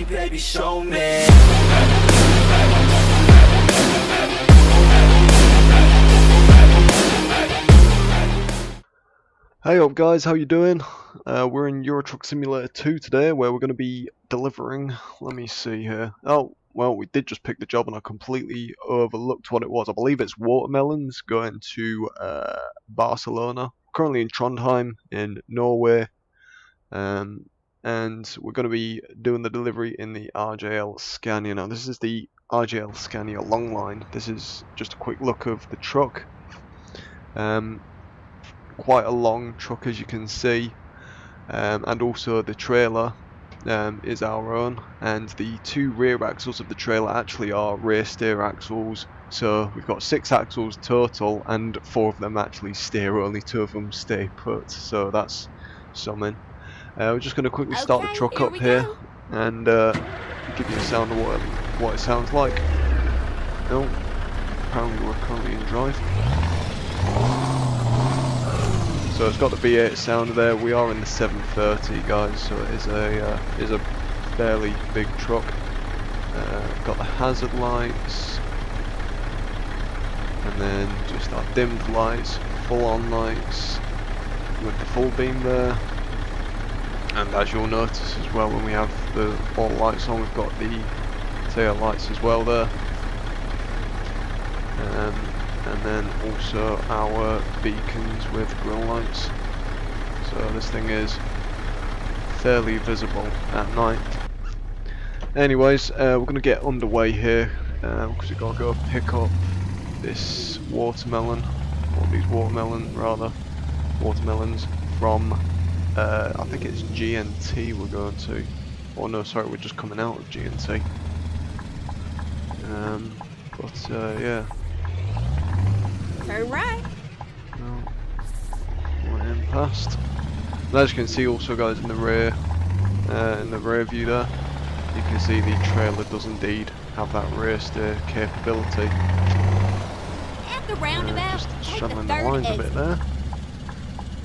me, baby, show me. Hey up guys, how you doing? We're in Euro Truck Simulator 2 today, where we're going to be delivering, let me see here. Oh, well, we did just pick the job and I completely overlooked what it was. I believe it's watermelons going to Barcelona. Currently in Trondheim in Norway. And we're going to be doing the delivery in the RJL Scania. Now this is the RJL Scania Longline. This is just a quick look of the truck. Quite a long truck, as you can see, and also the trailer is our own, and the two rear axles of the trailer actually are rear steer axles, so we've got 6 axles total and 4 of them actually steer, only 2 of them stay put, so that's something. We're just going to quickly start the truck up here and give you a sound of what it sounds like. No, apparently we're currently in drive. So it's got the V8 sound there. We are in the 730, guys, so it is a fairly big truck. Got the hazard lights, and then just our dimmed lights, full on lights with the full beam there. And as you'll notice as well, when we have the all lights on, we've got the tail lights as well there. And then also our beacons with grille lights, so this thing is fairly visible at night. Anyways, we're going to get underway here because we've got to go pick up this watermelon, or these watermelons from I think it's GNT we're going to, or no, sorry, we're just coming out of GNT. Yeah. Turn right. No, went in past. And as you can see, also, guys, in the rear view there, you can see the trailer does indeed have that rear steer capability. At the roundabout, Just take straddling the the third lines a exit. bit there.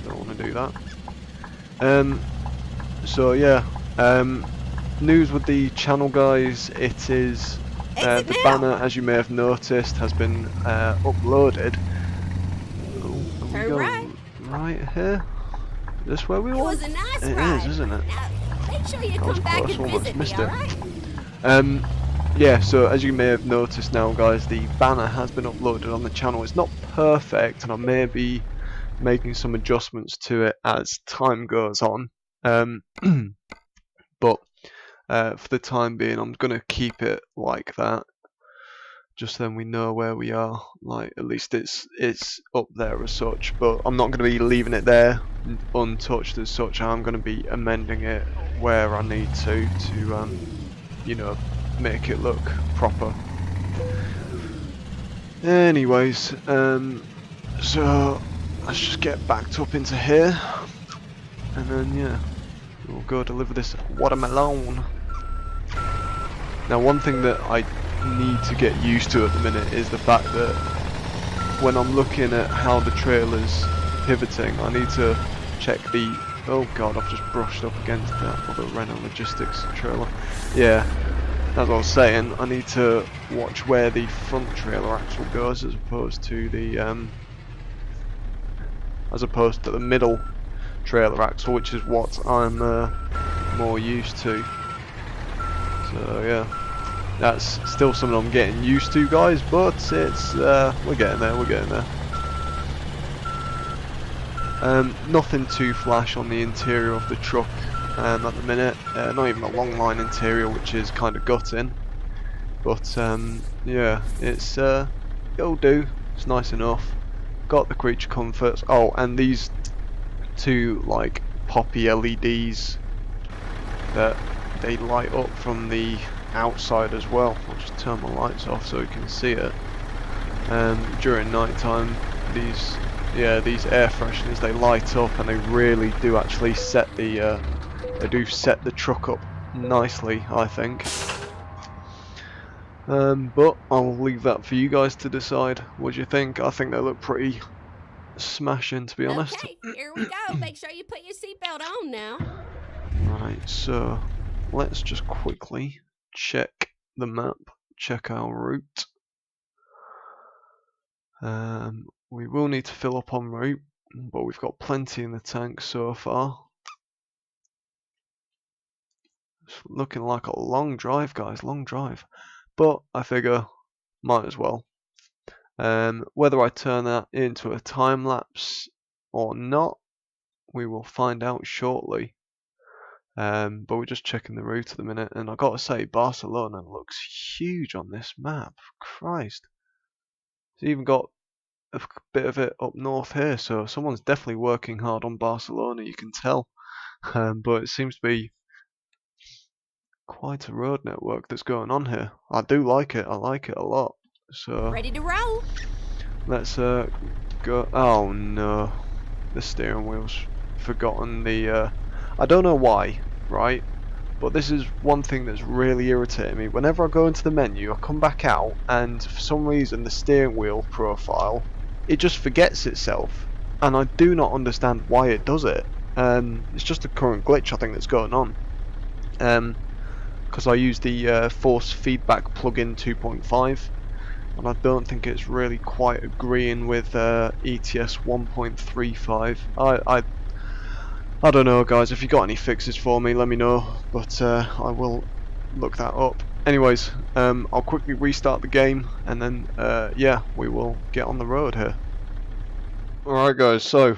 Don't want to do that. So yeah, news with the channel, guys. It is. Exit The now. banner, as you may have noticed, has been uploaded. Oh, Turn right. Right here? Is this where we It want? was a nice It ride. is, isn't it? Now, make sure you That was come back close, and almost visit me, missed it. alright? Yeah, so as you may have noticed now, guys, the banner has been uploaded on the channel. It's not perfect, and I may be making some adjustments to it as time goes on. But for the time being, I'm going to keep it like that. Just then we know where we are, like at least it's up there as such, but I'm not going to be leaving it there untouched as such. I'm going to be amending it where I need to you know, make it look proper. Anyways, so let's just get backed up into here, and then yeah, we'll go deliver this watermelon. Now, one thing that I need to get used to at the minute is the fact that when I'm looking at how the trailer's pivoting, I need to check the... Oh god, I've just brushed up against that other Renault Logistics trailer. Yeah, as I was saying, I need to watch where the front trailer axle goes as opposed to the middle trailer axle, which is what I'm more used to. So yeah, that's still something I'm getting used to, guys, but it's we're getting there. Nothing too flash on the interior of the truck at the minute, not even a long line interior, which is kind of gutting, but yeah, it's it'll do, it's nice enough. Got the creature comforts. Oh, and these two like poppy LEDs that they light up from the outside as well. I'll just turn my lights off so you can see it. During night time, these air fresheners, they light up and they really do actually set the truck up nicely, I think. But I'll leave that for you guys to decide. What do you think? I think they look pretty smashing, to be honest. Okay, here we go. Make sure you put your seatbelt on now. Right, so let's just quickly check the map, check our route. We will need to fill up en route, but we've got plenty in the tank so far. It's looking like a long drive, guys, long drive. But I figure, might as well. Whether I turn that into a time lapse or not, we will find out shortly. But we're just checking the route at the minute, and I've got to say, Barcelona looks huge on this map. Christ. It's even got a bit of it up north here, so someone's definitely working hard on Barcelona, you can tell. But it seems to be quite a road network that's going on here. I do like it, I like it a lot. So Ready to roll? let's go. Oh no, the steering wheel's forgotten the I don't know why, right? But this is one thing that's really irritating me. Whenever I go into the menu, I come back out, and for some reason the steering wheel profile, it just forgets itself, and I do not understand why it does it. It's just a current glitch I think that's going on. Because I use the force feedback plugin 2.5, and I don't think it's really quite agreeing with ETS 1.35. I don't know, guys. If you got any fixes for me, let me know. But I will look that up. Anyways, I'll quickly restart the game, and then yeah, we will get on the road here. Alright, guys. So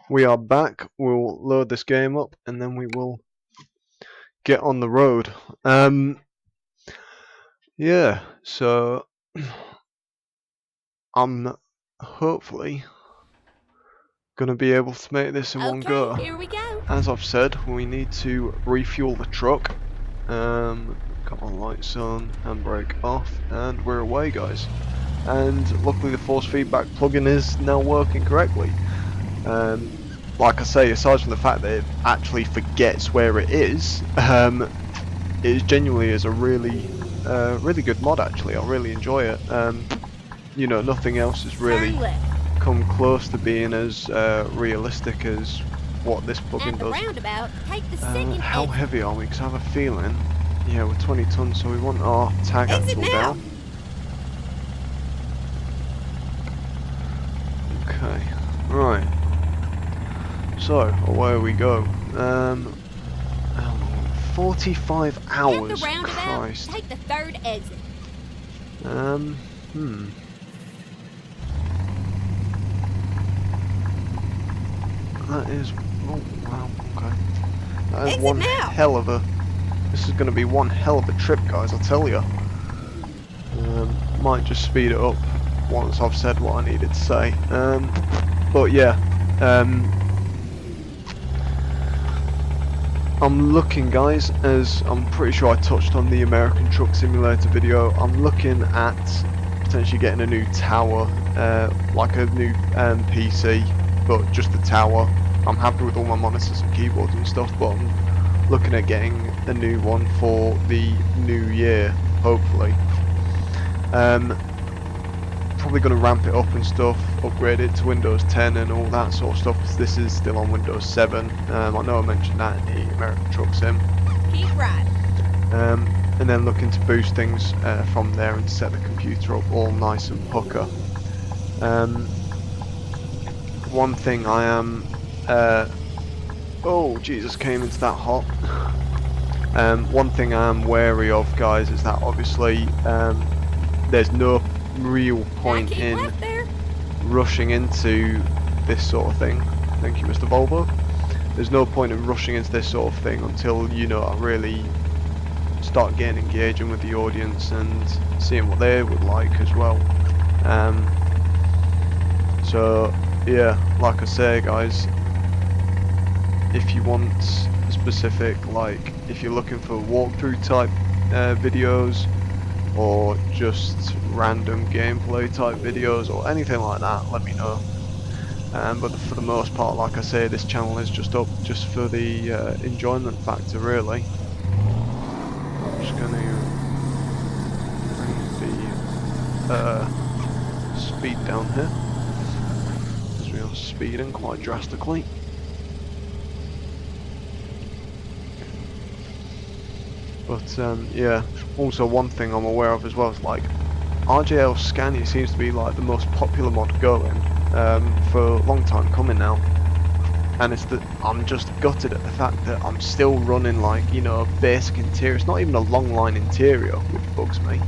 we are back. We'll load this game up, and then we will get on the road. Yeah. So I'm hopefully gonna be able to make this in one go. Okay, here we go. As I've said, we need to refuel the truck. Got my lights on, handbrake off, and we're away, guys. And luckily the force feedback plugin is now working correctly. Like I say, aside from the fact that it actually forgets where it is genuinely is a really really good mod actually. I really enjoy it. You know, nothing else has really Turn left. come close to being as realistic as what this plugin At the does. roundabout, take the second How exit. heavy are we? Because I have a feeling, yeah, we're 20 tons, so we want our tag Exit axle now. down. Okay, right. So away we go. How long? 45 At hours. the roundabout, Christ. take the third exit. That is. Oh wow. Okay. That is Exit one now. hell of a. This is going to be one hell of a trip, guys. I tell you. Might just speed it up once I've said what I needed to say. But yeah. I'm looking, guys, as I'm pretty sure I touched on the American Truck Simulator video. I'm looking at potentially getting a new tower, like a new PC, but just the tower. I'm happy with all my monitors and keyboards and stuff, but I'm looking at getting a new one for the new year, hopefully. Probably going to ramp it up and stuff, upgrade it to Windows 10 and all that sort of stuff, because this is still on Windows 7. I know I mentioned that in the American Truck Sim. Keep riding. And then looking to boost things from there and set the computer up all nice and pucker. One thing I am... oh, Jesus, came into that hot. One thing I am wary of, guys, is that obviously there's no real point Keep in left there. rushing into this sort of thing. Thank you, Mr. Volvo. There's no point in rushing into this sort of thing until, you know, I really start getting engaging with the audience and seeing what they would like as well. So yeah, like I say, guys, if you want specific, like if you're looking for walkthrough type videos, or just random gameplay type videos or anything like that, let me know. But for the most part, like I say, this channel is just up just for the enjoyment factor, really. I'm just going to bring the speed down here, because we are speeding quite drastically. But yeah, also one thing I'm aware of as well is like RJL Scania seems to be like the most popular mod going for a long time coming now. And it's that I'm just gutted at the fact that I'm still running like, you know, a basic interior. It's not even a long line interior, which bugs me.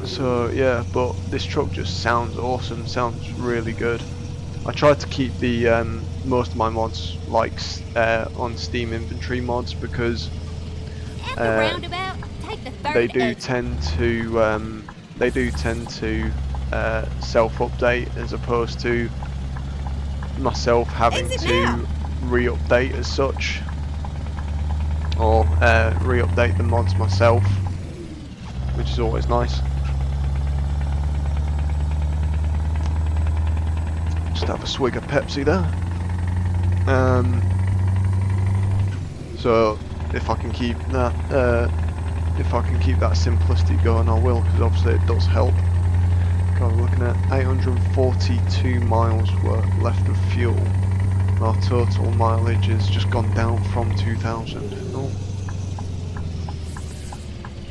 So yeah, but this truck just sounds awesome, sounds really good. I tried to keep the most of my mods like on Steam inventory mods because At the roundabout, take the they third do exit. tend to self-update as opposed to myself having Exit now. to re-update as such, or re-update the mods myself, which is always nice. Just have a swig of Pepsi there. So if I can keep that simplicity going, I will, because obviously it does help. God, we're looking at 842 miles left of fuel. Our total mileage has just gone down from 2,000. Oh.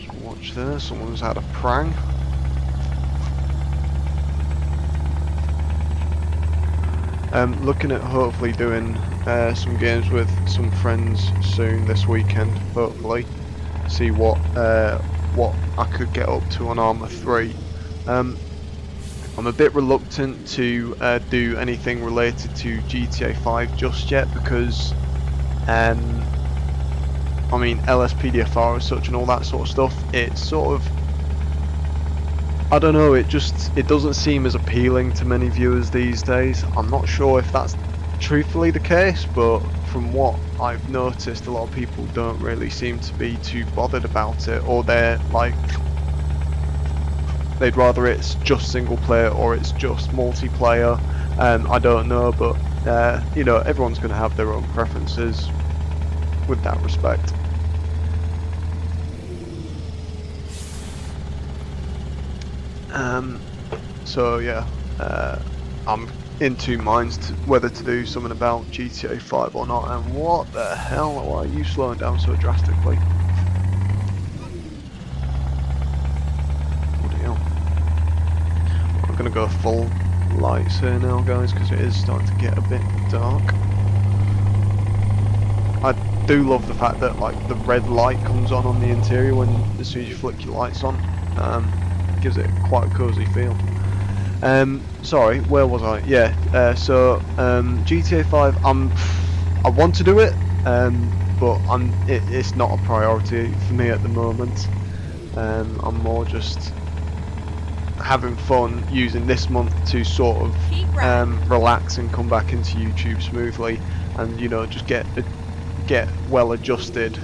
So watch there, someone's had a prang. Looking at hopefully doing some games with some friends soon this weekend, hopefully. See what I could get up to on Armour 3. I'm a bit reluctant to do anything related to GTA 5 just yet because I mean LSPDFR as such and all that sort of stuff, it's sort of, I don't know, it doesn't seem as appealing to many viewers these days. I'm not sure if that's truthfully the case, but from what I've noticed, a lot of people don't really seem to be too bothered about it, or they're like, they'd rather it's just single player or it's just multiplayer. I don't know, but you know, everyone's going to have their own preferences with that respect. So yeah, I'm in two minds whether to do something about GTA 5 or not. And what the hell, why are you slowing down so drastically? Bloody hell. I'm gonna go full lights here now, guys, because it is starting to get a bit dark. I do love the fact that like the red light comes on the interior when as soon as you flick your lights on. Gives it quite a cozy feel. Sorry, where was I? Yeah, so GTA 5, I want to do it, but it's not a priority for me at the moment. I'm more just having fun using this month to sort of relax and come back into YouTube smoothly, and you know, just get well adjusted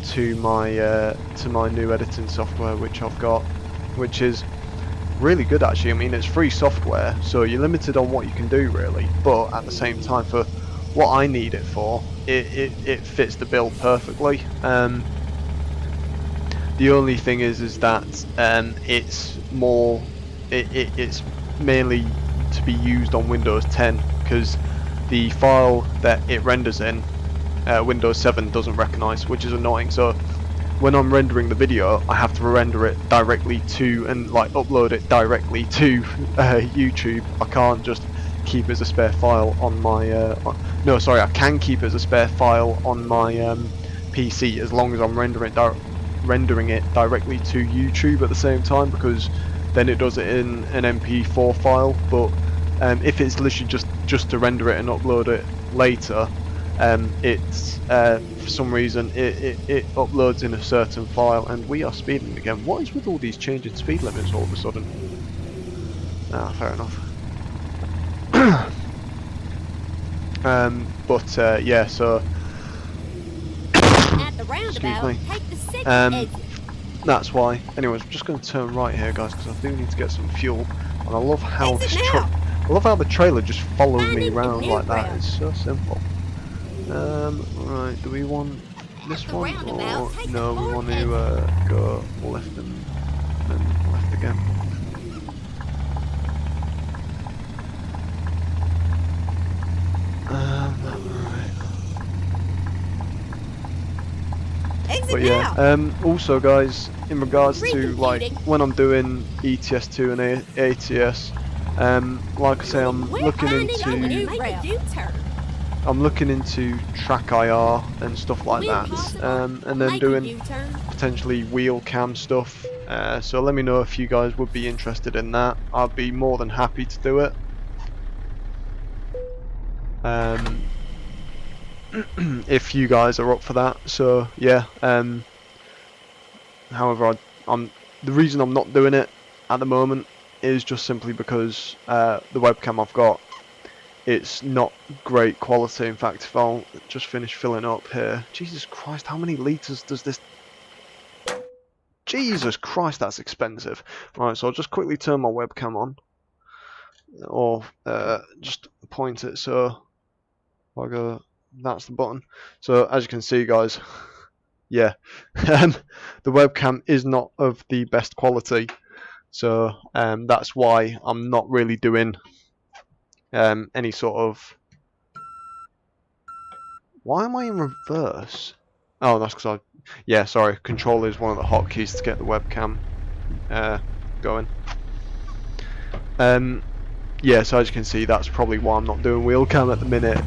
to my new editing software which I've got, which is really good actually. I mean, it's free software, so you're limited on what you can do really, but at the same time, for what I need it for, it fits the bill perfectly. The only thing is that it's mainly to be used on Windows 10, because the file that it renders in Windows 7 doesn't recognize, which is annoying. So when I'm rendering the video, I have to render it directly to, and like upload it directly to YouTube. I can't just keep it as a spare file on my no, sorry, I can keep it as a spare file on my PC as long as I'm rendering it directly to YouTube at the same time, because then it does it in an MP4 file. But if it's literally just to render it and upload it later, it's for some reason it uploads in a certain file. And we are speeding again. What is with all these changing speed limits all of a sudden? Ah, fair enough. But yeah, so At the excuse roundabout, me. take the second exit. That's why. Anyways, I'm just going to turn right here, guys, because I do need to get some fuel. And I love how Exit this now. I love how the trailer just follows me Finding a around new like that. route. It's so simple. Right, do we want this The one, roundabout, or take the no? We fourth want exit. to go left and then left again. Right. But yeah, also guys, in regards to like when I'm doing ETS2 and ATS, like I say, I'm looking into track IR and stuff like that, and then doing potentially wheel cam stuff. So let me know if you guys would be interested in that. I'd be more than happy to do it. If you guys are up for that. So yeah. However, I'm the reason I'm not doing it at the moment is just simply because the webcam I've got, it's not great quality. In fact, if I'll just finish filling up here, Jesus Christ, how many litres does this? Jesus Christ, that's expensive. Right, so I'll just quickly turn my webcam on, or just point it. So I'll go. That's the button. So as you can see, guys, yeah, the webcam is not of the best quality. So that's why I'm not really doing any sort of. Why am I in reverse? Oh, that's because yeah, sorry. Control is one of the hotkeys to get the webcam going. Yeah, so as you can see, that's probably why I'm not doing wheel cam at the minute.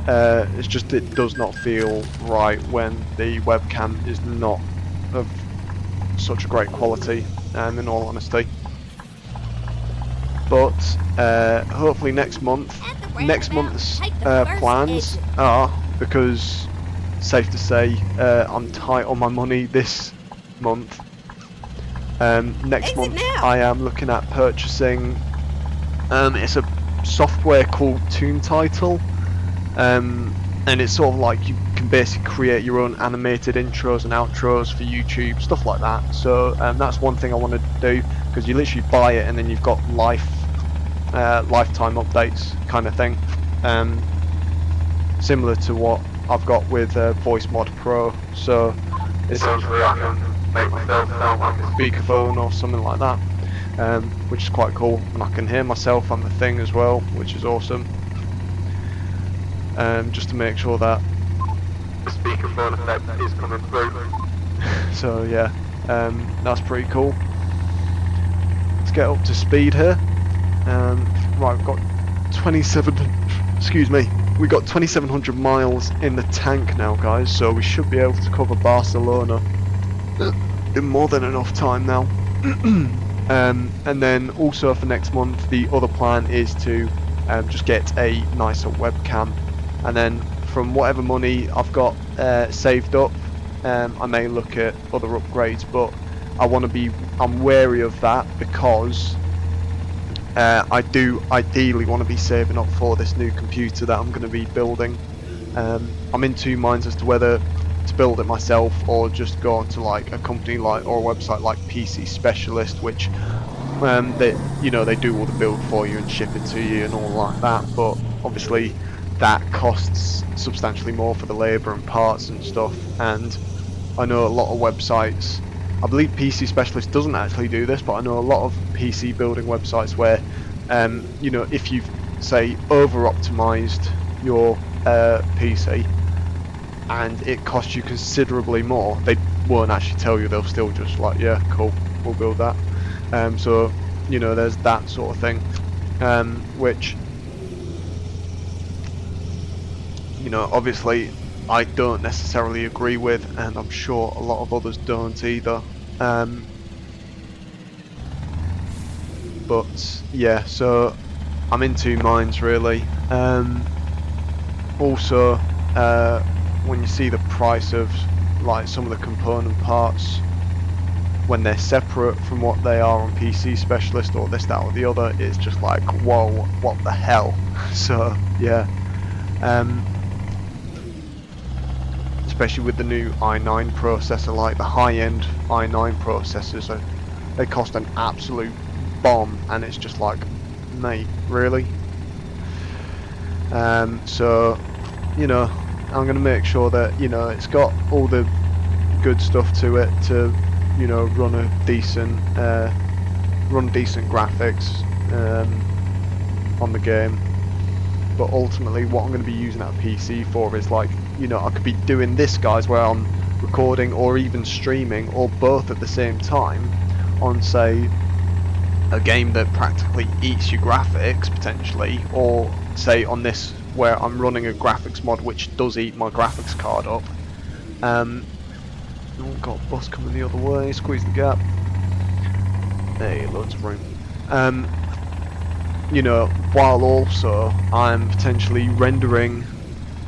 It's just it does not feel right when the webcam is not of such a great quality, in all honesty. But hopefully next month's plans are, because safe to say I'm tight on my money this month. Next month I am looking at purchasing. It's a software called Toon Title, and it's sort of like you can basically create your own animated intros and outros for YouTube, stuff like that. So that's one thing I want to do, because you literally buy it and then you've got lifetime updates kind of thing, similar to what I've got with Voice Mod Pro. So essentially I can make myself sound like a speakerphone or something like that, which is quite cool, and I can hear myself on the thing as well, which is awesome. Just to make sure that the speakerphone effect is coming through. So yeah, that's pretty cool. Let's get up to speed here. Right, we've got 2,700 miles in the tank now, guys, so we should be able to cover Barcelona in more than enough time now. And then also for next month, the other plan is to just get a nicer webcam, and then from whatever money I've got saved up, I may look at other upgrades, but I'm wary of that, because I do ideally want to be saving up for this new computer that I'm going to be building. I'm in two minds as to whether to build it myself or just go onto like a company or a website like PC Specialist, which they do all the build for you and ship it to you and all like that. But obviously that costs substantially more for the labour and parts and stuff. And I know a lot of websites. I believe PC Specialist doesn't actually do this, but I know a lot of PC building websites where, if you've, say, over-optimized your PC and it costs you considerably more, they won't actually tell you. They'll still just like, yeah, cool, we'll build that. So, there's that sort of thing, which, obviously I don't necessarily agree with, and I'm sure a lot of others don't either. But yeah, so I'm in two minds really. Also, when you see the price of like some of the component parts when they're separate from what they are on PC Specialist or this, that or the other, it's just like, whoa, what the hell. So yeah, especially with the new i9 processor, like the high-end i9 processors, they cost an absolute bomb, and it's just like, mate, really? So, I'm going to make sure that, it's got all the good stuff to it to, run decent graphics on the game. But ultimately what I'm going to be using that PC for is like, I could be doing this, guys, where I'm recording or even streaming, or both at the same time, on say a game that practically eats your graphics potentially, or say on this where I'm running a graphics mod which does eat my graphics card up. Oh, got a bus coming the other way, squeeze the gap. Hey, loads of room. You know, while also I'm potentially rendering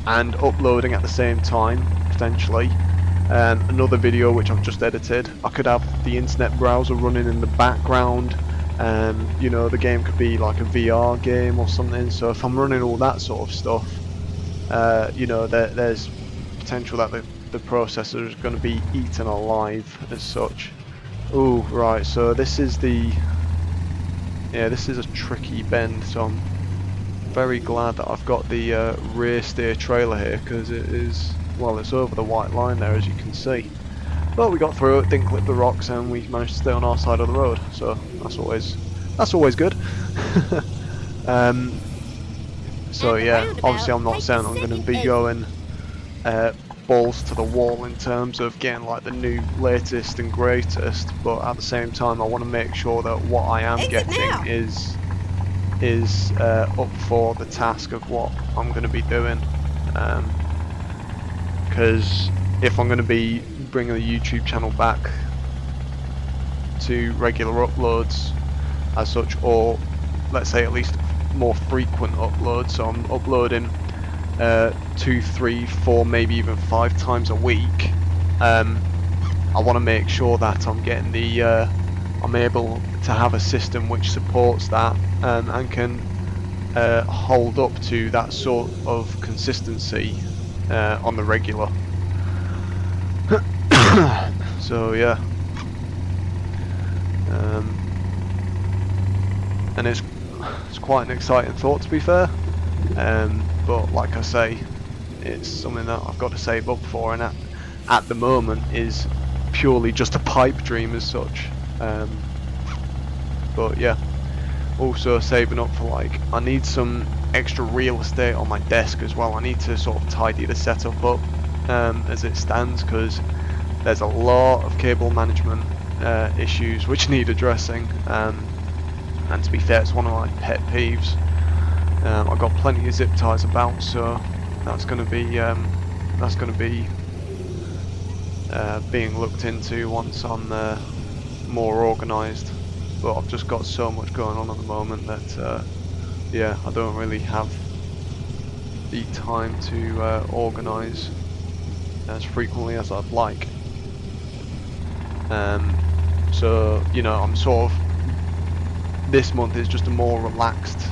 and uploading at the same time, potentially. Another video which I've just edited. I could have the internet browser running in the background. You know, the game could be like a VR game or something. So if I'm running all that sort of stuff, you know, there's potential that the processor is going to be eaten alive as such. Oh, right. So this is this is a tricky bend. So I'm very glad that I've got the rear steer trailer here, because it is, well, it's over the white line there, as you can see. But we got through it, didn't clip the rocks, and we managed to stay on our side of the road. So that's always good. So At the yeah, obviously roundabout, I'm not take saying the I'm going to second be exit. going balls to the wall in terms of getting like the new latest and greatest, but at the same time I want to make sure that what I am Exit getting now. is up for the task of what I'm going to be doing, because if I'm going to be bringing the YouTube channel back to regular uploads as such, or let's say at least more frequent uploads, so I'm uploading 2, 3, 4, maybe even 5 times a week, I want to make sure that I'm getting I'm able to have a system which supports that, and can hold up to that sort of consistency on the regular. So yeah, and it's quite an exciting thought, to be fair, but like I say, it's something that I've got to save up for, and at the moment is purely just a pipe dream as such. But yeah, also saving up for, like, I need some extra real estate on my desk as well. I need to sort of tidy the setup up as it stands, because there's a lot of cable management issues which need addressing, and to be fair, it's one of my pet peeves. I've got plenty of zip ties about, so that's going to be being looked into once I'm more organised. But I've just got so much going on at the moment that yeah, I don't really have the time to organise as frequently as I'd like. So you know, I'm sort of, this month is just a more relaxed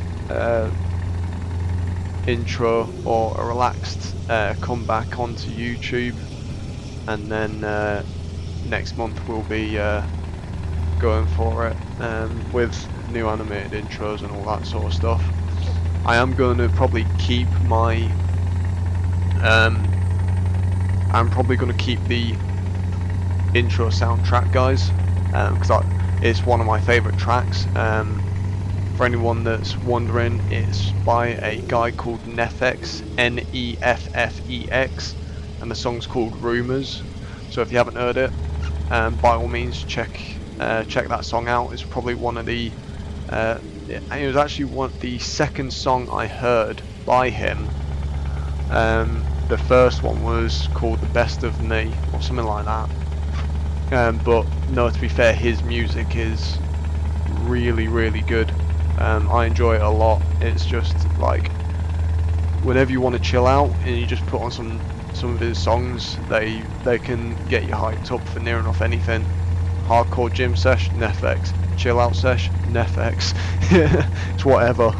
intro, or a relaxed comeback onto YouTube, and then next month we'll be going for it with new animated intros and all that sort of stuff. I am going to probably keep my I'm probably going to keep the intro soundtrack, guys, because it's one of my favourite tracks. For anyone that's wondering, it's by a guy called Neffex, Neffex, and the song's called Rumours. So if you haven't heard it, by all means check that song out. It's probably one of the it was actually the second song I heard by him. The first one was called The Best of Me, or something like that. But no, to be fair, his music is really, really good. I enjoy it a lot. It's just like, whenever you want to chill out and you just put on some of his songs, they can get you hyped up for near enough anything. Hardcore gym sesh, Neffex. Chill out sesh, Neffex. It's whatever.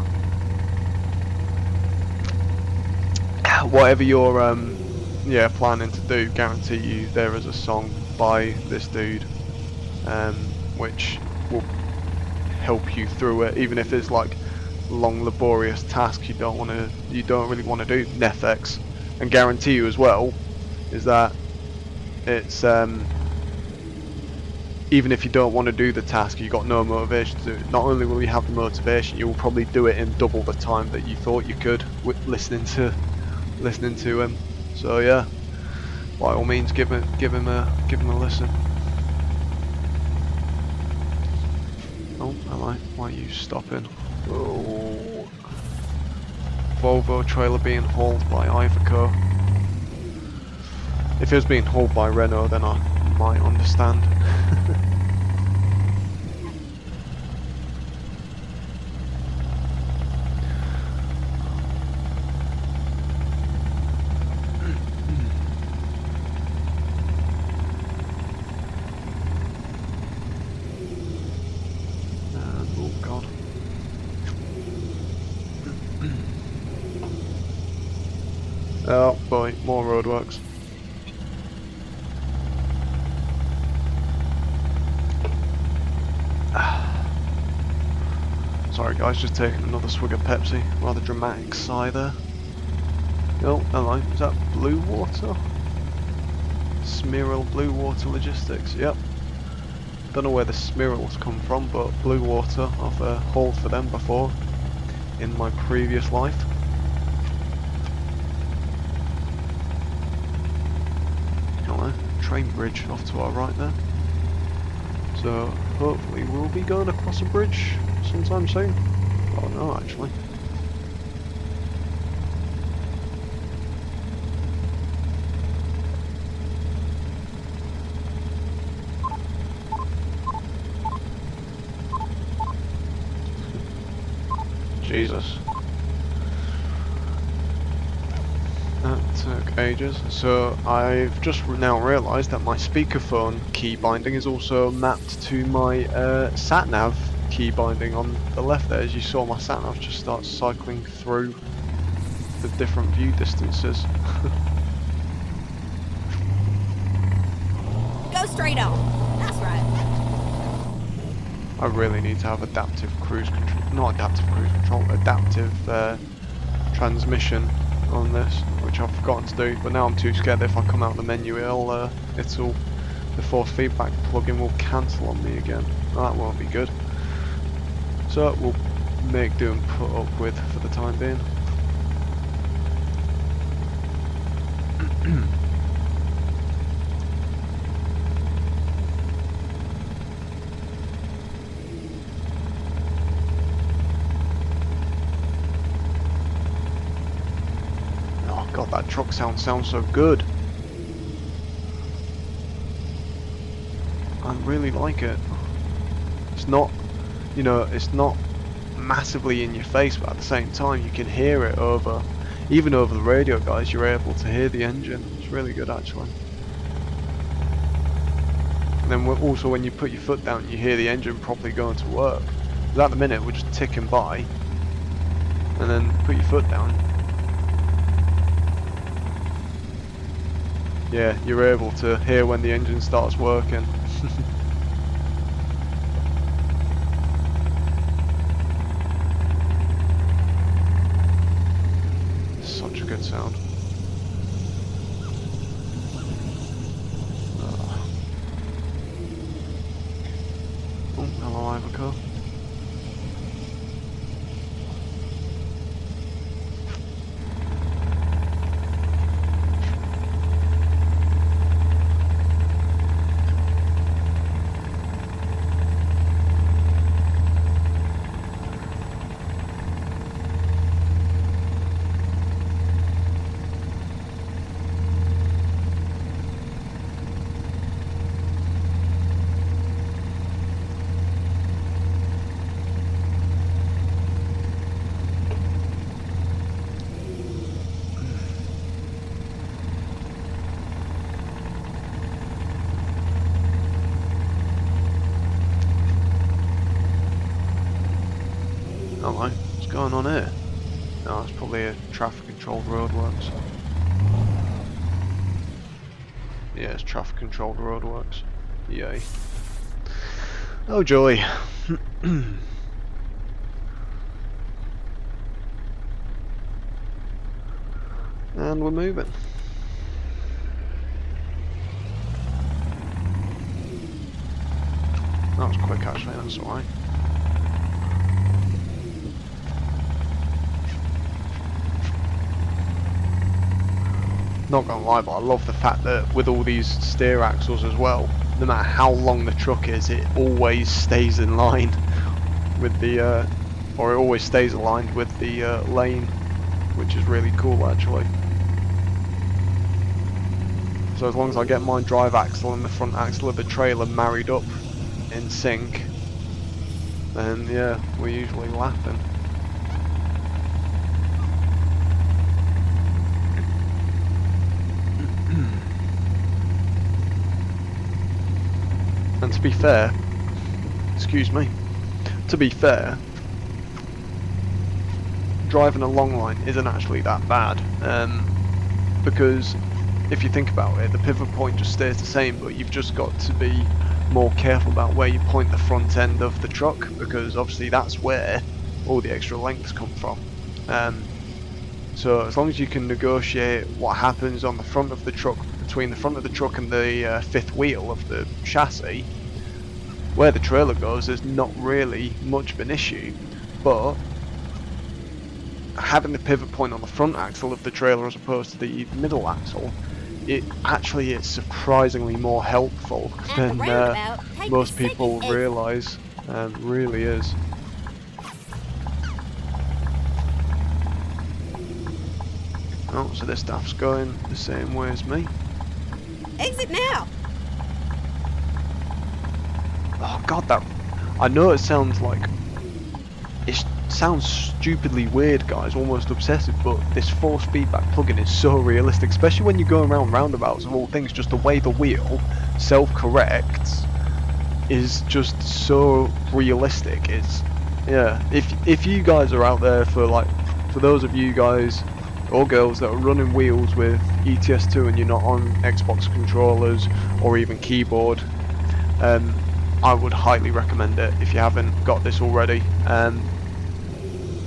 Whatever you're yeah, planning to do, guarantee you there is a song by this dude which will help you through it, even if it's like long laborious task you don't really want to do. Neffex, and guarantee you as well is that it's even if you don't want to do the task, you got no motivation to do it, not only will you have the motivation, you will probably do it in double the time that you thought you could with listening to him. So yeah, by all means, give him a listen. Oh, am I? Why are you stopping? Oh, Volvo trailer being hauled by Iveco. If it was being hauled by Renault, then I might understand. Oh god. Oh boy, more roadworks. Sorry guys, just taking another swig of Pepsi. Rather dramatic sigh there. Oh, hello. Is that Blue Water? Smearil Blue Water Logistics, yep. Don't know where the Smearils come from, but Blue Water, I've hauled for them before in my previous life. Hello, train bridge off to our right there. So hopefully we'll be going across a bridge sometime soon. Oh no, actually. Jesus. That took ages. So I've just now realised that my speakerphone key binding is also mapped to my sat-nav key binding on the left there. As you saw, my sat-nav just starts cycling through the different view distances. Go straight on. That's right. I really need to have adaptive cruise control, not adaptive cruise control, adaptive transmission on this, which I've forgotten to do, but now I'm too scared that if I come out of the menu the force feedback plugin will cancel on me again. That won't be good. So we'll make do and put up with for the time being. Oh god, that truck sounds so good. I really like it. It's not, you know, it's not massively in your face, but at the same time you can hear it over, even over the radio guys, you're able to hear the engine. It's really good actually. And then also when you put your foot down, you hear the engine properly going to work. Because at the minute we're just ticking by, and then put your foot down. Yeah, you're able to hear when the engine starts working. Such a good sound. Oh, hello Iveco. Hello, what's going on here? No, it's probably a traffic controlled roadworks. Yeah, it's traffic controlled roadworks. Yay. Oh joy. And we're moving. That was quick actually, that's alright. not gonna lie, but I love the fact that with all these steer axles as well, no matter how long the truck is, it always stays in line with the, or it always stays aligned with the lane, which is really cool actually. So as long as I get my drive axle and the front axle of the trailer married up in sync, then yeah, we're usually laughing. And to be fair, excuse me, to be fair, driving a long line isn't actually that bad, because if you think about it, the pivot point just stays the same, but you've just got to be more careful about where you point the front end of the truck, because obviously that's where all the extra lengths come from. So as long as you can negotiate what happens on the front of the truck, between the front of the truck and the fifth wheel of the chassis, where the trailer goes is not really much of an issue. But having the pivot point on the front axle of the trailer as opposed to the middle axle, it actually is surprisingly more helpful than most people realise. Really is. Oh, so this stuff's going the same way as me. Exit now. Oh god, that... I know it sounds like... It sounds stupidly weird, guys, almost obsessive, but this force feedback plugin is so realistic, especially when you're going around roundabouts of all things. Just the way the wheel self-corrects is just so realistic. It's... yeah, if you guys are out there for those of you guys or girls that are running wheels with ETS2 and you're not on Xbox controllers or even keyboard, I would highly recommend it if you haven't got this already.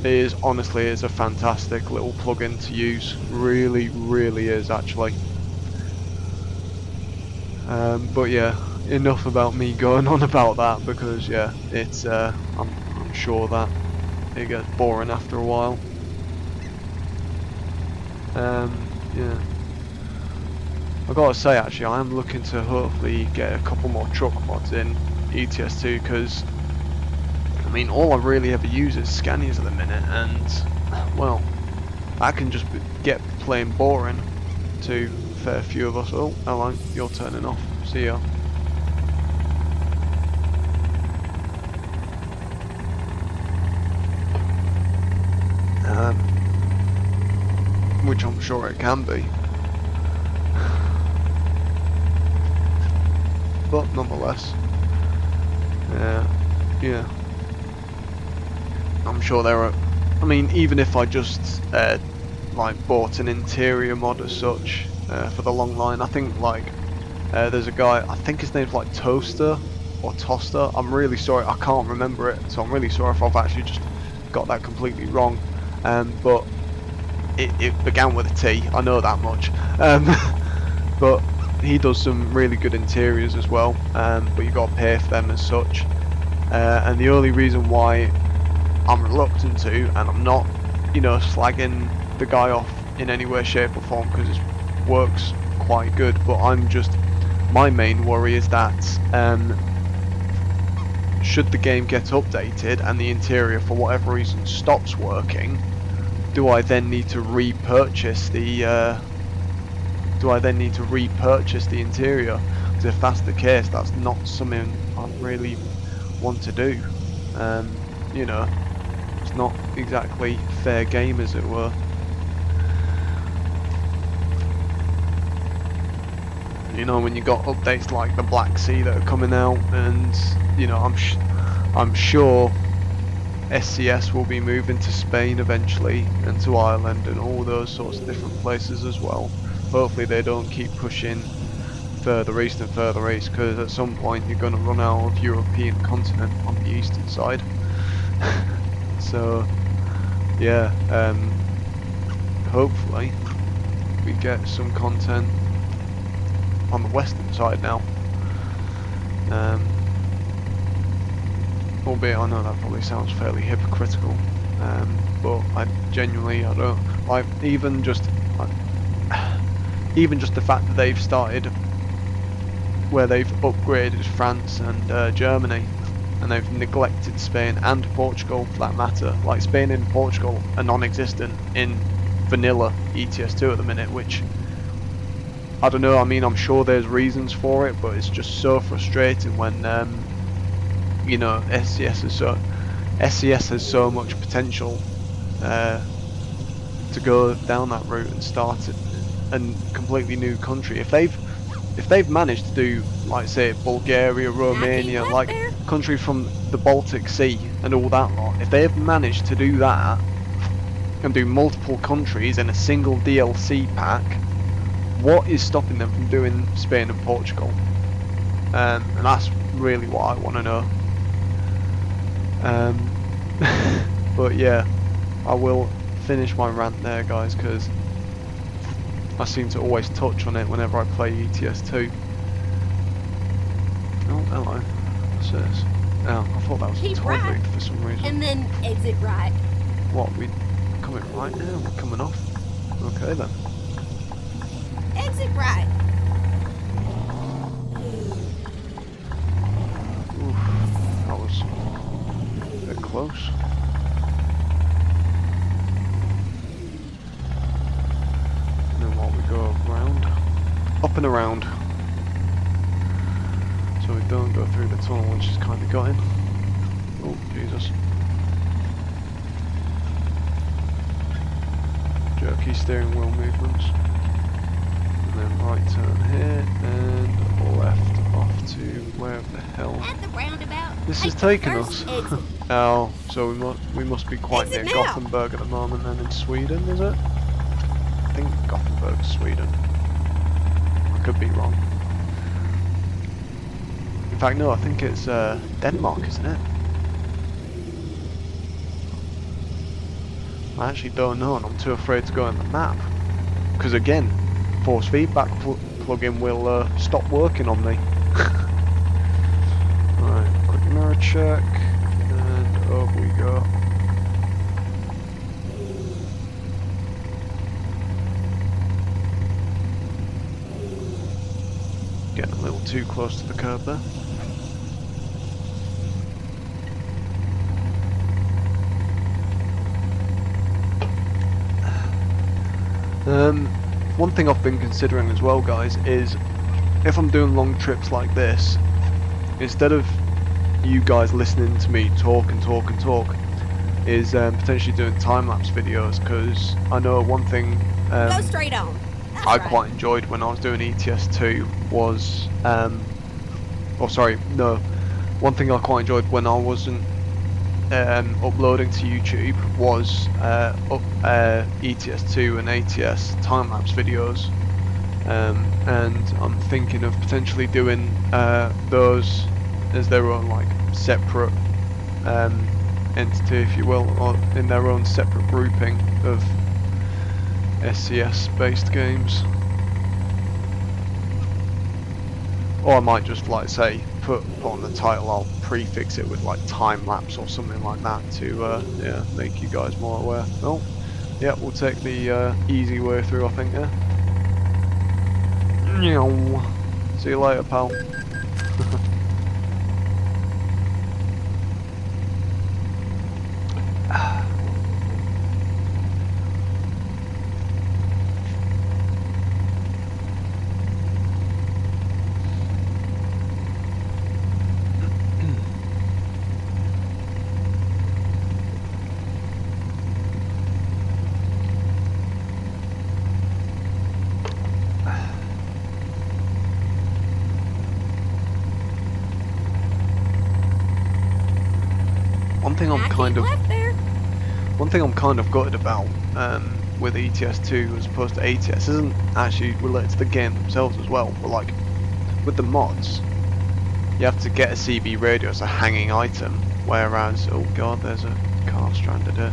It is a fantastic little plugin to use. Really, really is actually. But yeah, enough about me going on about that, because yeah, it's I'm sure that it gets boring after a while. Yeah, I gotta say actually, I am looking to hopefully get a couple more truck mods in ETS2, because I mean all I really ever use is Scanias at the minute, and well, that can just get plain boring to a fair few of us. Oh, hello, you're turning off. See ya. Which I'm sure it can be. But nonetheless, yeah, I'm sure there are. I mean, even if I just like bought an interior mod as such for the long line, I think there's a guy, I think his name's like Toaster or Toster. I'm really sorry, I can't remember it, so I'm really sorry if I've actually just got that completely wrong. But it began with a T, I know that much. But he does some really good interiors as well, but you got to pay for them as such. And the only reason why I'm reluctant to, and I'm not, slagging the guy off in any way, shape or form, because his work's quite good, but my main worry is that should the game get updated and the interior for whatever reason stops working, do I then need to repurchase the interior? Because if that's the case, that's not something I really want to do. It's not exactly fair game, as it were. When you got updates like the Black Sea that are coming out, and I'm sure SCS will be moving to Spain eventually, and to Ireland, and all those sorts of different places as well. Hopefully they don't keep pushing further east and further east, because at some point you're going to run out of European continent on the eastern side. So yeah, hopefully we get some content on the western side now. Albeit I know that probably sounds fairly hypocritical, but I don't like, even even just the fact that they've started where they've upgraded France and Germany, and they've neglected Spain and Portugal for that matter. Like Spain and Portugal are non-existent in vanilla ETS2 at the minute, which I don't know. I mean, I'm sure there's reasons for it, but it's just so frustrating when you know, SCS has so much potential to go down that route and start a completely new country. If they've managed to do, like, say, Bulgaria, Romania, like there. countries from the Baltic Sea and all that lot, if they've managed to do that and do multiple countries in a single DLC pack, what is stopping them from doing Spain and Portugal? And that's really what I want to know. But yeah, I will finish my rant there, guys, because I seem to always touch on it whenever I play ETS2. Oh, hello. What's this? Oh, I thought that was a Keep toll right. booth for some reason. And then exit right. What, we coming right now? We're coming off? Okay then. Exit right. Oof, that was a bit close. And then what, we go round? Up and around. So we don't go through the tunnel, which is kind of gutting. Oh, Jesus. Jerky steering wheel movements. And then right turn here, and left off to where the hell At the roundabout. this is take the taking first us. exit. Oh, so we must be quite Exit near now. Gothenburg at the moment then in Sweden, is it? I think Gothenburg's Sweden. I could be wrong. In fact, no, I think it's Denmark, isn't it? I actually don't know, and I'm too afraid to go on the map. Because again, force feedback plugin will stop working on me. Right, quick mirror check, and up we go. Getting a little too close to the curb there. One thing I've been considering as well, guys, is if I'm doing long trips like this, instead of you guys listening to me talk and talk and talk, is potentially doing time-lapse videos, because I know one thing Go straight on. That's I right. quite enjoyed when I was doing ETS2 was, one thing I quite enjoyed when I wasn't uploading to YouTube was ETS2 and ATS time-lapse videos, and I'm thinking of potentially doing those as their own, like, separate entity, if you will, or in their own separate grouping of SCS based games. Or I might just, like, say, put on the title, I'll prefix it with, like, time lapse or something like that to yeah, make you guys more aware. Oh, yeah, we'll take the easy way through, I think. Yeah. See you later, pal. One thing I'm kind of gutted about with ETS2 as opposed to ATS isn't actually related to the game themselves as well, but like with the mods, you have to get a CB radio as a hanging item, whereas, oh god, there's a car stranded here.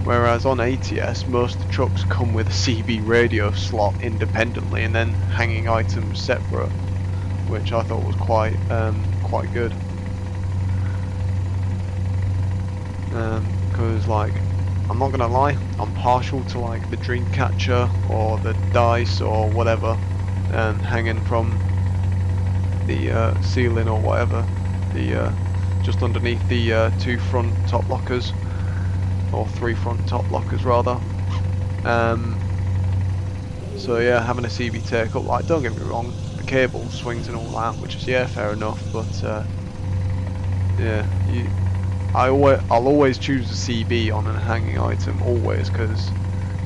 Whereas on ATS, most trucks come with a CB radio slot independently and then hanging items separate, which I thought was quite good. Because like I'm not gonna lie, I'm partial to like the dream catcher or the dice or whatever, hanging from the ceiling or whatever, the just underneath the 2 front top lockers, or 3 front top lockers rather. So yeah, having a CB take up, like, don't get me wrong, the cable swings and all that, which is, yeah, fair enough, but yeah, I'll always choose a CB on a hanging item, always, because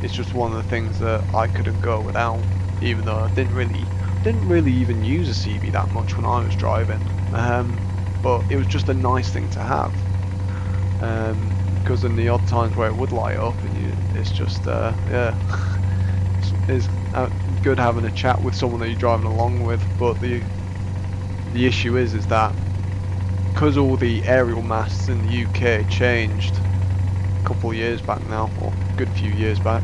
it's just one of the things that I couldn't go without, even though I didn't really even use a CB that much when I was driving, but it was just a nice thing to have, because in the odd times where it would light up, and it's just, yeah, it's good having a chat with someone that you're driving along with, but the issue is that because all the aerial masts in the UK changed a couple of years back now, or a good few years back,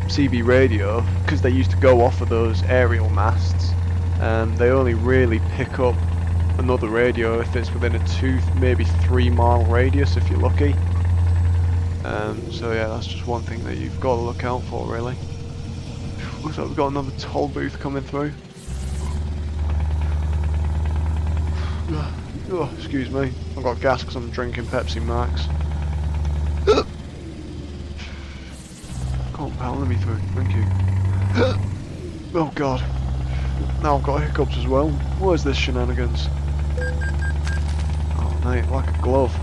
CB radio, because they used to go off of those aerial masts, they only really pick up another radio if it's within a 2, maybe 3 mile radius if you're lucky. So yeah, that's just one thing that you've got to look out for, really. Looks like we've got another toll booth coming through. Oh, excuse me. I've got gas because I'm drinking Pepsi Max. Can't power me through. Thank you. Oh god. Now I've got hiccups as well. What is this shenanigans? Oh mate, like a glove.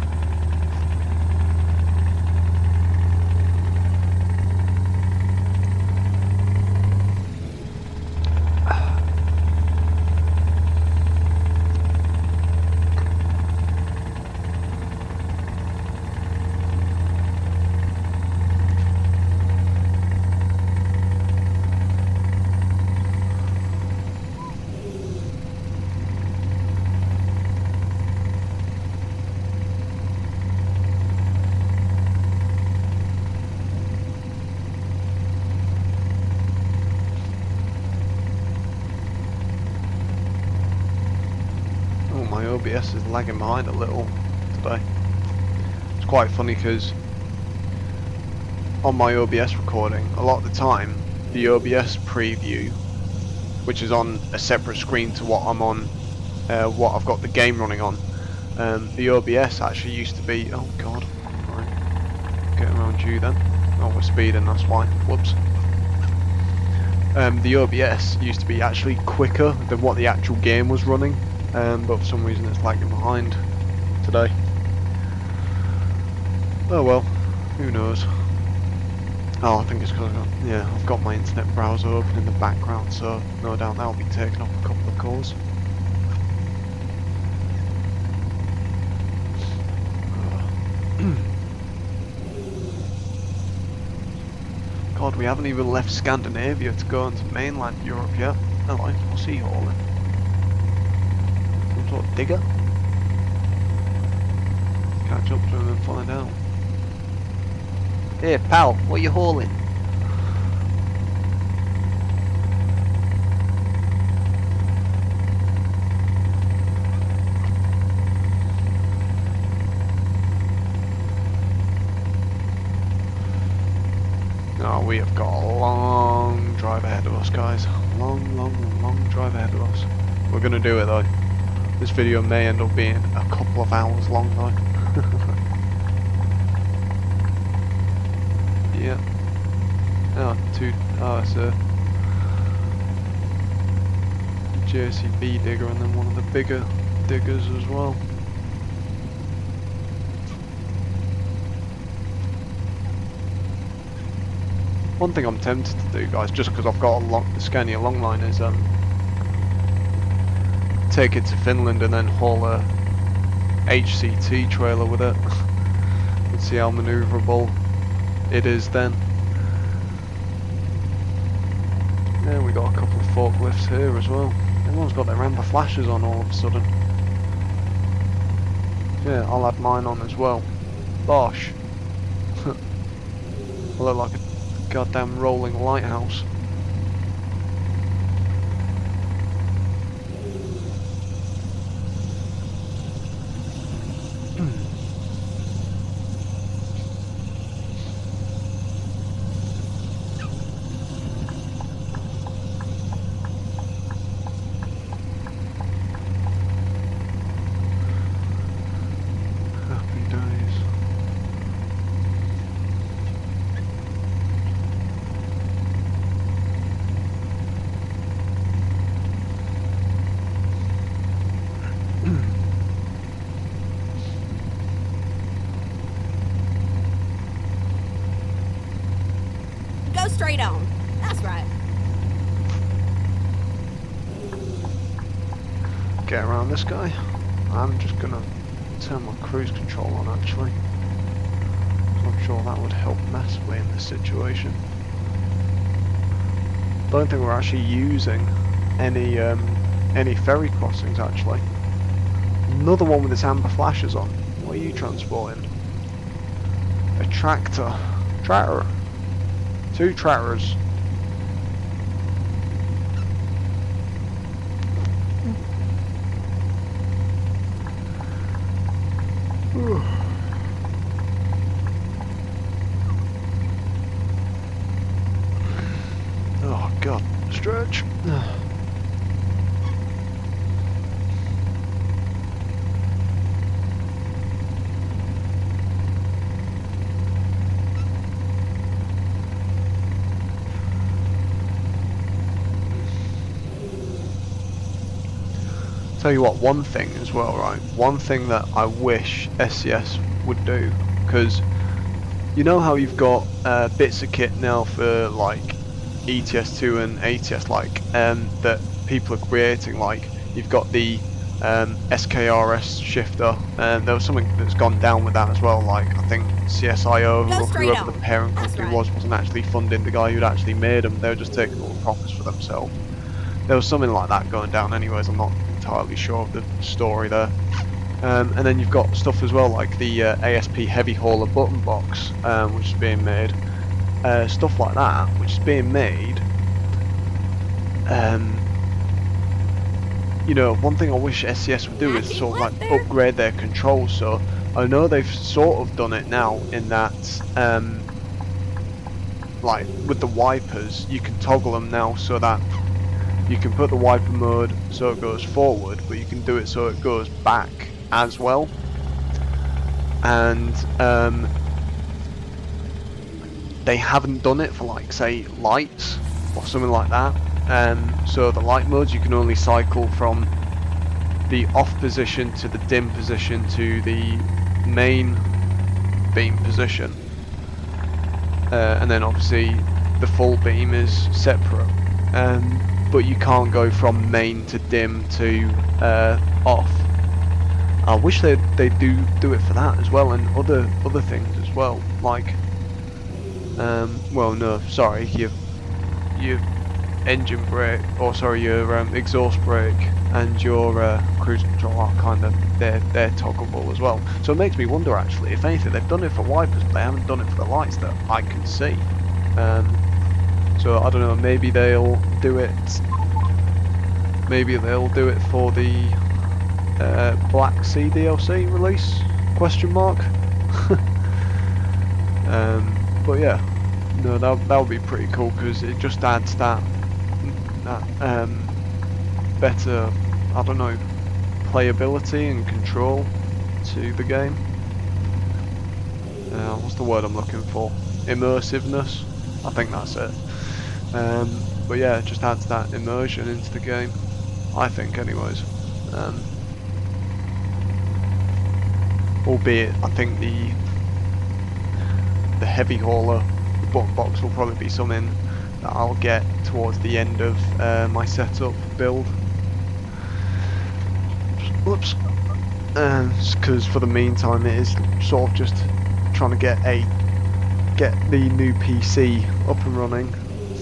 My OBS is lagging behind a little today. It's quite funny because on my OBS recording, a lot of the time, the OBS preview, which is on a separate screen to what I'm on, what I've got the game running on, the OBS actually used to be, oh god, right, get around you then. Oh, we're speeding, that's why, whoops. The OBS used to be actually quicker than what the actual game was running. But for some reason it's lagging behind today. Oh well, who knows. Oh, I think it's because I've got my internet browser open in the background, so no doubt that'll be taking up a couple of calls. God, we haven't even left Scandinavia to go into mainland Europe yet. Hello, what's he hauling? Sort of digger? Catch up to him and find out. Here, pal, what are you hauling? Oh, we have got a long drive ahead of us, guys. Long drive ahead of us. We're gonna do it though. This video may end up being a couple of hours long though. Yeah. Oh, it's a JCB digger and then one of the bigger diggers as well. One thing I'm tempted to do, guys, just because I've got the Scania Longline, is take it to Finland and then haul a HCT trailer with it and see how manoeuvrable it is then. Yeah, we got a couple of forklifts here as well. Everyone's got their amber flashes on all of a sudden. Yeah, I'll add mine on as well. Bosh. I look like a goddamn rolling lighthouse. straight on. That's right. Get around this guy. I'm just gonna turn my cruise control on actually. I'm sure that would help massively in this situation. Don't think we're actually using any ferry crossings actually. Another one with its amber flashes on. What are you transporting? A tractor. Tractor. 2 tractors. Oh god, stretch. Tell you what, one thing as well, right? One thing that I wish SCS would do, because you know how you've got bits of kit now for like ETS2 and ATS, like that people are creating. Like you've got the SKRS shifter, and there was something that's gone down with that as well. Like I think CSIO Go or straight whoever the on. parent That's company right. wasn't actually funding the guy who'd actually made them. They were just taking all the profits for themselves. There was something like that going down anyways, I'm not entirely sure of the story there. And then you've got stuff as well like the ASP heavy hauler button box, which is being made. Stuff like that, which is being made. You know, one thing I wish SCS would do is Magic sort of left like there. upgrade their controls. So I know they've sort of done it now in that like with the wipers, you can toggle them now so that you can put the wiper mode so it goes forward, but you can do it so it goes back as well. And they haven't done it for like say lights or something like that. So the light modes you can only cycle from the off position to the dim position to the main beam position, and then obviously the full beam is separate. But you can't go from main to dim to off. I wish they do it for that as well, and other things as well. Like, well, no, sorry, your engine brake, or sorry, your exhaust brake and your cruise control are kind of they're toggleable as well. So it makes me wonder actually, if anything, they've done it for wipers, but they haven't done it for the lights that I can see. So I don't know, maybe they'll do it. Maybe they'll do it for the Black Sea DLC release? Question mark. But yeah, no, that would be pretty cool because it just adds that better, I don't know, playability and control to the game. What's the word I'm looking for? Immersiveness. I think that's it. But yeah, it just adds that immersion into the game, I think anyways. Albeit I think the heavy hauler, the button box, will probably be something that I'll get towards the end of my setup build. Whoops. Because for the meantime it is sort of just trying to get the new PC up and running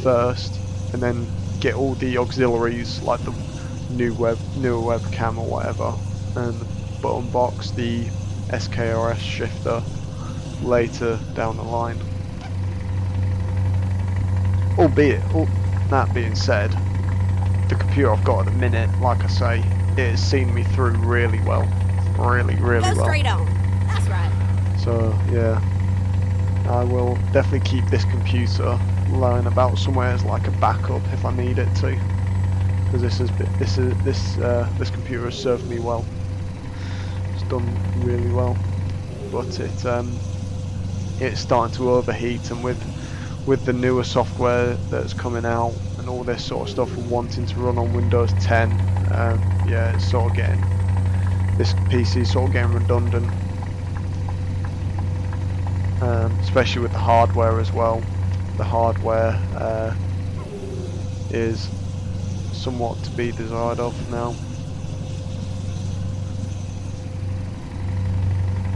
first, and then get all the auxiliaries like the newer webcam or whatever, and the button box, the SKRS shifter later down the line. Albeit, that being said, the computer I've got at the minute, like I say, it has seen me through really well. Really Go well. straight on. That's right. So yeah, I will definitely keep this computer lying about somewhere as like a backup if I need it to, because this computer has served me well. It's done really well, but it's starting to overheat, and with the newer software that's coming out and all this sort of stuff, and wanting to run on Windows 10, yeah, it's sort of getting, this PC is sort of getting redundant, especially with the hardware as well. the hardware is somewhat to be desired of now.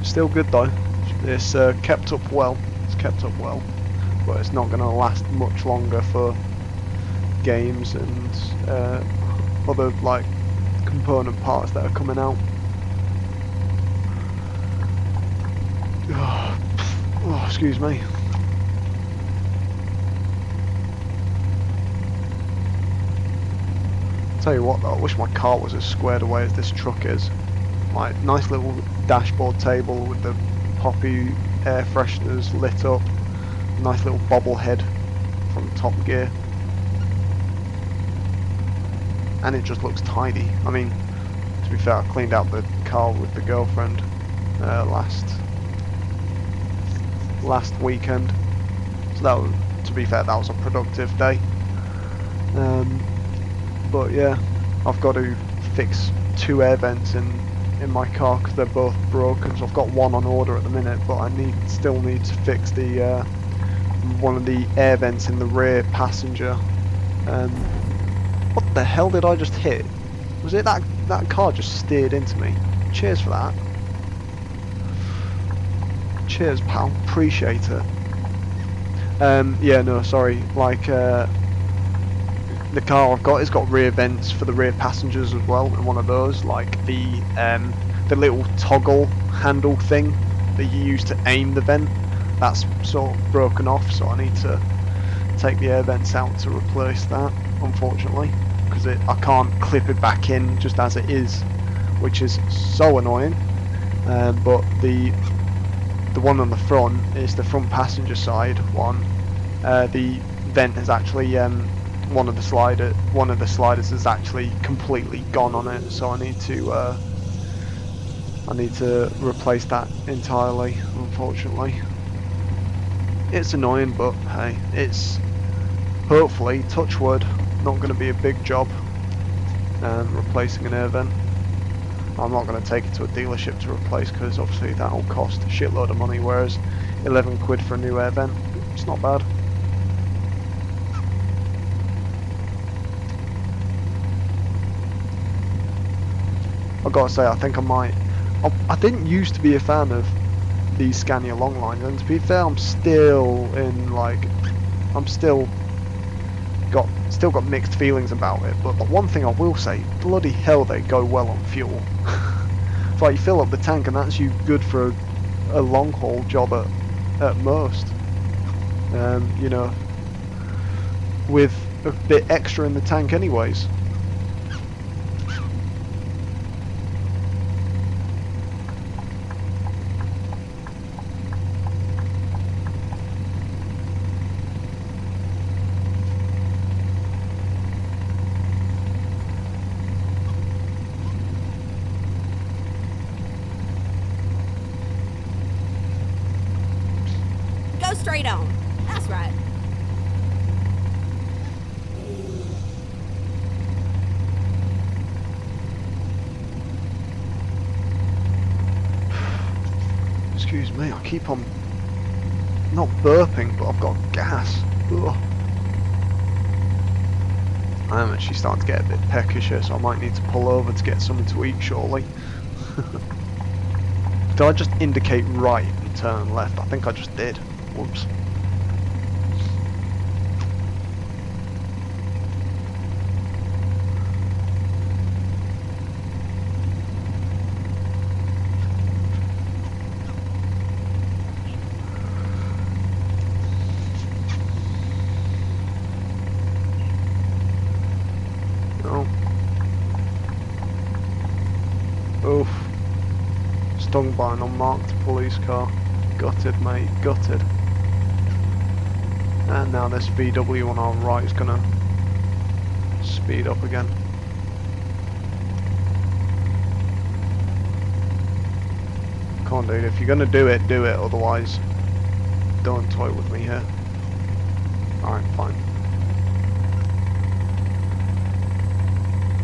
Still good though. It's kept up well. It's kept up well, but it's not going to last much longer for games and other like component parts that are coming out. Oh, excuse me. Tell you what though, I wish my car was as squared away as this truck is. Like, nice little dashboard table with the poppy air fresheners lit up. Nice little bobblehead from Top Gear. And it just looks tidy. I mean, to be fair, I cleaned out the car with the girlfriend last weekend. So that was, to be fair, that was a productive day. But yeah, I've got to fix 2 air vents in my car because they're both broken. So I've got one on order at the minute, but I still need to fix the one of the air vents in the rear passenger. What the hell did I just hit? Was it that car just steered into me? Cheers for that. Cheers, pal. Appreciate it. Yeah, no, sorry. Like, the car I've got has got rear vents for the rear passengers as well, and one of those, like the little toggle handle thing that you use to aim the vent, that's sort of broken off, so I need to take the air vents out to replace that, unfortunately, because I can't clip it back in just as it is, which is so annoying. But the one on the front is the front passenger side one. The vent is actually one of the sliders is actually completely gone on it, so I need to replace that entirely, unfortunately. It's annoying, but hey, it's hopefully, touch wood, not going to be a big job replacing an air vent. I'm not going to take it to a dealership to replace because obviously that'll cost a shitload of money, whereas 11 quid for a new air vent, it's not bad. I've got to say, I think I might. I didn't used to be a fan of these Scania Longline, and to be fair, I'm still got mixed feelings about it. But the one thing I will say, bloody hell, they go well on fuel. It's like you fill up the tank, and that's you good for a long haul job at most. You know, with a bit extra in the tank, anyways. Go straight on. That's right. Excuse me, I keep on not burping, but I've got gas. Ugh. I am actually starting to get a bit peckish here, so I might need to pull over to get something to eat shortly. Did I just indicate right and turn left? I think I just did. Whoops. Oh. Oof. Stung by an unmarked police car. Gutted, mate, gutted. And now this VW on our right is gonna speed up again. Come on, dude, if you're gonna do it, otherwise don't toy with me here. Alright, fine.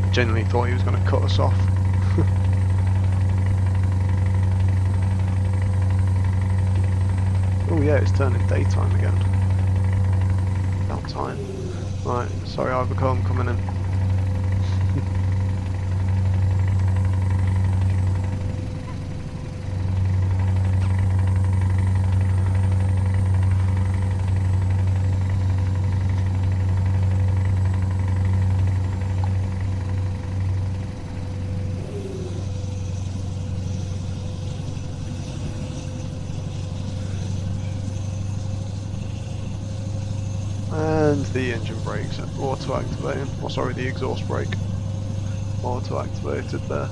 I genuinely thought he was gonna cut us off. Oh yeah, it's turning daytime again. time. Right, sorry, Ivercombe coming in. And the engine brakes auto activating. Oh, sorry, the exhaust brake auto activated there.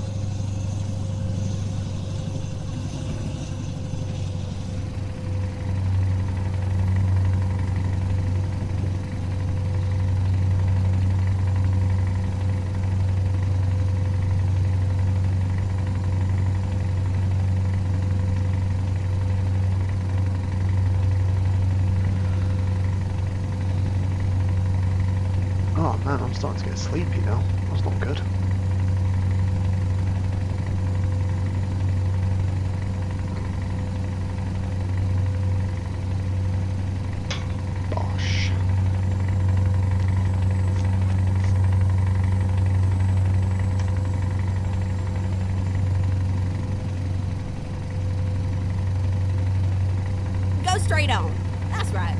Oh man, I'm starting to get sleepy now. That's not good. Gosh. Go straight on. That's right.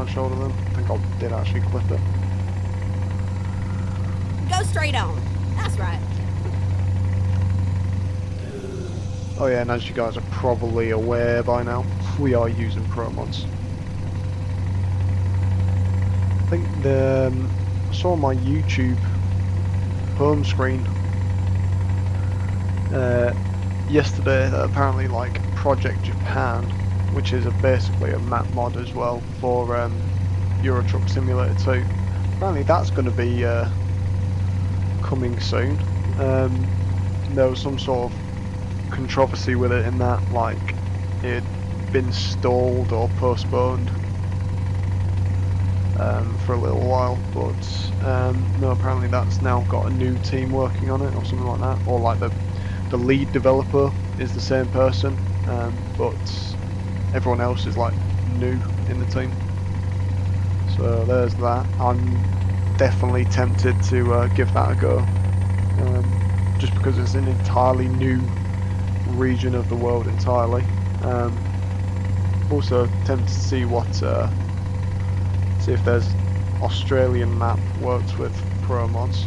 Shoulder then. I think I did actually clip it. Go straight on. That's right. Oh yeah, and as you guys are probably aware by now, we are using Pro Mods. I think I saw my YouTube home screen yesterday that apparently like Project Japan, which is basically a map mod as well for Euro Truck Simulator 2. Apparently that's going to be coming soon. There was some sort of controversy with it in that like it had been stalled or postponed for a little while, but no, apparently that's now got a new team working on it or something like that, or like the lead developer is the same person, but everyone else is like new in the team. So there's that. I'm definitely tempted to give that a go, just because it's an entirely new region of the world entirely. Also tempted to see see if there's Australian map works with Pro Mods.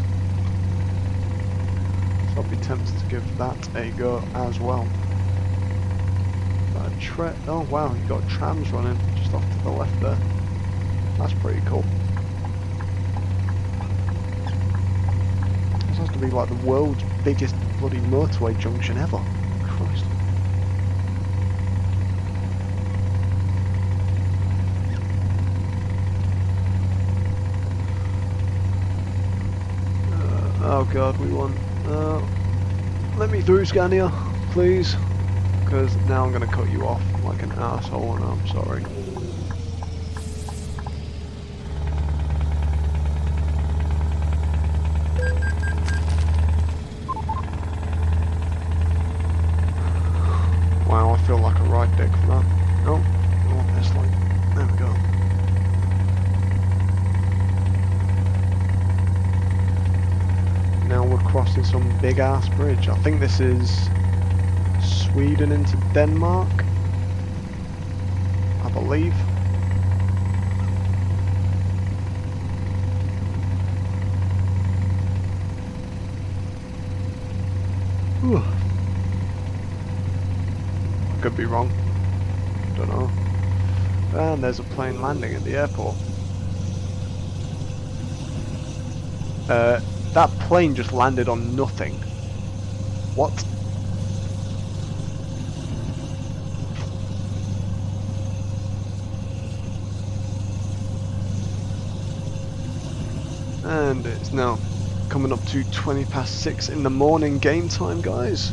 So I'll be tempted to give that a go as well. Oh wow, you've got trams running just off to the left there. That's pretty cool. This has to be like the world's biggest bloody motorway junction ever. Christ. Oh god, we won. Let me through, Scania, please. Because now I'm going to cut you off like an asshole and I'm sorry. Wow, I feel like a right dick for that. Oh, I want this light. There we go. Now we're crossing some big ass bridge. I think this is Sweden into Denmark, I believe. Whew. Could be wrong. Don't know. And there's a plane landing at the airport. That plane just landed on nothing. What? And it's now coming up to 6:20 in the morning game time, guys.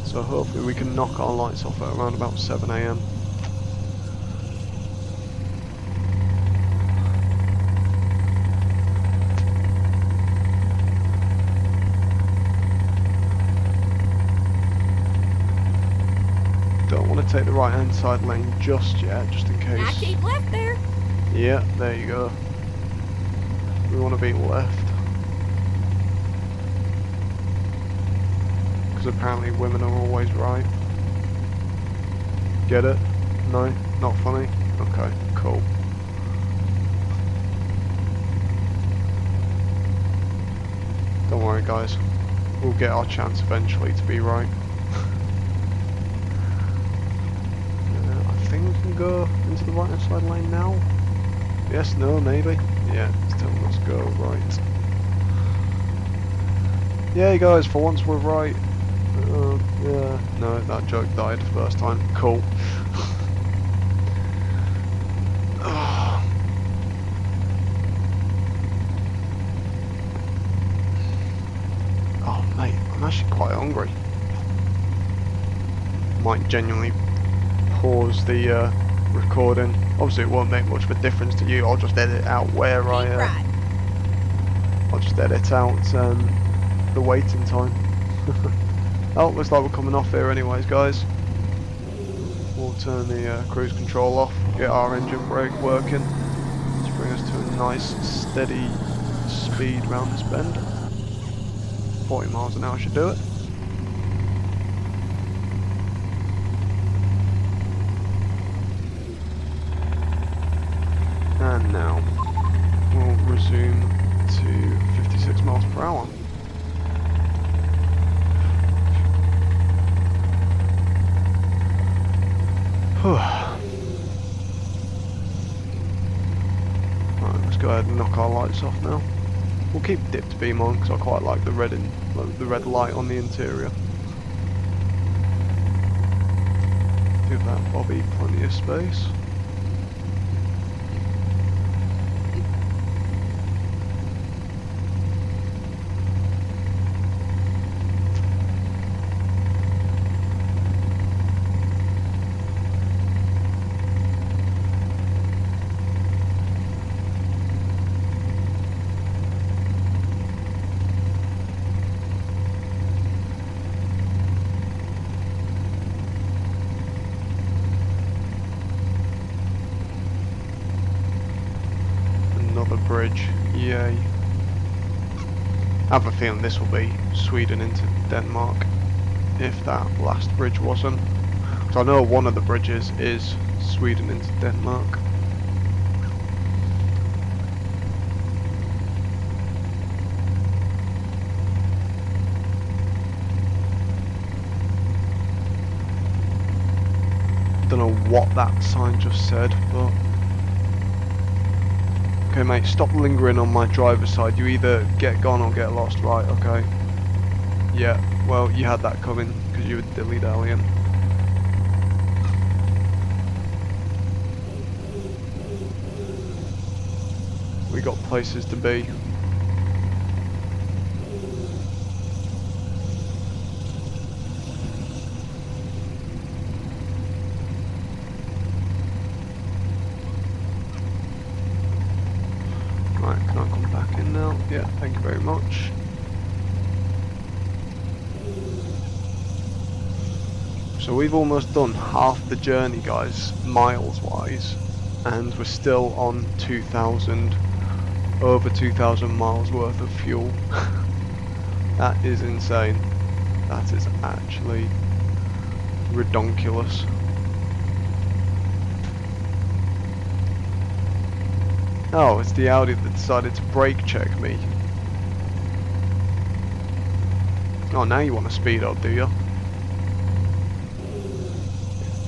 So hopefully we can knock our lights off at around about 7 AM. Don't want to take the right hand side lane just yet, just in case. I keep left there. Yeah, there you go. We want to be left. Because apparently women are always right. Get it? No? Not funny? Okay, cool. Don't worry guys. We'll get our chance eventually to be right. I think we can go into the right hand side lane now. Yes, no, maybe. Yeah, it's telling us go right. Yeah, guys, for once we're right. Yeah, no, that joke died first time. Cool. Oh, mate, I'm actually quite hungry. Might genuinely pause the recording. Obviously, it won't make much of a difference to you. I'll just edit out where Keep right. I'll just edit out the waiting time. Oh, looks like we're coming off here anyways, guys. We'll turn the cruise control off, get our engine brake working to bring us to a nice steady speed round this bend. 40 miles an hour should do it. And now we'll resume to 56 miles per hour. Right, let's go ahead and knock our lights off now. We'll keep dipped beam on because I quite like the red light on the interior. Give that Bobby plenty of space. Another bridge, yay. I have a feeling this will be Sweden into Denmark, if that last bridge wasn't. Because I know one of the bridges is Sweden into Denmark. Don't know what that sign just said, but... Okay mate, stop lingering on my driver's side. You either get gone or get lost, right? Okay. Yeah, well, you had that coming because you were dilly-dallying. We got places to be. Right, can I come back in now? Yeah, thank you very much. So we've almost done half the journey, guys, miles wise, and we're still on over 2,000 miles worth of fuel. That is insane. That is actually redonkulous. Oh, it's the Audi that decided to brake check me. Oh, now you want to speed up, do you?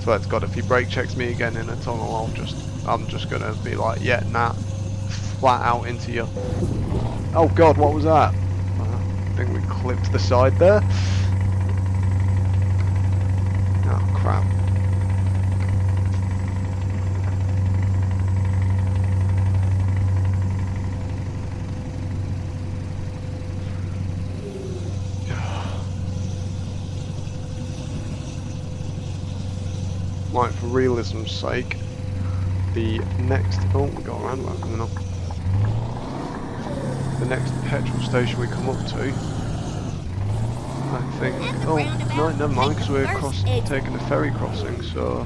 So that's God, if he brake checks me again in a tunnel, I'm just gonna be like, yeah, nah, flat out into you. Oh God, what was that? I think we clipped the side there. Oh crap. Right, for realism's sake, the next... Oh, we got a roundabout coming up. The next petrol station we come up to, I think... Oh, no, never mind, because we're taking a ferry crossing, so...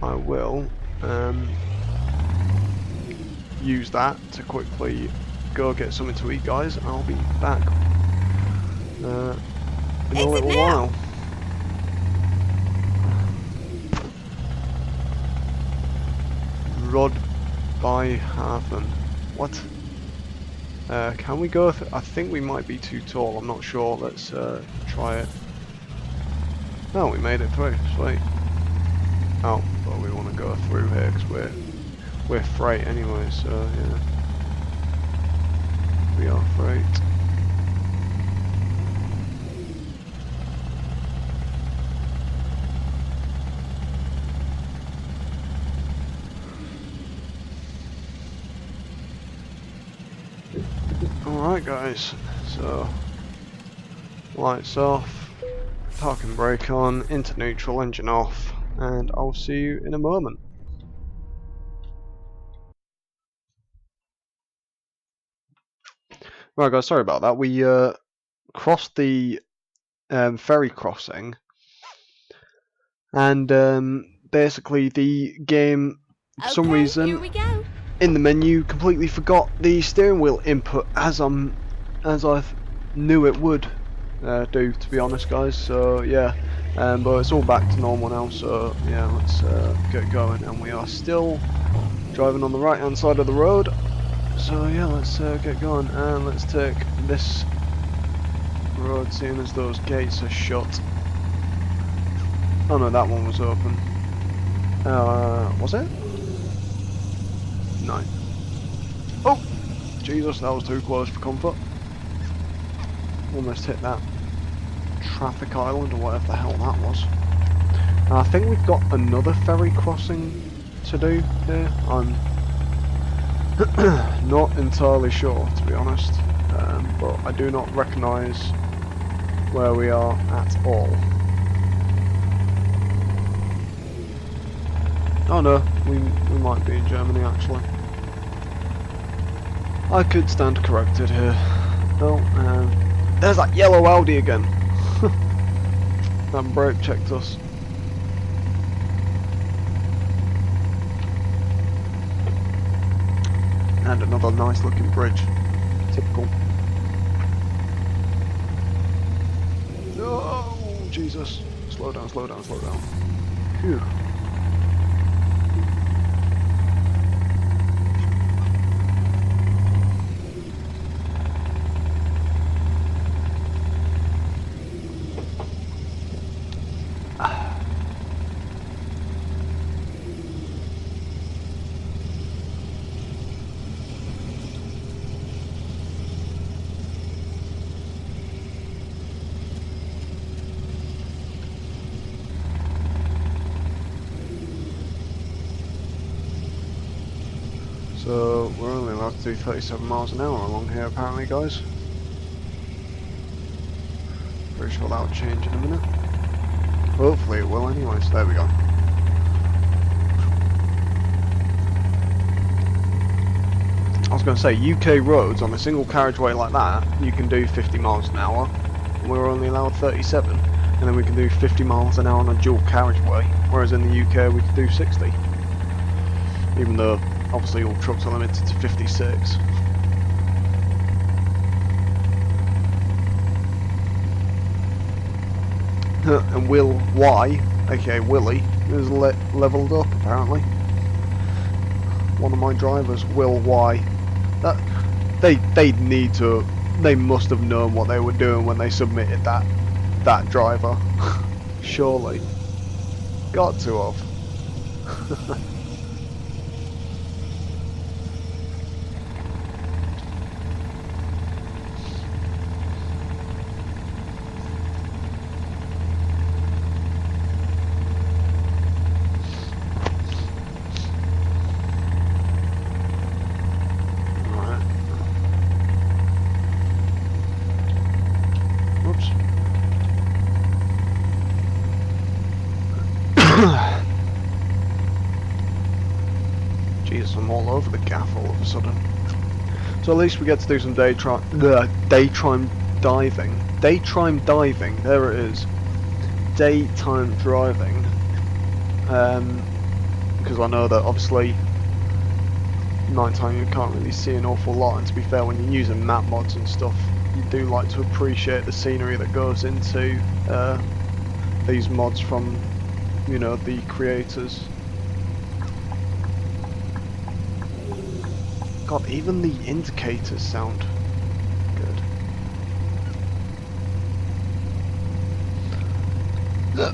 I will use that to quickly go get something to eat, guys. I'll be back in a little while. Rod by Haven. What? Can we go? I think we might be too tall. I'm not sure. Let's try it. No, we made it through. Sweet. Oh, but we want to go through here because we're freight anyway. So yeah, we are freight. Alright guys, so lights off, parking brake on, into neutral, engine off, and I'll see you in a moment. Right guys, sorry about that. We crossed the ferry crossing, and basically the game, for some reason, here we go. in the menu completely forgot the steering wheel input as I knew it would do, to be honest guys. So yeah, but it's all back to normal now, so yeah, let's get going. And we are still driving on the right hand side of the road, so yeah, let's get going, and let's take this road, seeing as those gates are shut. Oh no, that one was open. Was it? No. Oh! Jesus, that was too close for comfort. Almost hit that traffic island or whatever the hell that was. I think we've got another ferry crossing to do here. I'm not entirely sure, to be honest, but I do not recognise where we are at all. Oh no, we might be in Germany actually. I could stand corrected here. Oh, there's that yellow Audi again. That brake checked us. And another nice looking bridge. Typical. Oh, Jesus. Slow down, slow down, slow down. Phew. So we're only allowed to do 37 miles an hour along here apparently, guys. Pretty sure that'll change in a minute. Hopefully it will anyway, so there we go. I was going to say, UK roads on a single carriageway like that, you can do 50 miles an hour, and we're only allowed 37. And then we can do 50 miles an hour on a dual carriageway, whereas in the UK we could do 60. Even though obviously all trucks are limited to 56. And Will Y, aka Willie, is leveled up apparently. One of my drivers, Will Y. That they need to they must have known what they were doing when they submitted that driver. Surely. Got to have. Right. Oops. Jesus, I'm all over the gaff all of a sudden. So at least we get to do some daytime diving. Daytime diving, there it is. Daytime driving. Because I know that obviously nighttime you can't really see an awful lot, and to be fair, when you're using map mods and stuff, you do like to appreciate the scenery that goes into these mods from, you know, the creators. God, even the indicators sound good. Let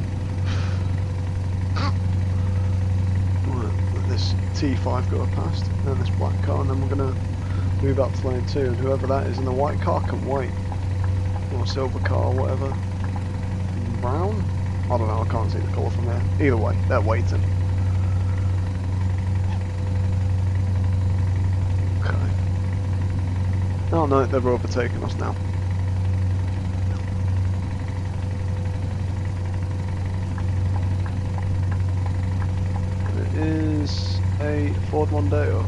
this T5 go past, and this black car, and then we're gonna move up to lane 2, and whoever that is in the white car can wait. Or silver car, or whatever. Brown? I don't know, I can't see the colour from there. Either way, they're waiting. Okay. Oh no, they're overtaking us now. It is a Ford Mondeo.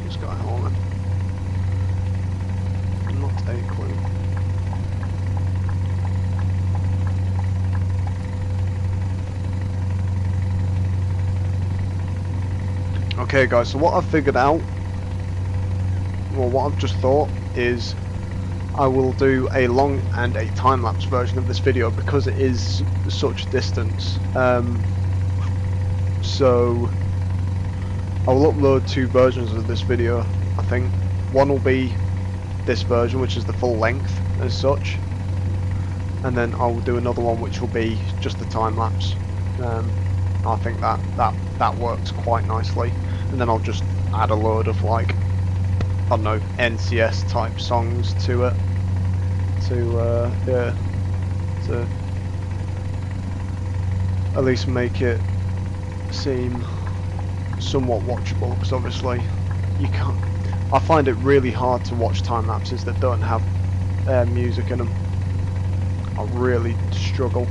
Just got a horn. Not a clue. Okay guys, so what I've figured out, well what I've just thought is I will do a long and a time-lapse version of this video because it is such distance. So I will upload 2 versions of this video, I think. One will be this version, which is the full length as such, and then I will do another one which will be just the time-lapse. I think that works quite nicely, and then I'll just add a load of, like, I don't know, NCS type songs to it, to at least make it seem somewhat watchable, because obviously you can't, I find it really hard to watch time lapses that don't have music in them. I really struggle.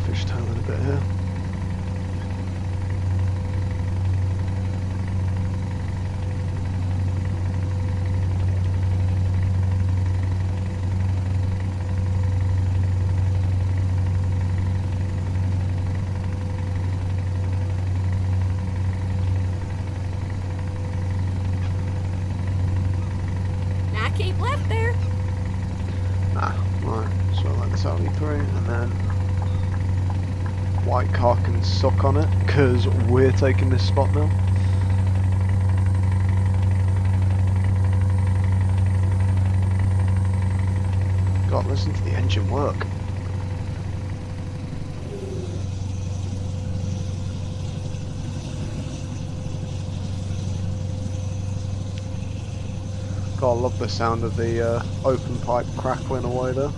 Fishtailing a bit here. Keep left there. Right, so like this LE3, and then white car can suck on it because we're taking this spot now. God, listen to the engine work. God, I love the sound of the open pipe crackling away there.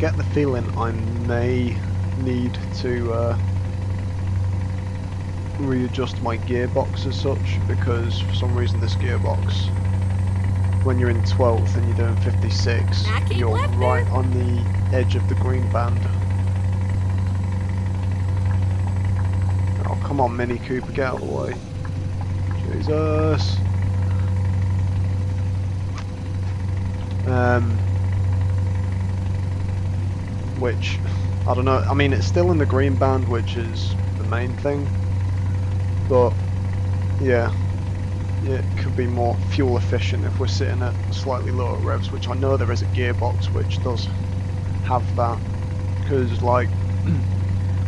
get the feeling I may need to readjust my gearbox as such, because for some reason this gearbox, when you're in 12th and you're doing 56, Now keep you're left right there. on the edge of the green band. Oh, come on, Mini Cooper, get out of the way. Jesus. Which, I don't know, I mean, it's still in the green band, which is the main thing, but yeah, it could be more fuel efficient if we're sitting at slightly lower revs, which I know there is a gearbox which does have that, because like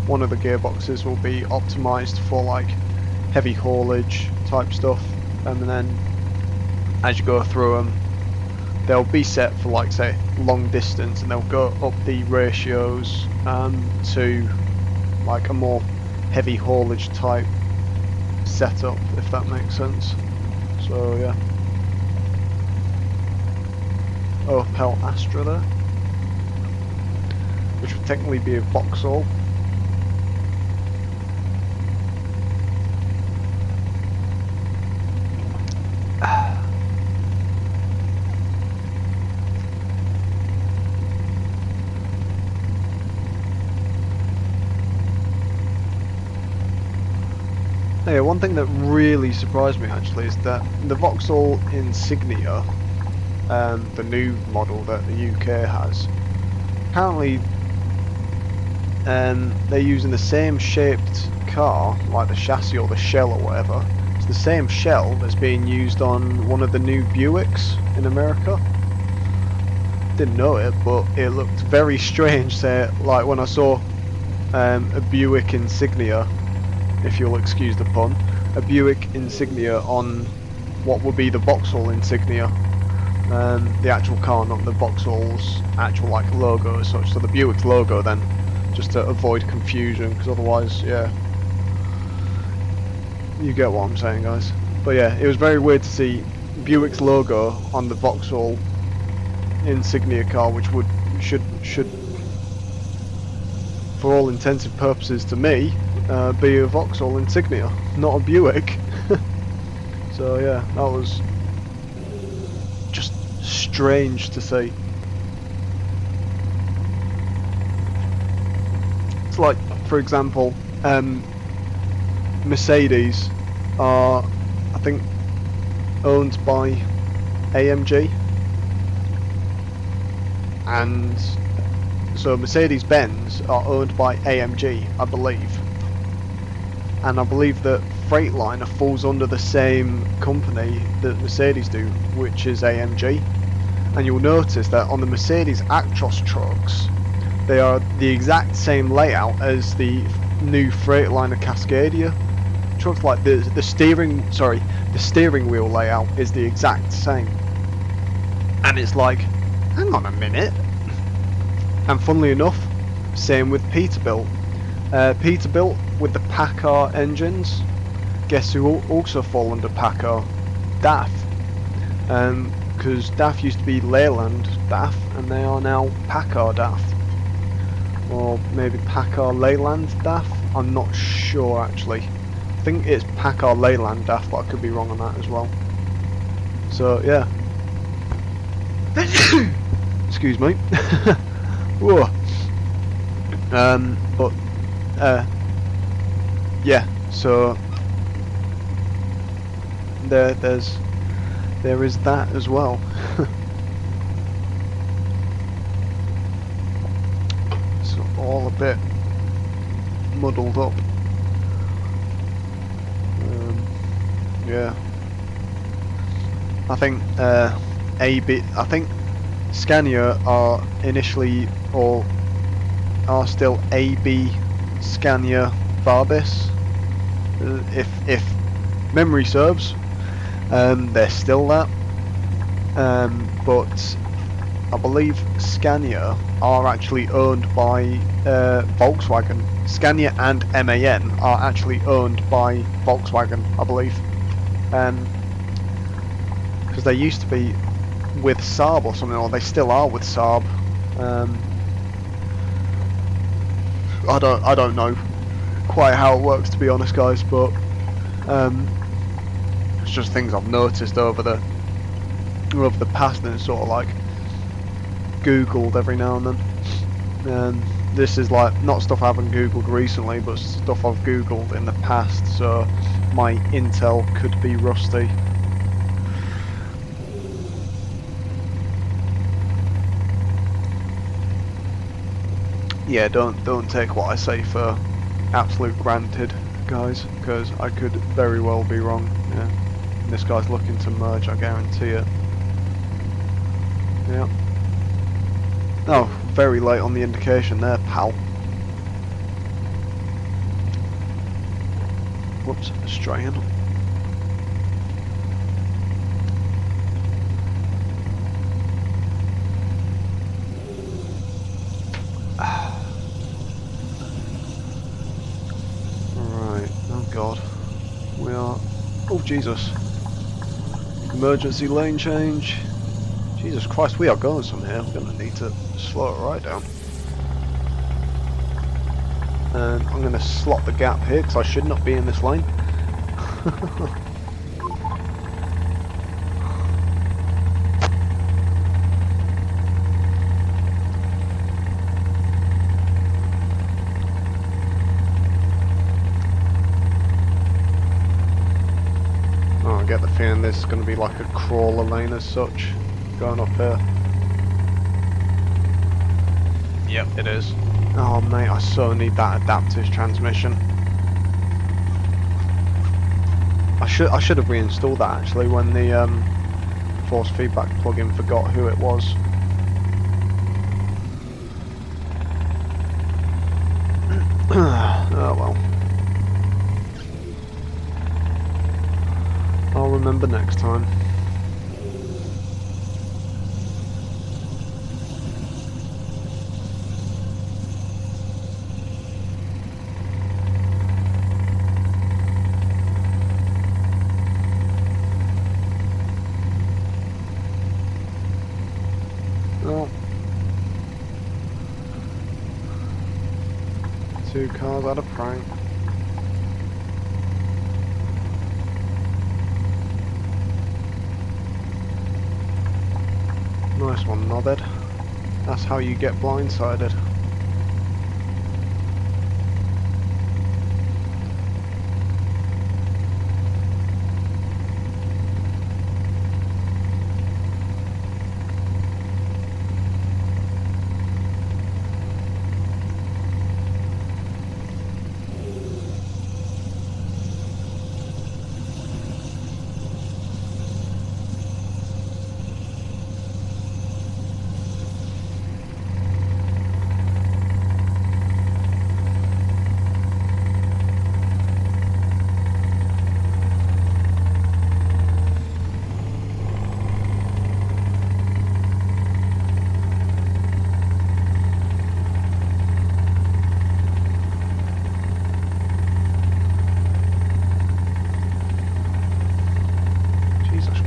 one of the gearboxes will be optimized for like heavy haulage type stuff, and then as you go through them they'll be set for like say long distance, and they'll go up the ratios to like a more heavy haulage type setup, if that makes sense. So yeah. Opel Astra there, which would technically be a Vauxhall. Yeah, one thing that really surprised me actually is that the Vauxhall Insignia, the new model that the UK has, apparently they're using the same shaped car, like the chassis or the shell or whatever. It's the same shell that's being used on one of the new Buicks in America. Didn't know it, but it looked very strange. Say, like when I saw a Buick Insignia, if you'll excuse the pun, a Buick Insignia on what would be the Vauxhall Insignia, the actual car, not the Vauxhall's actual like logo as such. So the Buick logo then, just to avoid confusion, because otherwise, yeah, you get what I'm saying, guys. But yeah, it was very weird to see Buick's logo on the Vauxhall Insignia car, which should for all intents and purposes to me be a Vauxhall Insignia, not a Buick. So yeah, that was just strange to see. It's like, for example, Mercedes are, I think, owned by AMG, and so Mercedes-Benz are owned by AMG, I believe, and I believe that Freightliner falls under the same company that Mercedes do, which is AMG. And you'll notice that on the Mercedes Actros trucks, they are the exact same layout as the new Freightliner Cascadia trucks. Like the steering wheel layout is the exact same, and it's like, hang on a minute. And funnily enough, same with Peterbilt. Peterbilt with the PACCAR engines, guess who also fall under PACCAR? DAF. Because DAF used to be Leyland DAF, and they are now PACCAR DAF. Or maybe PACCAR Leyland DAF? I'm not sure actually. I think it's PACCAR Leyland DAF, but I could be wrong on that as well. So yeah. Excuse me. Whoa. But yeah, so there is that as well. It's all a bit muddled up. Yeah, I think I think Scania are initially, or are still AB Scania Varbis, if memory serves. They're still that, but I believe Scania are actually owned by Volkswagen. Scania and MAN are actually owned by Volkswagen, I believe, because they used to be with Saab or something, or they still are with Saab. I don't know quite how it works, to be honest, guys, but it's just things I've noticed over the past, and it's sort of like Googled every now and then. And this is like not stuff I haven't Googled recently, but stuff I've Googled in the past, so my intel could be rusty. Yeah, don't take what I say for absolute granted, guys, because I could very well be wrong. Yeah, this guy's looking to merge, I guarantee it. Yeah. Oh, very late on the indication there, pal. Whoops, straying. Right, oh god. We are... Oh, Jesus. Emergency lane change. Jesus Christ, we are going some here. We're going to need to slow it right down. And I'm going to slot the gap here because I should not be in this lane. Oh, I get the feeling this is going to be like a crawler lane as such, going up here. Yep, it is. Oh mate, I so need that adaptive transmission. I should have reinstalled that actually when the force feedback plugin forgot who it was. Oh well. I'll remember next time. Well, 2 cars out of prank. Nice one, Nodded. That's how you get blindsided.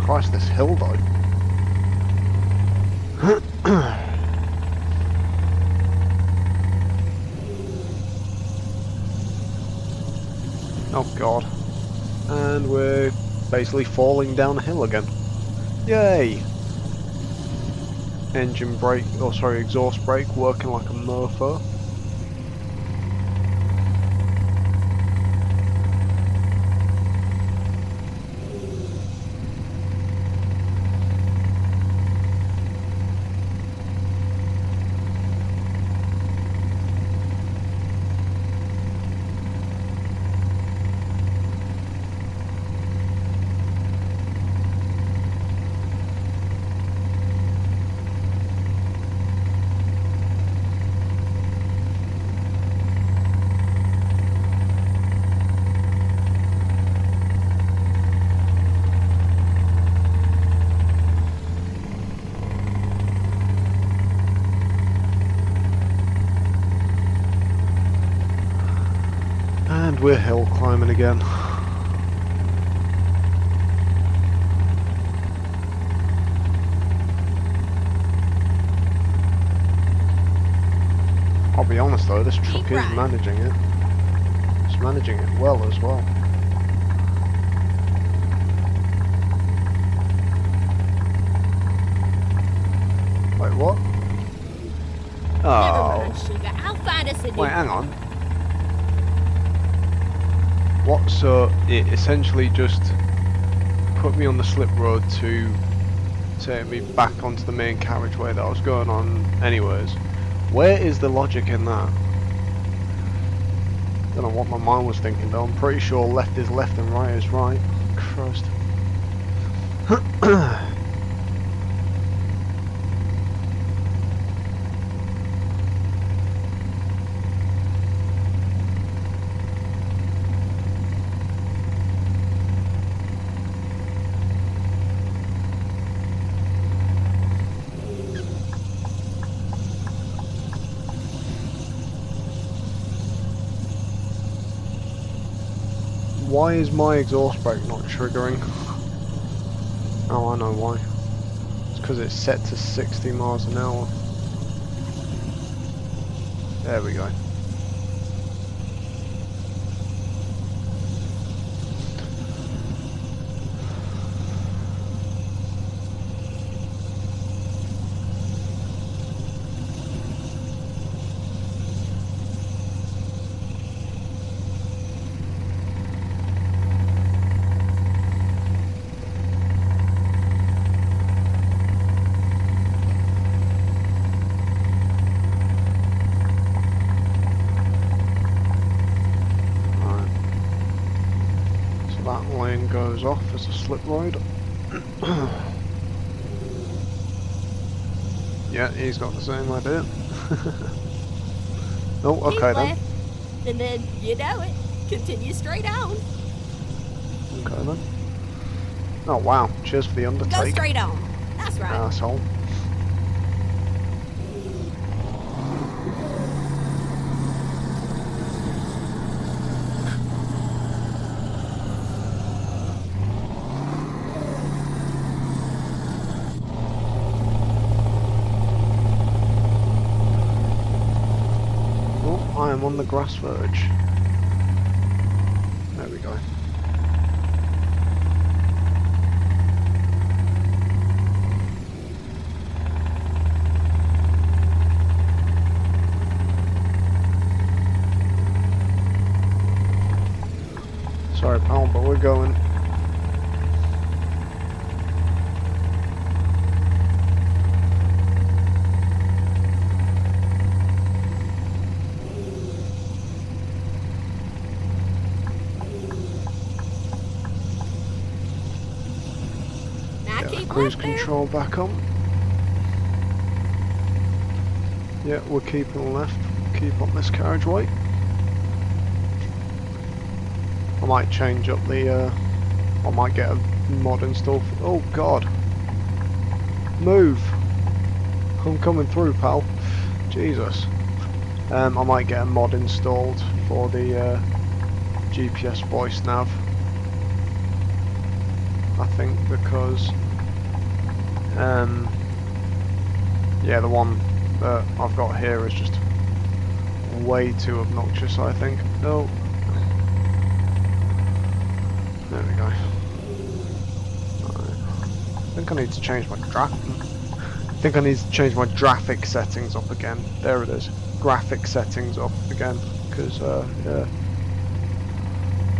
Christ, this hill though. Oh god. And we're basically falling downhill again. Yay! Engine brake, oh sorry, exhaust brake working like a mofo. And we're hill climbing again. I'll I'll be honest though, this truck Keep is right. managing it. It's managing it well as well. Wait, what? Never Oh. mind, sugar. I'll find us a new Wait, hang on. What? So it essentially just put me on the slip road to take me back onto the main carriageway that I was going on anyways. Where is the logic in that? Don't know what my mind was thinking though. I'm pretty sure left is left and right is right. Christ. Why is my exhaust brake not triggering? Oh, I know why. It's because it's set to 60 miles an hour. There we go. That lane goes off as a slip road. Yeah, he's got the same idea. Oh, Keep okay then. left, and then, you know it, continue straight on. Okay then. Oh wow, cheers for the Go undertake. straight on. That's right. Asshole. Oh, I am on the grass verge. There we go. Sorry pal, but we're going. Now Get the keep cruise left there. control back on. Yeah, we're keeping left. Keep up this carriageway. I might change up the, I might get a mod installed for, oh god. Move! I'm coming through, pal. Jesus. I might get a mod installed for the GPS voice nav. I think because, yeah, the one that I've got here is just way too obnoxious, I think. Oh. There we go. Right. I think I need to change my graphic settings up again. There it is. Graphic settings up again. Because, yeah.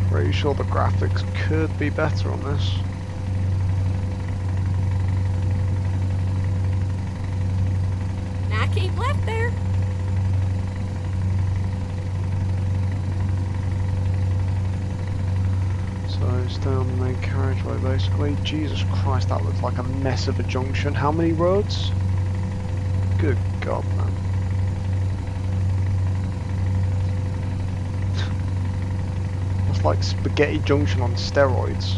Pretty sure the graphics could be better on this. Now keep left there. So stay on the main carriageway basically. Jesus Christ, that looks like a mess of a junction. How many roads? Good God, man. It's like Spaghetti Junction on steroids.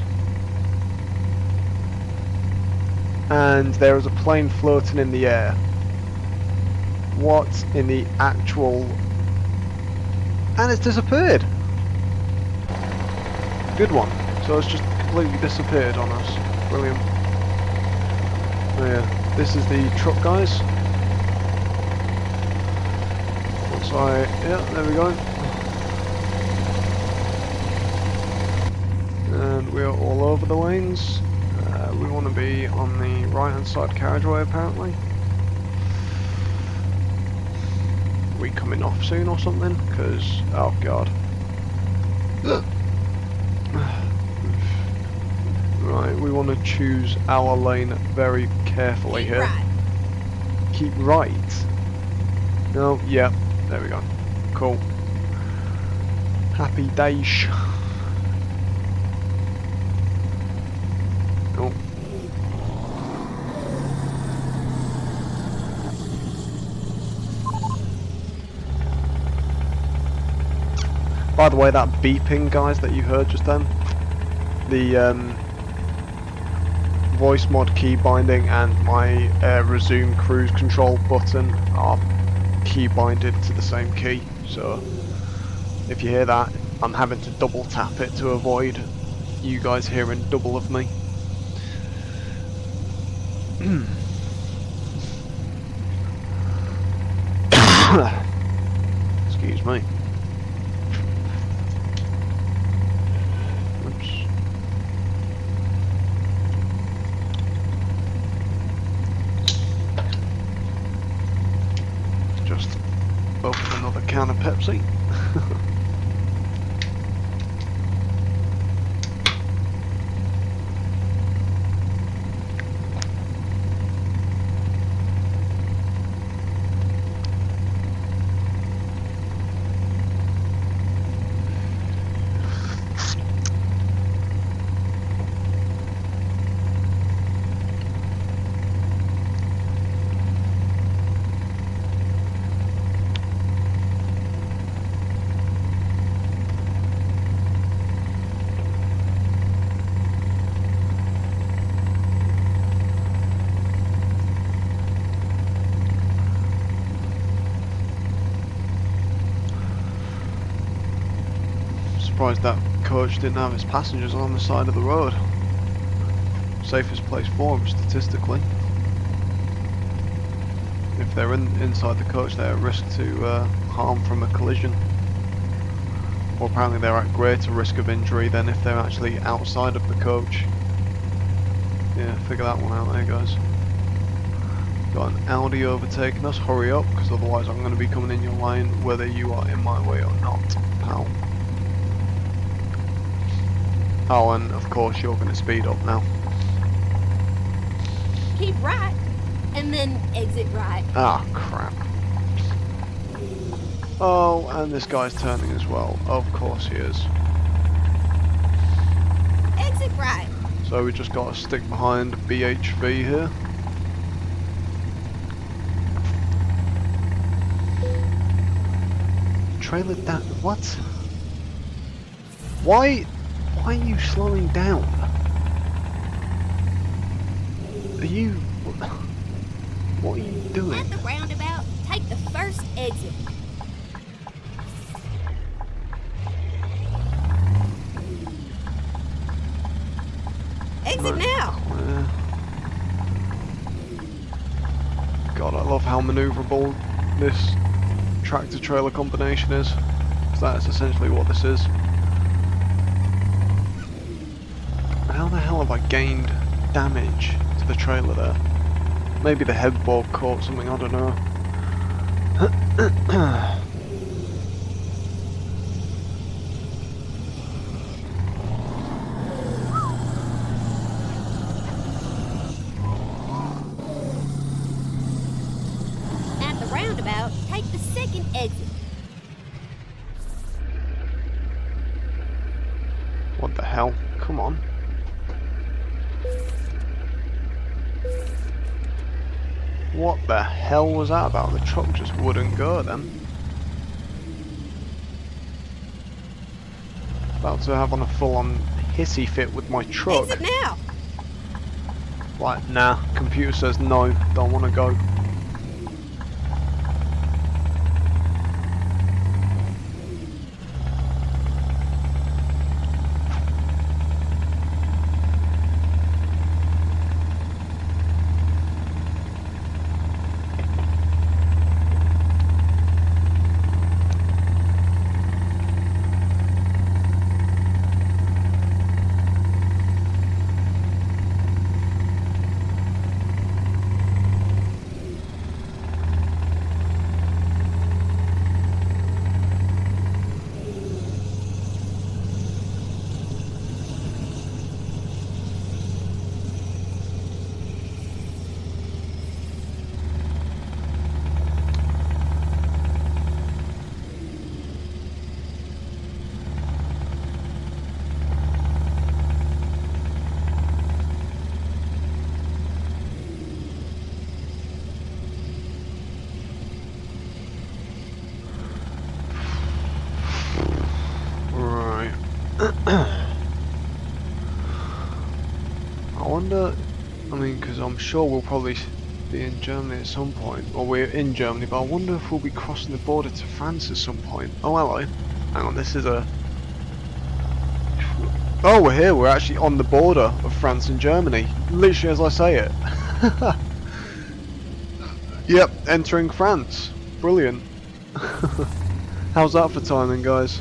And there is a plane floating in the air. What in the actual... And it's disappeared! Good one. So it's just completely disappeared on us. Brilliant. Oh yeah, this is the truck, guys. So, yeah, there we go. And we are all over the lanes. We want to be on the right hand side carriageway apparently. Are we coming off soon or something? Because, oh god. Right, we want to choose our lane very carefully Keep here. right. Keep right. No, yeah, there we go. Cool. Happy days. Oh. By the way, that beeping, guys, that you heard just then, the voice mod key binding and my resume cruise control button are key binded to the same key, so if you hear that, I'm having to double tap it to avoid you guys hearing double of me. Excuse me. Oops. Just open another can of Pepsi. Surprised that coach didn't have its passengers on the side of the road. Safest place for them statistically. If they're inside the coach, they're at risk to harm from a collision. Or apparently they're at greater risk of injury than if they're actually outside of the coach. Yeah, figure that one out there, guys. Got an Audi overtaking us. Hurry up, because otherwise I'm going to be coming in your lane whether you are in my way or not, pal. Oh, and of course you're going to speed up now. Keep right, and then exit right. Ah, crap. Oh, and this guy's turning as well. Of course he is. Exit right. So we just got to stick behind BHV here. Trailer down. What? Why are you slowing down? Are you... What are you doing? At the roundabout, take the first exit. Exit now. God, I love how manoeuvrable this tractor-trailer combination is. 'Cause that is essentially what this is. How the hell have I gained damage to the trailer there? Maybe the headboard caught something, I don't know. At the roundabout, take the second exit. What the hell? Come on. What the hell was that about? The truck just wouldn't go then. About to have on a full-on hissy fit with my truck. Exit now. Like, nah, computer says no, don't want to go. I wonder, I mean, because I'm sure we'll probably be in Germany at some point, or we're in Germany, but I wonder if we'll be crossing the border to France at some point. Oh, hello. Hang on, this is a... Oh, we're here. We're actually on the border of France and Germany. Literally as I say it. Yep, entering France. Brilliant. How's that for timing, guys?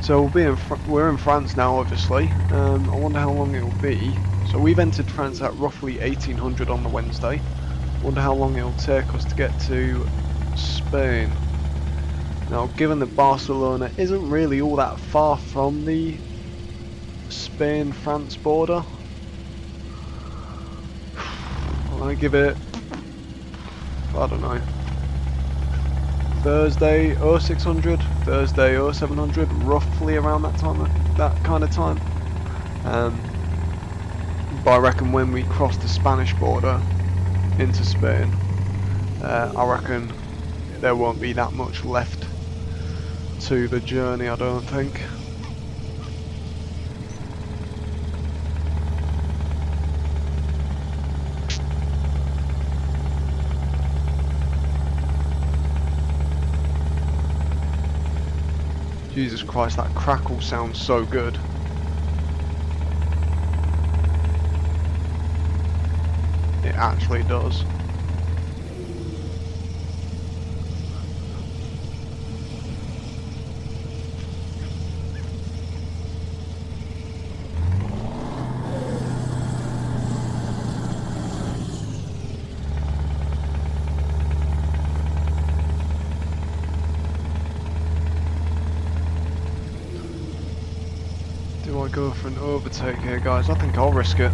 So we'll be we're in France now, obviously. I wonder how long it will be. So we've entered France at roughly 1800 on the Wednesday. Wonder how long it will take us to get to Spain. Now, given that Barcelona isn't really all that far from the Spain-France border, I give it, I don't know, Thursday 0600, Thursday 0700, roughly around that time, that kind of time. But I reckon when we cross the Spanish border into Spain, I reckon there won't be that much left to the journey, I don't think. Jesus Christ, that crackle sounds so good. It actually does. Do I go for an overtake here, guys? I think I'll risk it.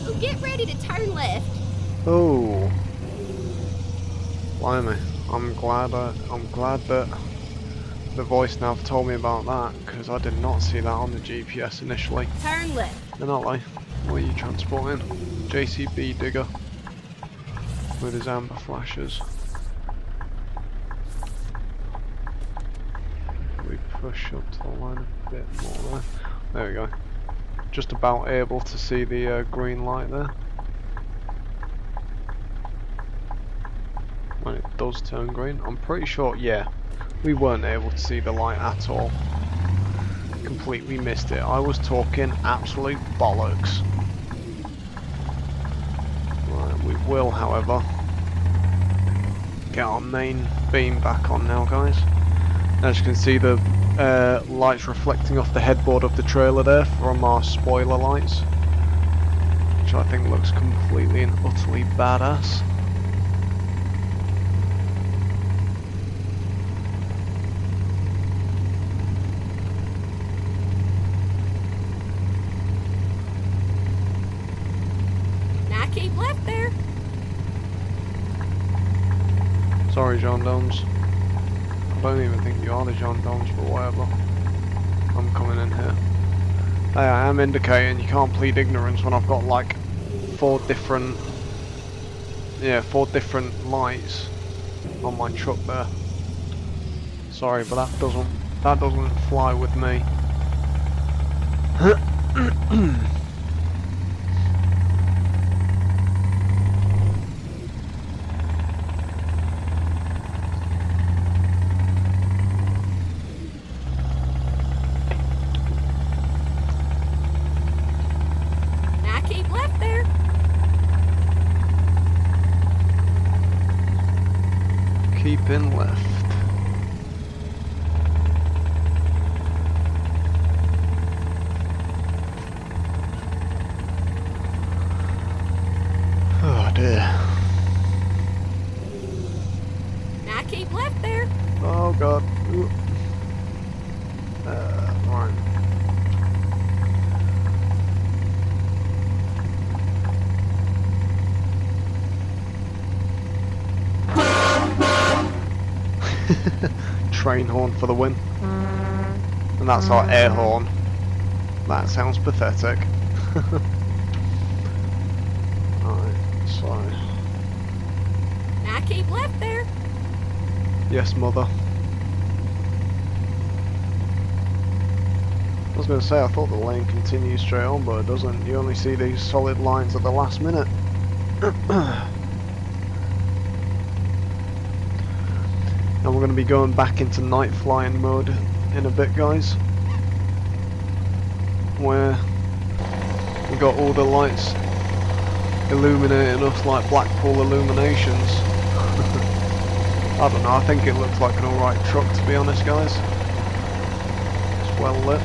Oh, get ready to turn left. Oh, blimey! I'm glad that the voice nav told me about that, because I did not see that on the GPS initially. Turn left. They're not like, what are you transporting? JCB digger with his amber flashes. We push up to the line a bit more there. There we go. Just about able to see the green light there. When it does turn green, I'm pretty sure, yeah, we weren't able to see the light at all. Completely missed it. I was talking absolute bollocks. Right, we will, however, get our main beam back on now, guys. As you can see, the lights reflecting off the headboard of the trailer there from our spoiler lights, which I think looks completely and utterly badass. Now keep left there. Sorry, gendarmes. I don't even think you are the gendarmes, but whatever. I'm coming in here. Hey, I am indicating you can't plead ignorance when I've got like four different lights on my truck there. Sorry, but that doesn't fly with me. Keep in left. Oh dear. Now keep left there. Oh god. Right. Train horn for the win. And that's our air horn. That sounds pathetic. Alright, so... Now keep left there. Yes, mother. I was going to say, I thought the lane continues straight on, but it doesn't. You only see these solid lines at the last minute. And we're going to be going back into night flying mode in a bit, guys. Where we got all the lights illuminating us like Blackpool illuminations. I don't know, I think it looks like an alright truck, to be honest, guys. It's well lit.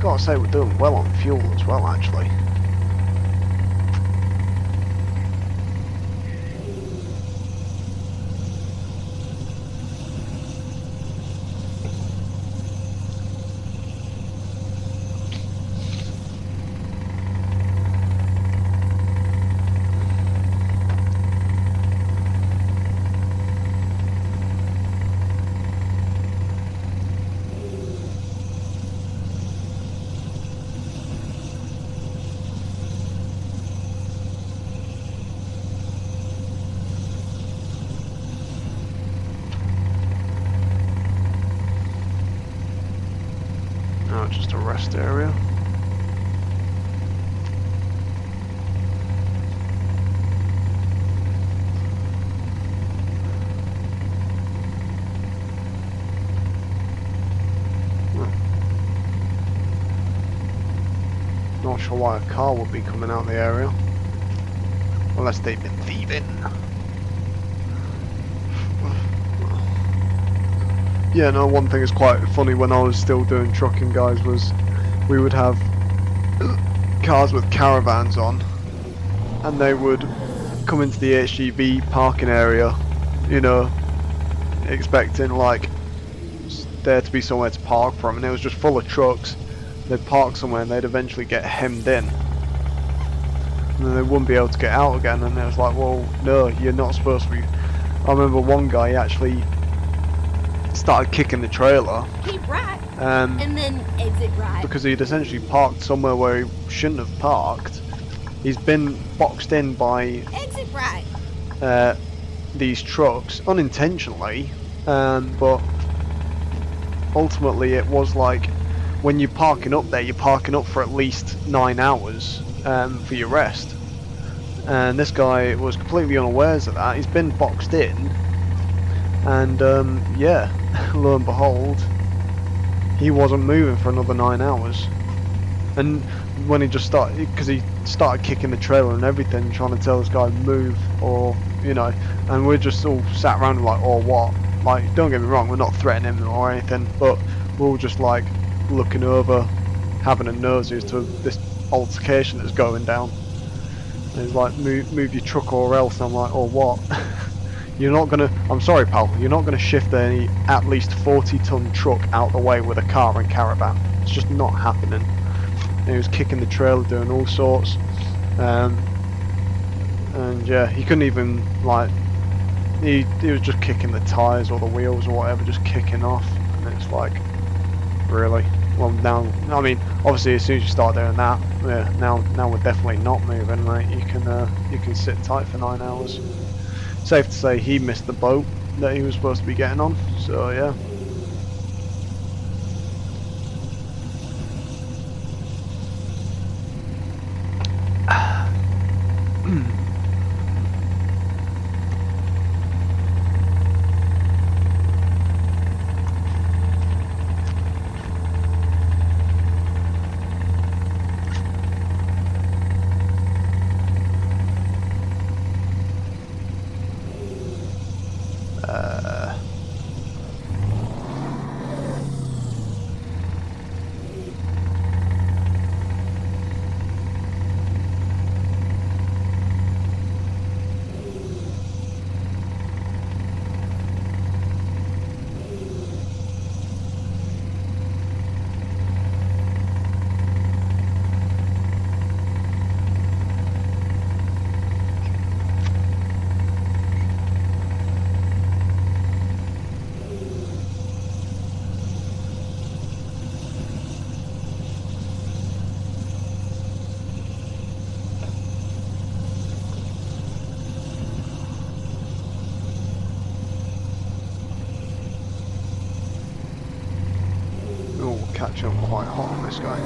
Gotta say, we're doing well on fuel as well, actually. Now just a rest area. Not sure why a car would be coming out of the area. Unless they've been thieving. Yeah, no, one thing is quite funny when I was still doing trucking, guys, was we would have cars with caravans on, and they would come into the HGV parking area, you know, expecting like there to be somewhere to park from, and it was just full of trucks. They'd park somewhere and they'd eventually get hemmed in, and then they wouldn't be able to get out again, and it was like, well, no, you're not supposed to be. I remember one guy, he actually started kicking the trailer. Keep right. And then exit right. Because he'd essentially parked somewhere where he shouldn't have parked. He's been boxed in by Exit right. these trucks unintentionally, but ultimately it was like when you're parking up there, you're parking up for at least 9 hours for your rest. And this guy was completely unawares of that. He's been boxed in, and yeah, lo and behold, he wasn't moving for another 9 hours. And when he just started, because he started kicking the trailer and everything, trying to tell this guy move, or you know, and we're just all sat around like, oh what? Like, don't get me wrong, we're not threatening him or anything, but we're all just like looking over, having a nosy as to this altercation that's going down. And he's like, move your truck or else. And I'm like, oh what? You're not gonna, I'm sorry pal, you're not gonna shift any at least 40-ton truck out the way with a car and caravan. It's just not happening. And he was kicking the trailer, doing all sorts. And yeah, he couldn't even, like, he was just kicking the tyres or the wheels or whatever, just kicking off. And it's like, really? Well, now, I mean, obviously as soon as you start doing that, yeah, now we're definitely not moving, mate. You can sit tight for 9 hours. Safe to say he missed the boat that he was supposed to be getting on, so yeah. catching up quite hot on this guy.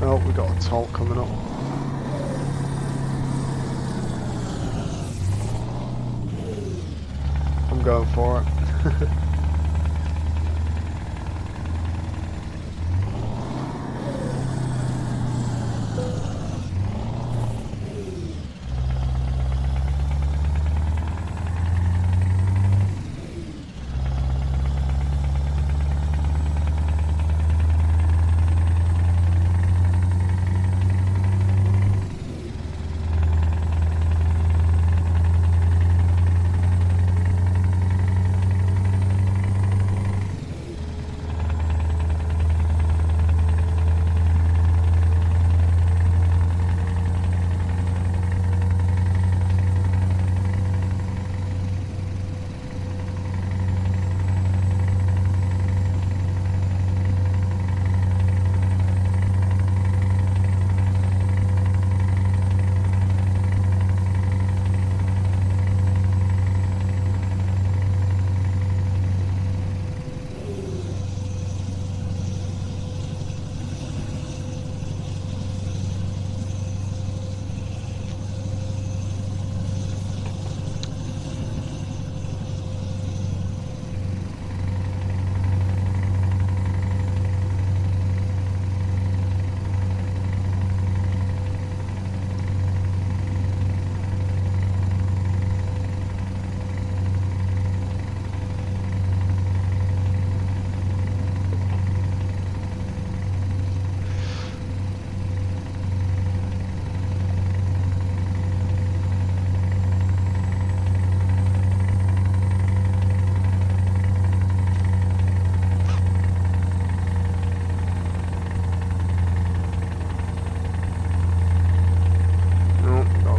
Oh, we got a toll coming up. I'm going for it.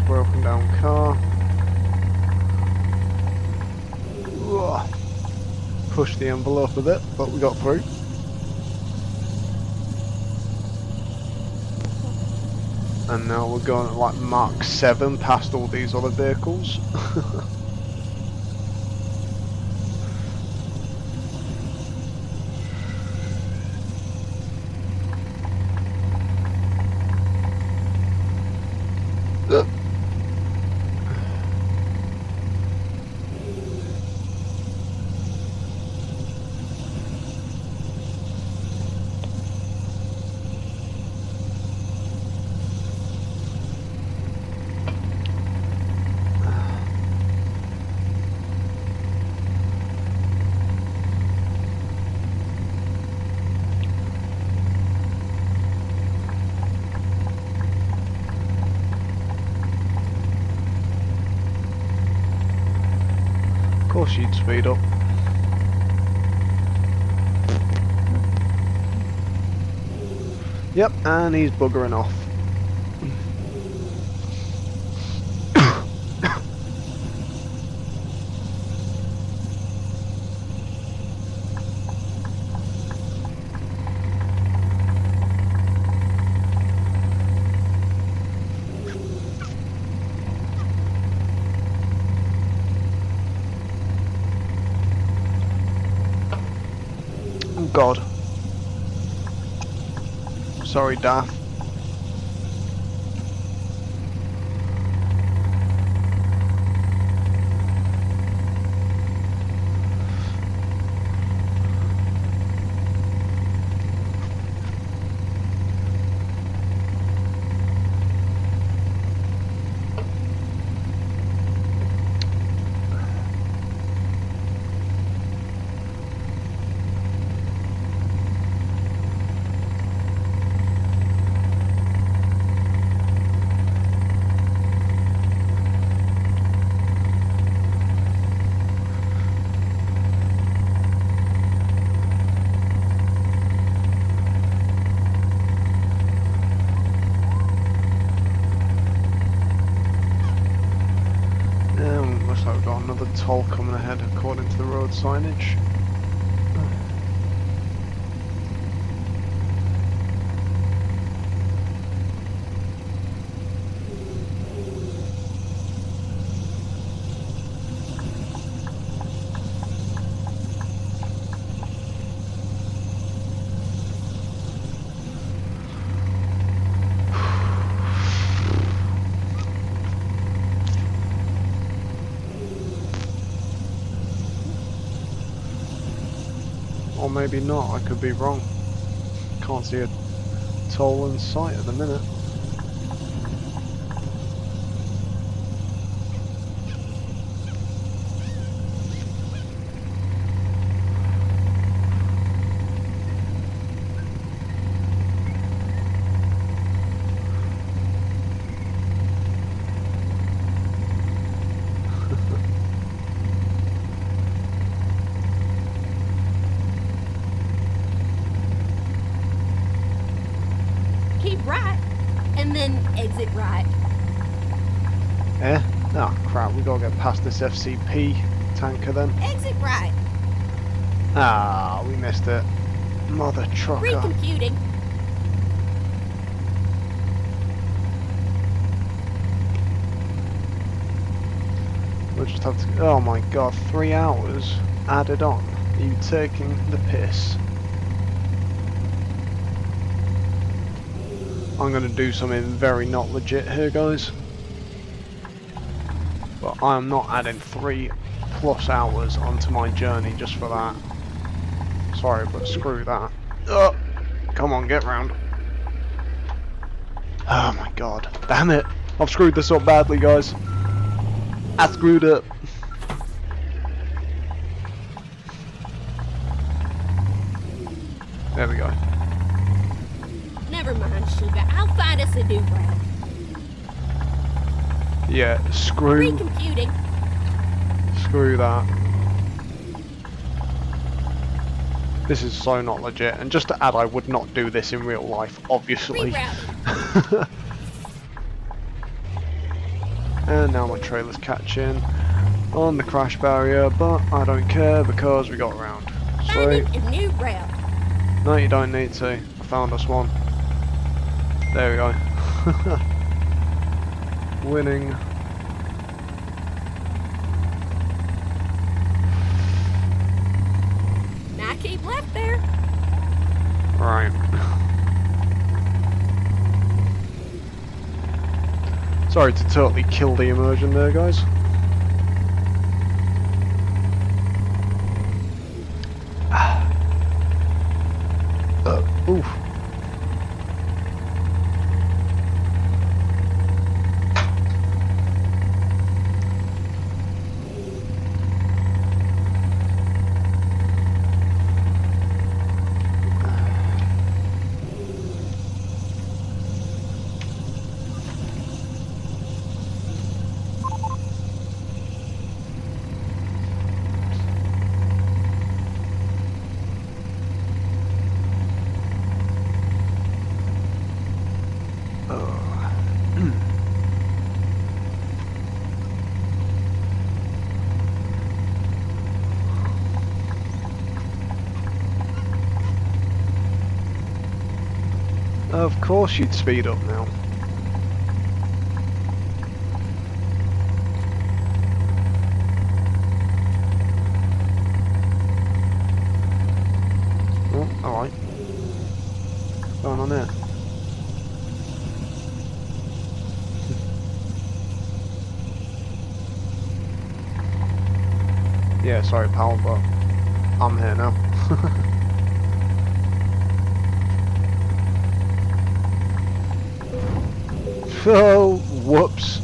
Broken down car. Ugh. Pushed the envelope a bit, but we got through. And now we're going at like Mark 7 past all these other vehicles. Of course you'd speed up. Yep, and he's buggering off. Oh God. Sorry, Daff. Looks like we've got another toll coming ahead according to the road signage. or maybe not. I could be wrong. Can't see a toll in sight at the minute. Keep right, and then exit right. Eh? Oh crap, we gotta get past this FCP tanker then. Exit right. Ah, we missed it. Mother trucker. Recomputing. We'll just have to. Oh my god, 3 hours added on. Are you taking the piss? I'm gonna do something very not legit here, guys. But I am not adding 3+ hours onto my journey just for that. Sorry, but screw that. Oh, come on, get round. Oh my god. Damn it. I've screwed this up badly, guys. I screwed up. There we go. Never mind, sugar. I'll find us a new route. Yeah, screw Recomputing. that. This is so not legit. And just to add, I would not do this in real life, obviously. Rerouting. And now my trailer's catching on the crash barrier, but I don't care because we got around. Sweet. Finding a new route. No, you don't need to. I found us one. There we go. Winning. Now keep left there. Right. Sorry to totally kill the immersion there, guys. Oof. Of course you'd speed up now. Oh, alright. What's going on there? Yeah, sorry pal, but I'm here now. Oh, whoops.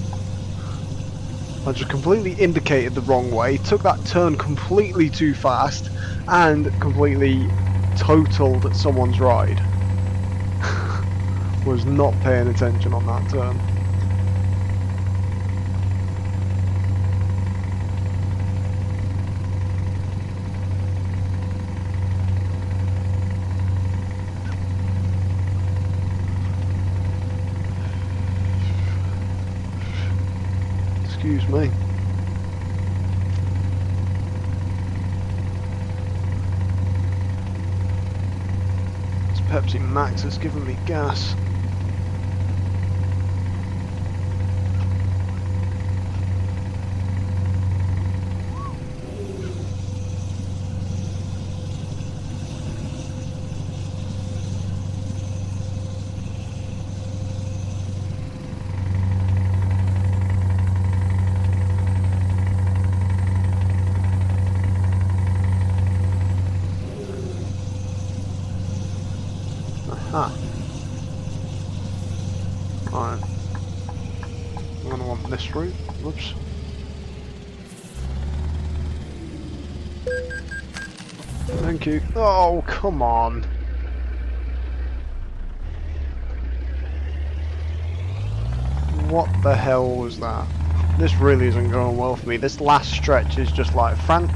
I just completely indicated the wrong way, took that turn completely too fast, and completely totaled someone's ride. Was not paying attention on that turn. Excuse me. This Pepsi Max has given me gas. Ah. Alright. I'm gonna want this route. Whoops. Thank you. Oh, come on. What the hell was that? This really isn't going well for me. This last stretch is just like France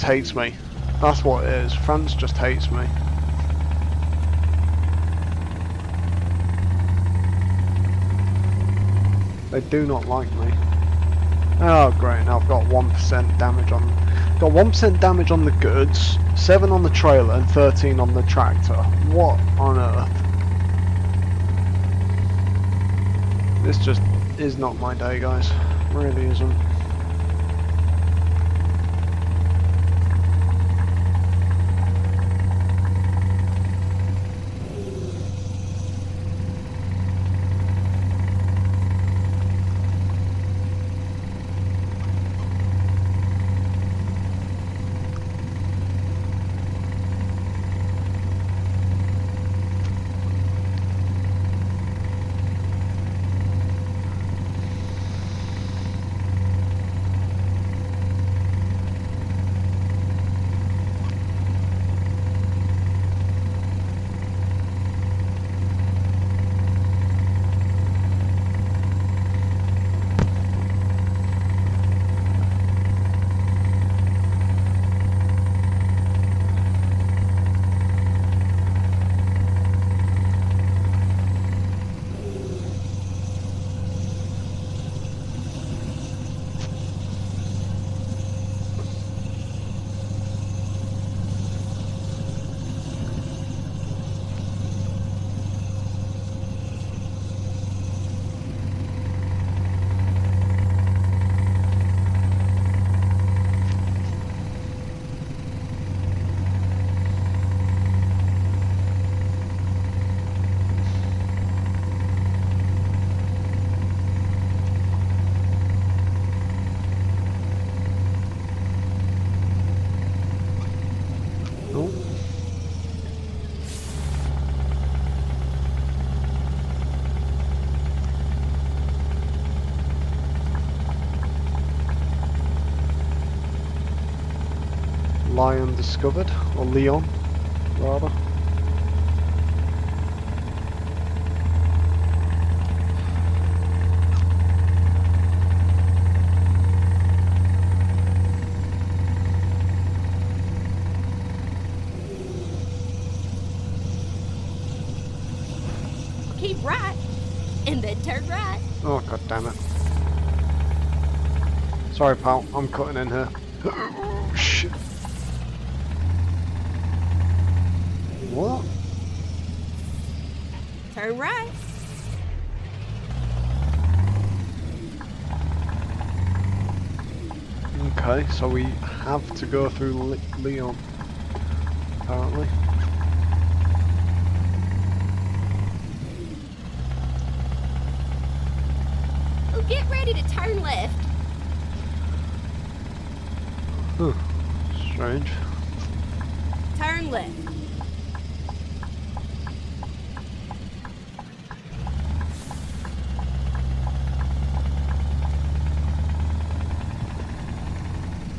hates me. That's what it is. France just hates me. They do not like me. Oh great, now I've got 1% damage on... Got 1% damage on the goods, 7 on the trailer and 13 on the tractor. What on earth? This just is not my day, guys. Really isn't. Lion discovered, or Leon, rather. Keep right, and then turn right. Oh god damn it. Sorry pal, I'm cutting in here. Shit. What? Turn right. Okay, so we have to go through Leon, apparently. Oh, get ready to turn left. Huh. Strange. Turn left.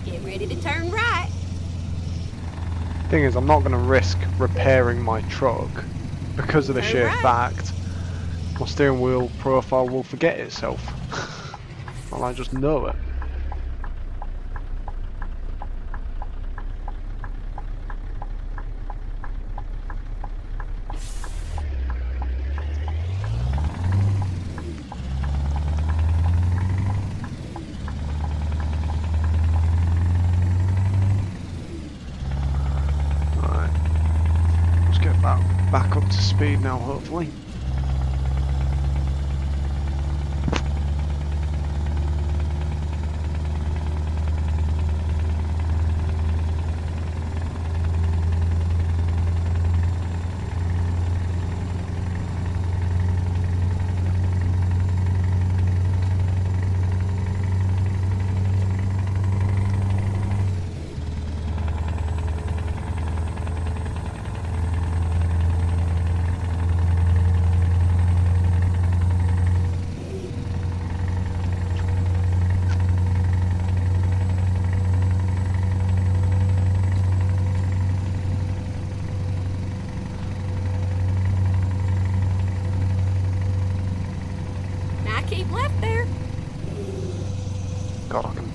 Get ready to turn right. Thing is, I'm not going to risk repairing my truck because of the sheer fact my steering wheel profile will forget itself. And I just know it. Back up to speed now, hopefully.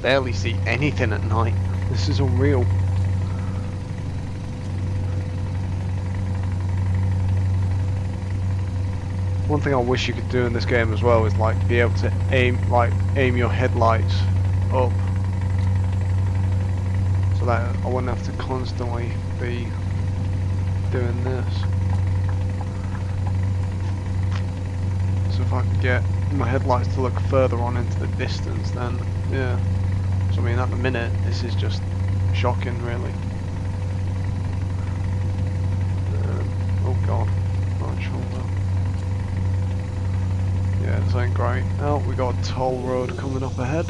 barely see anything at night. This is unreal. One thing I wish you could do in this game as well is like be able to aim your headlights up, so that I wouldn't have to constantly be doing this. So if I could get my headlights to look further on into the distance, then yeah. So I mean, at the minute, this is just shocking, really. Oh god, right shoulder. Yeah, this ain't great. Oh, we got a toll road coming up ahead.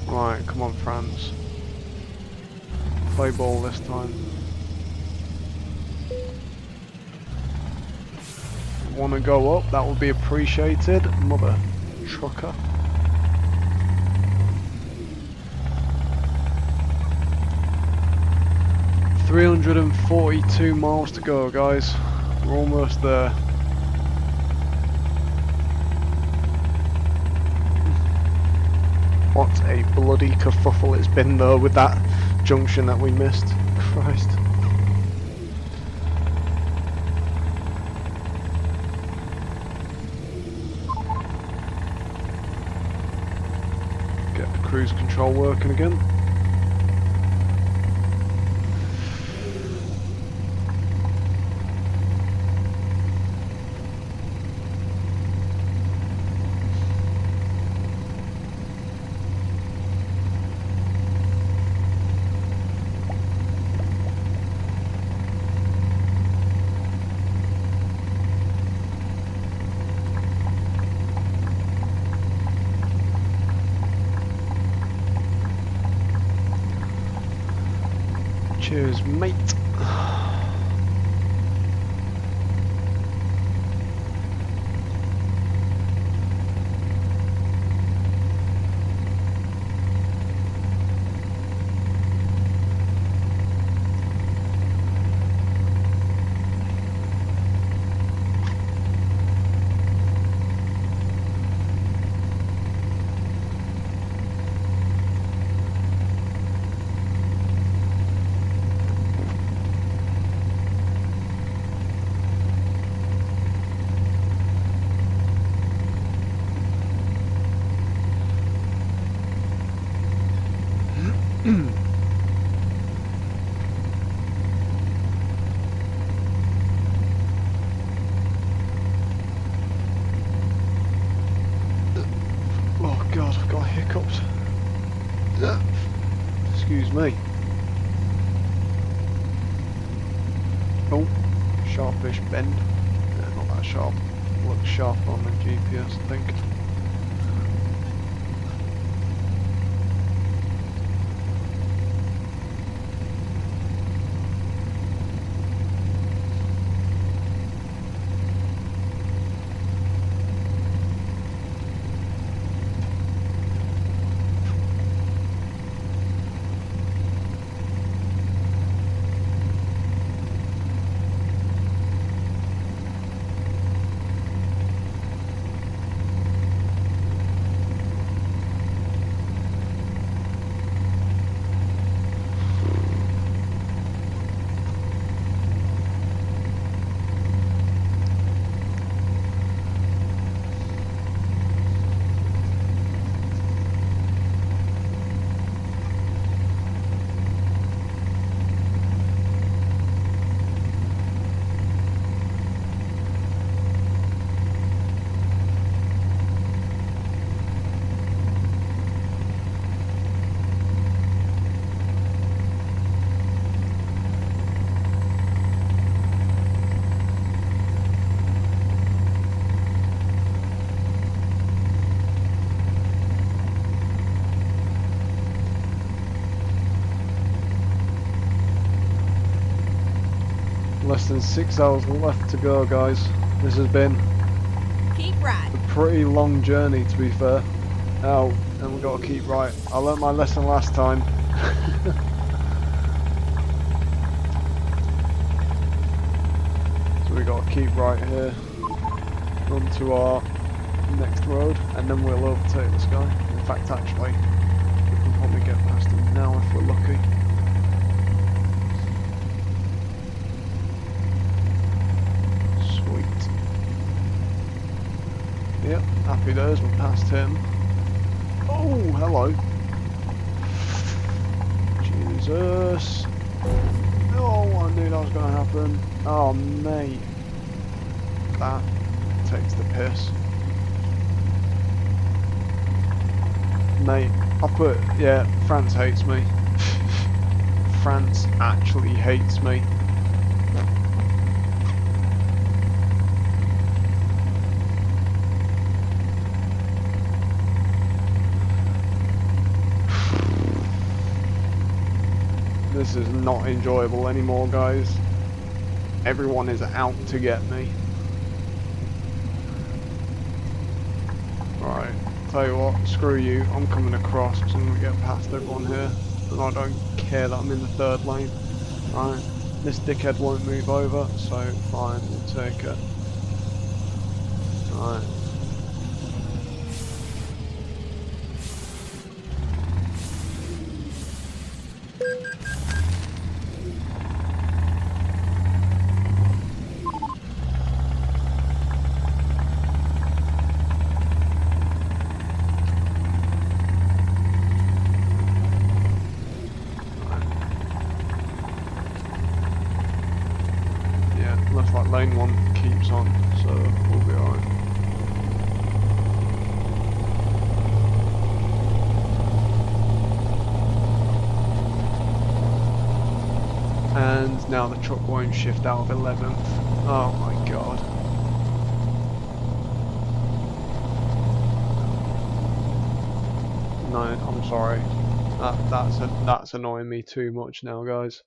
Right, come on, France. Play ball this time. Want to go up? That would be appreciated, mother trucker. $342 miles to go, guys. We're almost there. What a bloody kerfuffle it's been though with that junction that we missed. Christ. Get the cruise control working again. Cheers, mate. Oh god, I've got hiccups. Excuse me. Oh, sharpish bend. Yeah, not that sharp. Looks sharper on the GPS, I think. Less than 6 hours left to go, guys. This has been Keep right. a pretty long journey, to be fair. Oh, and we've got to keep right. I learnt my lesson last time. So we got to keep right here, run to our next road, and then we'll overtake this guy. In fact, actually, we can probably get past him now if we're lucky. Sweet. Yep, happy days, we're past him. Oh, hello. Jesus. Oh, I knew that was going to happen. Oh, mate. That takes the piss. Mate, yeah, France hates me. France actually hates me. This is not enjoyable anymore, guys. Everyone is out to get me. Right, tell you what, screw you. I'm coming across because I'm going to get past everyone here. And I don't care that I'm in the third lane. Right, this dickhead won't move over, so fine, we'll take it. Right. Looks like lane 1 keeps on, so we'll be alright. And now the truck won't shift out of 11th. Oh my god. No, I'm sorry. That's annoying me too much now, guys.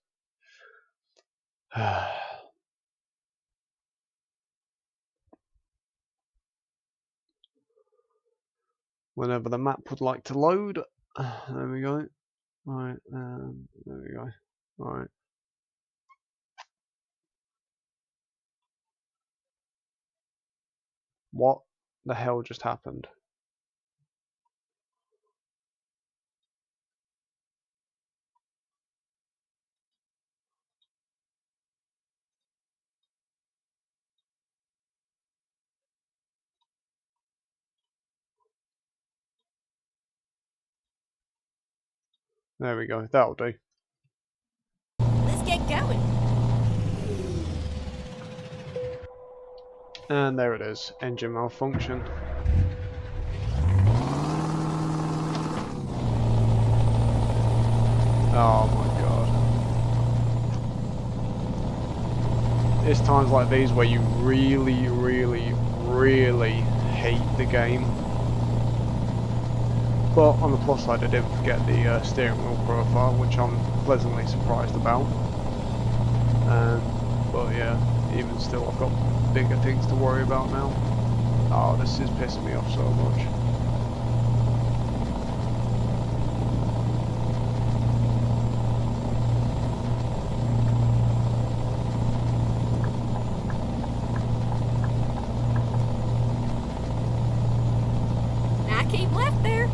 Whenever the map would like to load. There we go. Right, there we go. Right. What the hell just happened? There we go, that'll do. Let's get going. And there it is, engine malfunction. Oh my god. It's times like these where you really, really, really hate the game. But on the plus side, I didn't forget the steering wheel profile, which I'm pleasantly surprised about. But yeah, even still, I've got bigger things to worry about now. Oh, this is pissing me off so much. Now keep left there.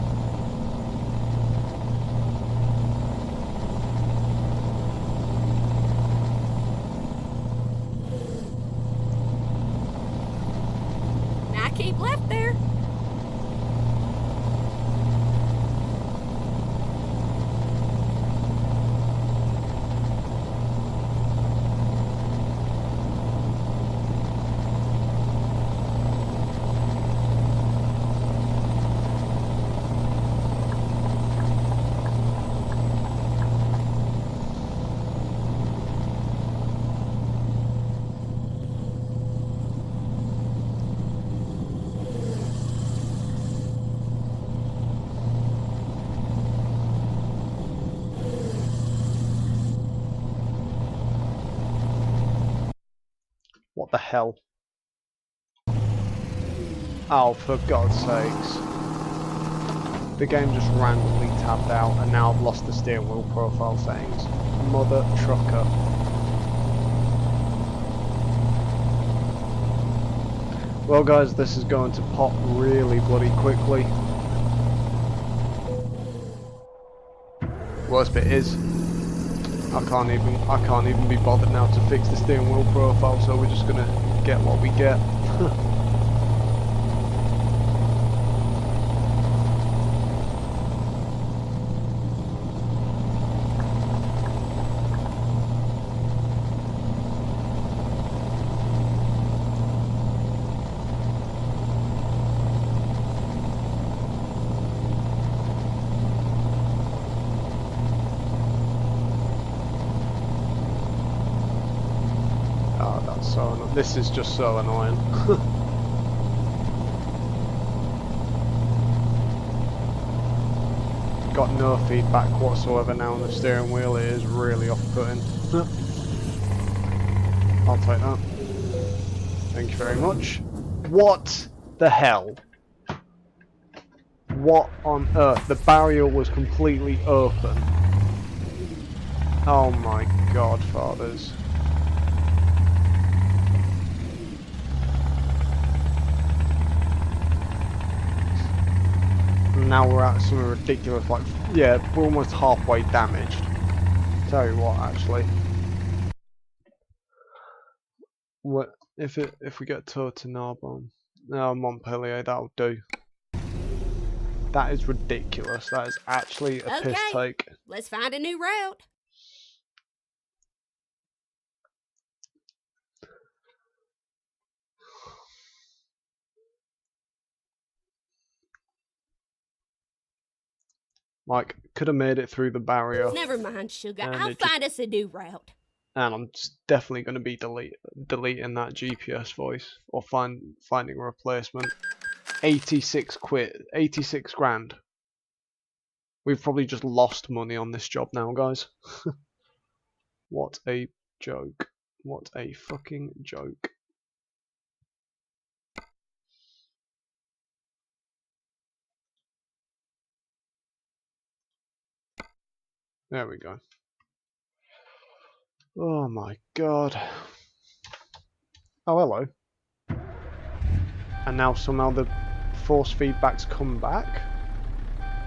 Now keep left there. What the hell? Oh, for God's sakes. The game just randomly tabbed out and now I've lost the steering wheel profile settings. Mother trucker. Well guys, this is going to pop really bloody quickly. Worst bit is I can't even be bothered now to fix the steering wheel profile, so we're just gonna get what we get. Oh, that's so annoying. This is just so annoying. Got no feedback whatsoever now on the steering wheel. It is really off-putting. I'll take that. Thank you very much. What the hell? What on earth? The barrier was completely open. Oh my god, fathers. Now we're at something ridiculous, like, yeah, we're almost halfway damaged. Tell you what, actually. What if we get towed to Narbonne? No, Montpellier, that'll do. That is ridiculous. That is actually a piss Okay, take. let's find a new route. Like, could have made it through the barrier. Never mind, sugar. And I'll it just- find us a new route. And I'm definitely going to be deleting that GPS voice or finding a replacement. 86 quid, 86 grand. We've probably just lost money on this job now, guys. What a joke. What a fucking joke. There we go. Oh my god. Oh, hello. And now somehow the force feedback's come back.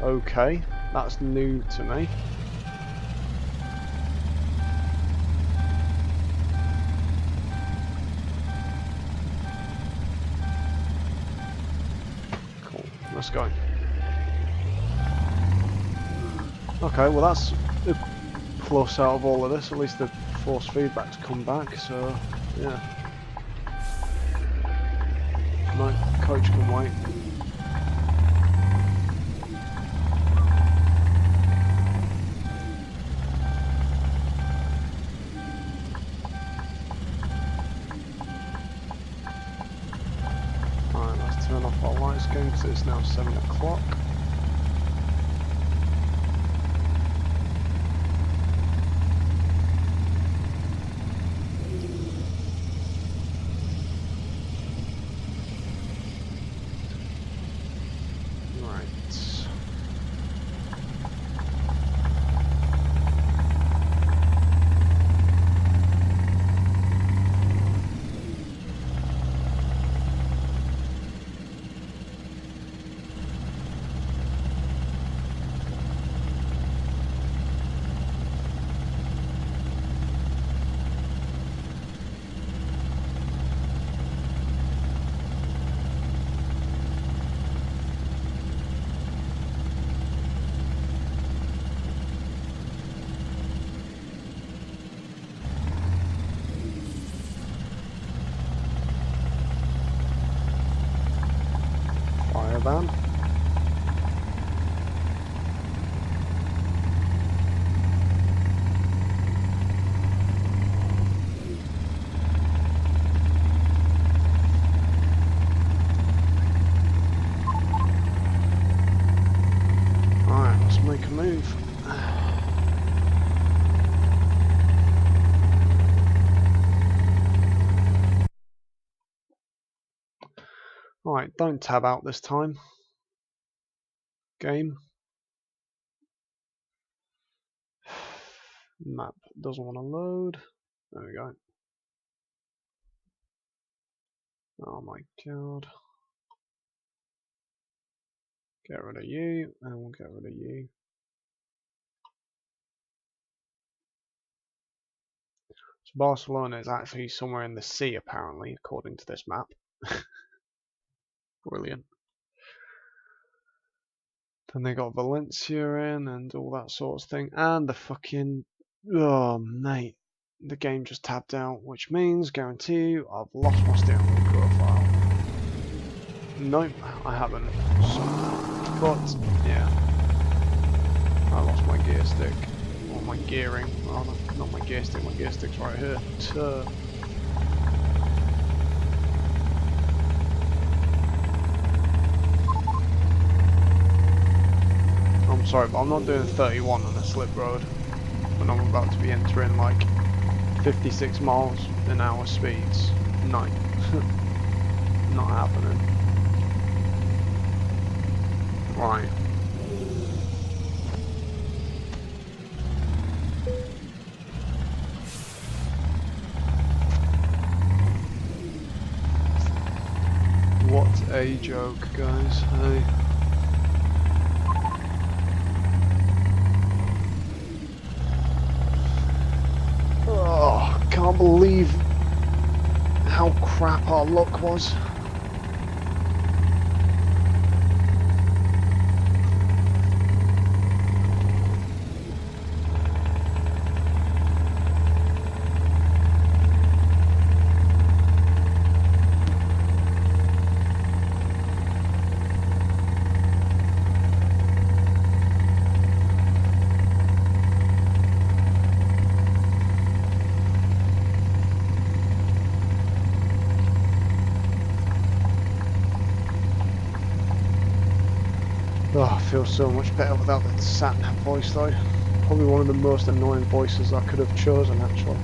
Okay, that's new to me. Cool, let's go. Okay, well that's a plus out of all of this. At least the force feedback's come back, so yeah. My coach can wait. Alright, let's turn off our lights again because it's now 7 o'clock. Fire ban. Alright, let's make a move. Alright, don't tab out this time. Game. Map doesn't want to load. There we go. Oh my god. Get rid of you, and we'll get rid of you. So Barcelona is actually somewhere in the sea, apparently, according to this map. Brilliant. Then they got Valencia in and all that sort of thing. And the fucking... Oh, mate. The game just tapped out, which means, guarantee you, I've lost my steering wheel profile. Nope, I haven't. So, but, yeah. I lost my gear stick. Or my gearing, rather. Not my gear stick, my gear stick's right here. I'm sorry, but I'm not doing 31 on a slip road when I'm about to be entering like 56 miles an hour speeds. No. Not happening. Right. What a joke, guys. Hey. Oh, can't believe how crap our luck was. Oh, I feel so much better without the sat-nav voice though. Probably one of the most annoying voices I could have chosen actually.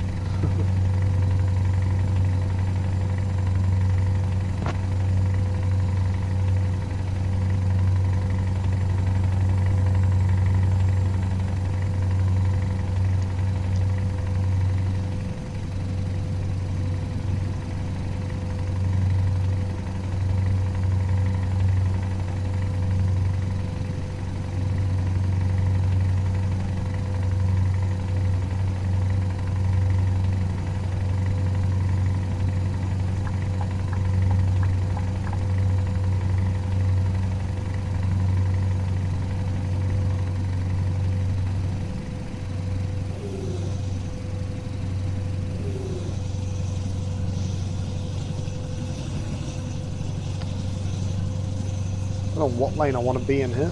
I don't know what lane I want to be in here.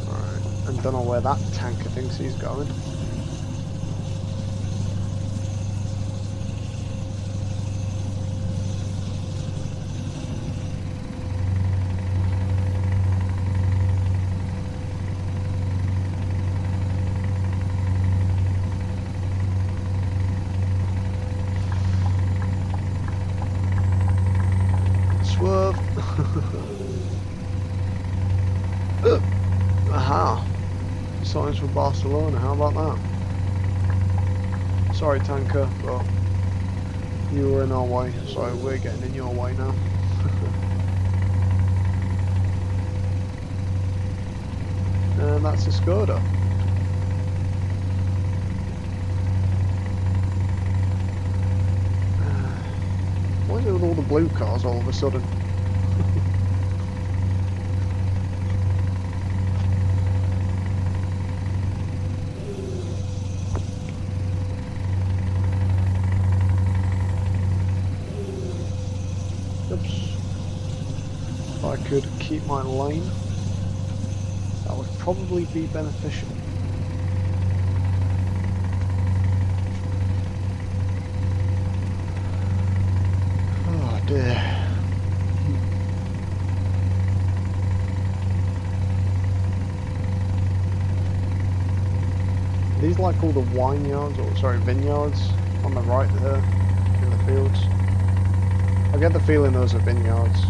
Alright, and don't know where that tanker thinks he's going. Swerve. Aha. Signs for Barcelona, how about that? Sorry tanker, but you were in our way, so we're getting in your way now. And that's a Skoda. Why is it with all the blue cars all of a sudden? Oops. If I could keep my lane, that would probably be beneficial. Oh dear. These like all the vineyards, or sorry, vineyards on the right there in the fields. I get the feeling those are vineyards.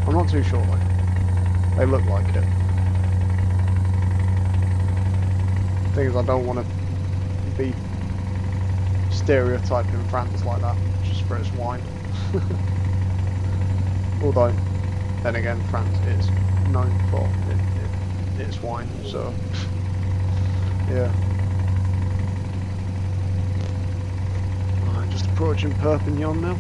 I'm not too sure though. They look like it. Thing is, I don't want to be stereotyping France like that, just for its wine. Although, then again, France is known for its wine, so yeah. Alright, just approaching Perpignan now.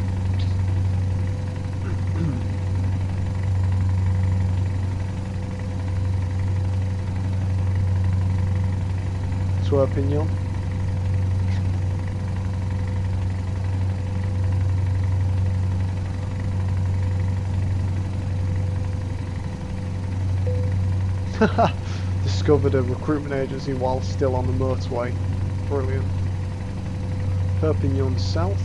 Perpignan. Discovered a recruitment agency while still on the motorway. Brilliant. Perpignan South.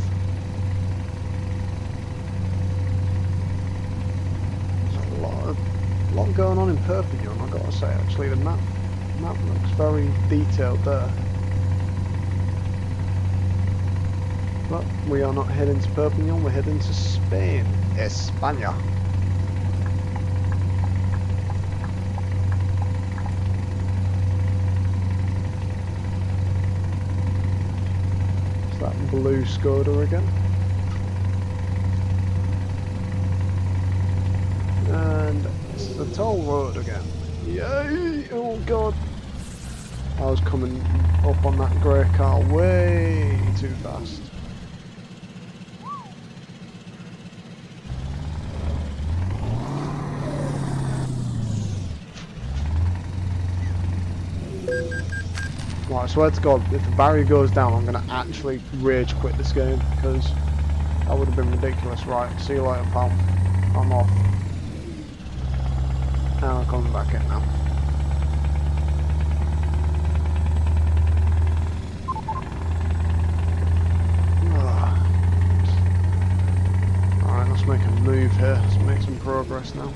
There's a lot going on in Perpignan, I've got to say. Actually, the map looks very detailed there. But we are not heading to Perpignan, we're heading to Spain. España. It's that blue Skoda again. And it's the toll road again. Yay! Oh god! I was coming up on that grey car way too fast. Right, I swear to god, if the barrier goes down, I'm going to actually rage quit this game, because that would have been ridiculous. Right, see you later, pal. I'm off. And I'm coming back in now. Alright, let's make a move here. Let's make some progress now.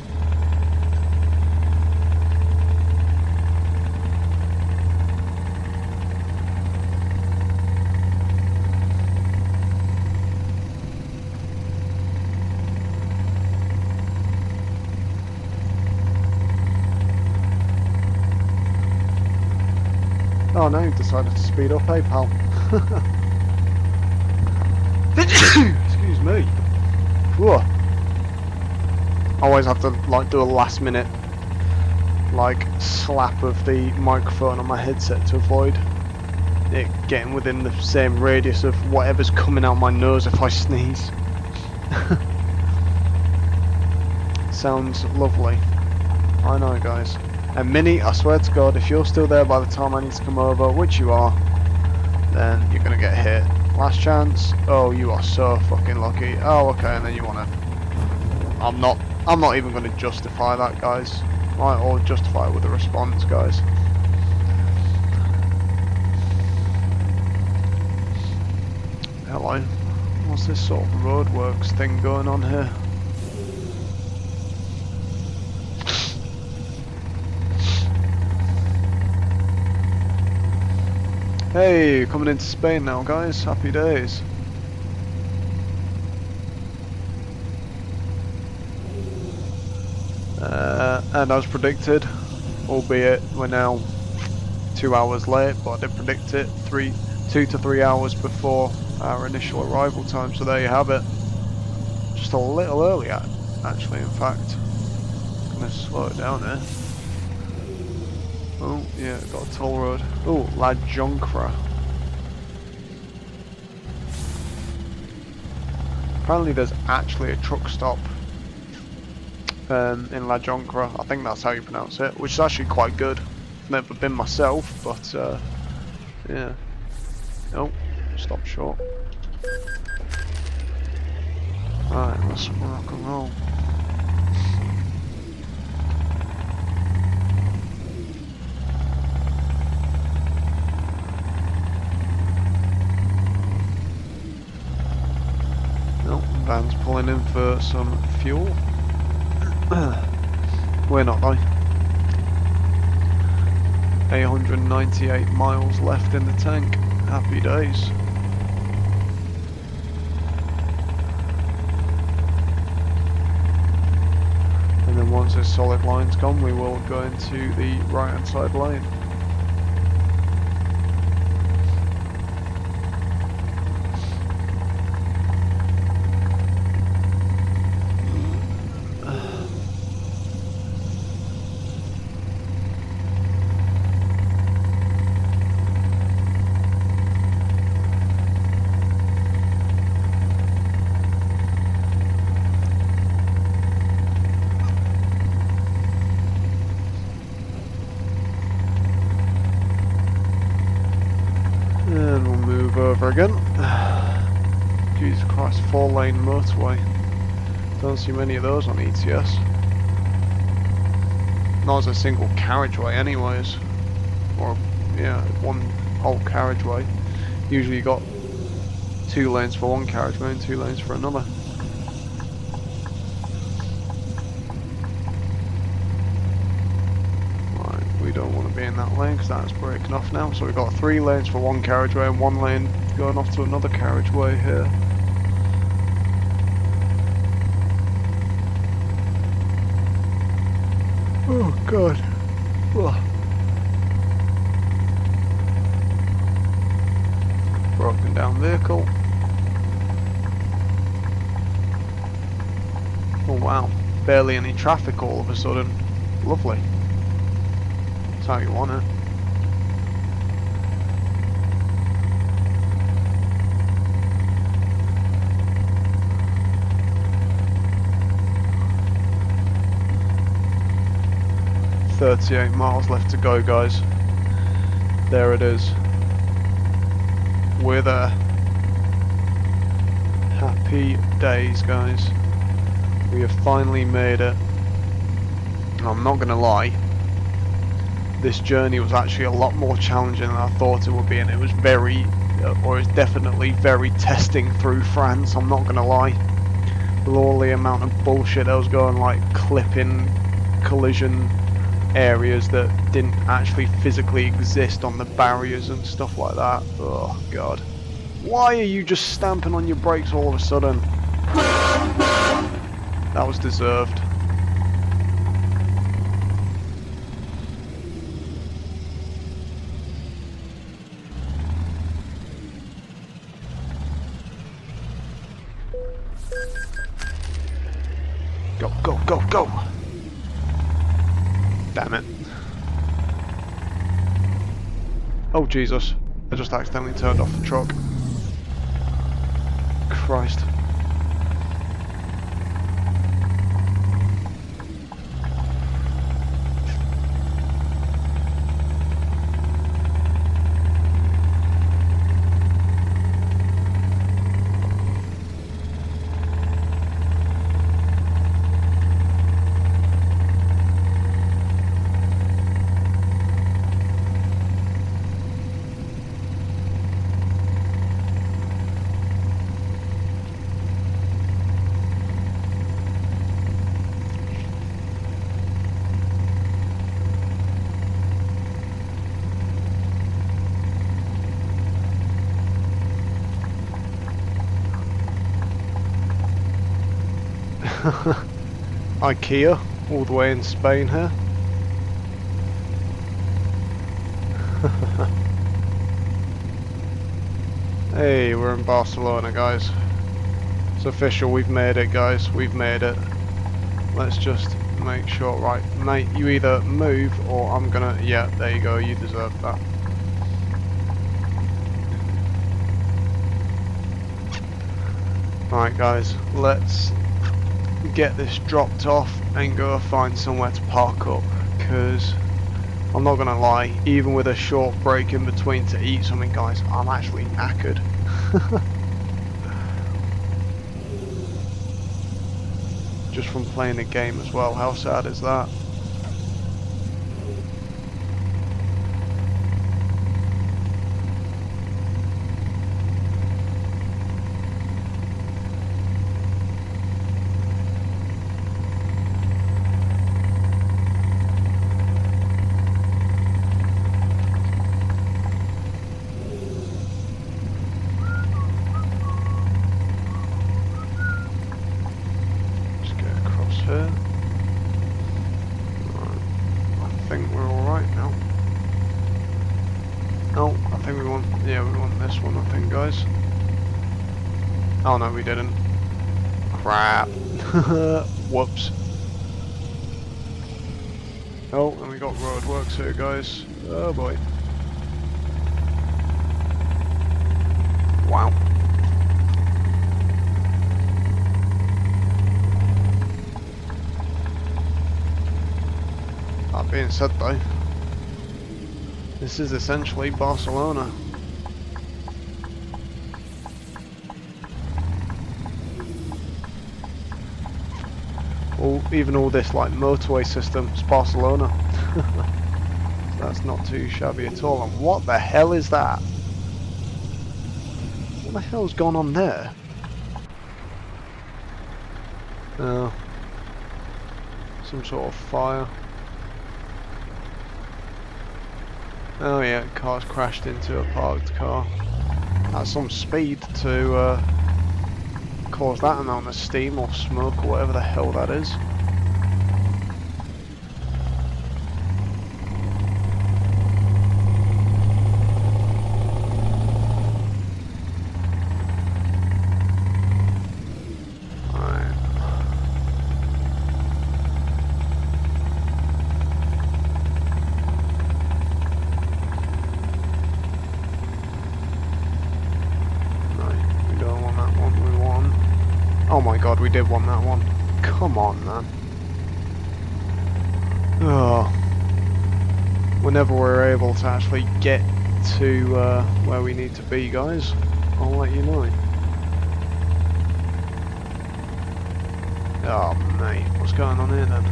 Oh no, you've decided to speed up, hey pal. Excuse me. Whoa. Always have to like do a last minute like slap of the microphone on my headset to avoid it getting within the same radius of whatever's coming out my nose if I sneeze. Sounds lovely. I know, guys. And Minnie, I swear to God, if you're still there by the time I need to come over, which you are, then you're gonna get hit. Last chance. Oh, you are so fucking lucky. Oh, okay, and then you wanna. I'm not even gonna justify that, guys. Right, or justify it with a response, guys. Hello. What's this sort of roadworks thing going on here? Hey, coming into Spain now, guys. Happy days. And as predicted, albeit we're now 2 hours late, but I did predict it 2 to 3 hours before our initial arrival time, so there you have it. Just a little early, actually, in fact. I'm going to slow it down here. Oh, yeah, got a toll road. Oh, La Jonquera. Apparently there's actually a truck stop in La Jonquera. I think that's how you pronounce it, which is actually quite good. Never been myself, but yeah. Oh, stop short. Alright, let's rock and roll. Van's pulling in for some fuel. We're not though. 898 miles left in the tank. Happy days. And then once this solid line's gone, we will go into the right hand side lane. over again. Jesus Christ, 4-lane motorway. Don't see many of those on ETS. Not as a single carriageway anyways. Or, yeah, one whole carriageway. Usually you got 2 lanes for one carriageway and 2 lanes for another. Right, we don't want to be in that lane because that's breaking off now. So we've got 3 lanes for one carriageway and 1 lane going off to another carriageway here. Oh god. Ugh. Broken down vehicle. Oh wow. Barely any traffic all of a sudden. Lovely. That's how you want it. "38 miles left to go, guys." There it is. We're there. Happy days, guys. We have finally made it. I'm not gonna lie, this journey was actually a lot more challenging than I thought it would be, and it was it's definitely very testing through France, I'm not gonna lie. With all the amount of bullshit that was going, like clipping, collision areas that didn't actually physically exist on the barriers and stuff like that. Oh god. Why are you just stamping on your brakes all of a sudden? That was deserved. Go, go, go, go! Damn it. Oh Jesus, I just accidentally turned off the truck. Christ. IKEA, all the way in Spain here. Hey, we're in Barcelona, guys. It's official, we've made it, guys. We've made it. Let's just make sure, right, mate, you either move or I'm gonna, yeah, there you go, you deserve that. Alright guys, let's get this dropped off and go find somewhere to park up, because I'm not gonna lie, even with a short break in between to eat something, guys, I'm actually knackered. Just from playing the game as well, how sad is that? Oh no, we didn't. Crap. Whoops. Oh, and we got roadworks here, guys. Oh boy. Wow. That being said though, this is essentially Barcelona. even all this like motorway system. It's Barcelona. So that's not too shabby at all. And what the hell is that? What the hell's gone on there? Oh, some sort of fire. Oh yeah, car's crashed into a parked car. That's some speed to cause that amount of steam or smoke or whatever the hell that is. Oh my god, we did want that one. Come on, man. Oh. Whenever we're able to actually get to where we need to be, guys, I'll let you know. Oh, mate. What's going on here, then?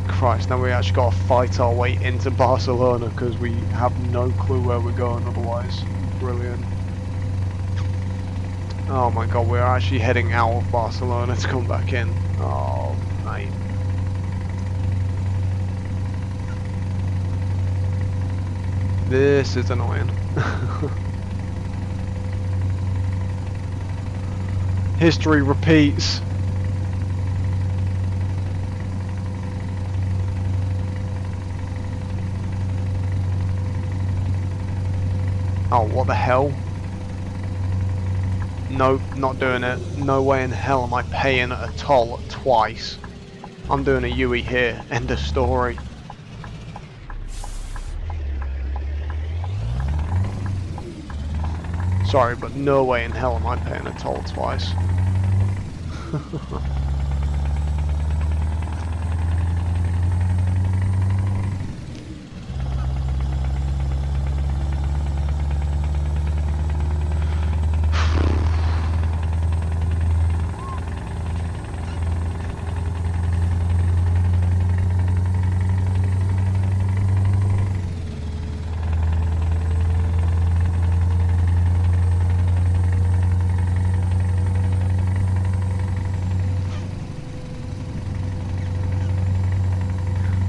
Christ, now we actually got to fight our way into Barcelona because we have no clue where we're going otherwise. Brilliant. Oh my god, we're actually heading out of Barcelona to come back in. Oh, mate. This is annoying. History repeats. Oh, what the hell? Nope, not doing it. No way in hell am I paying a toll twice. I'm doing a UE here. End of story. Sorry, but no way in hell am I paying a toll twice.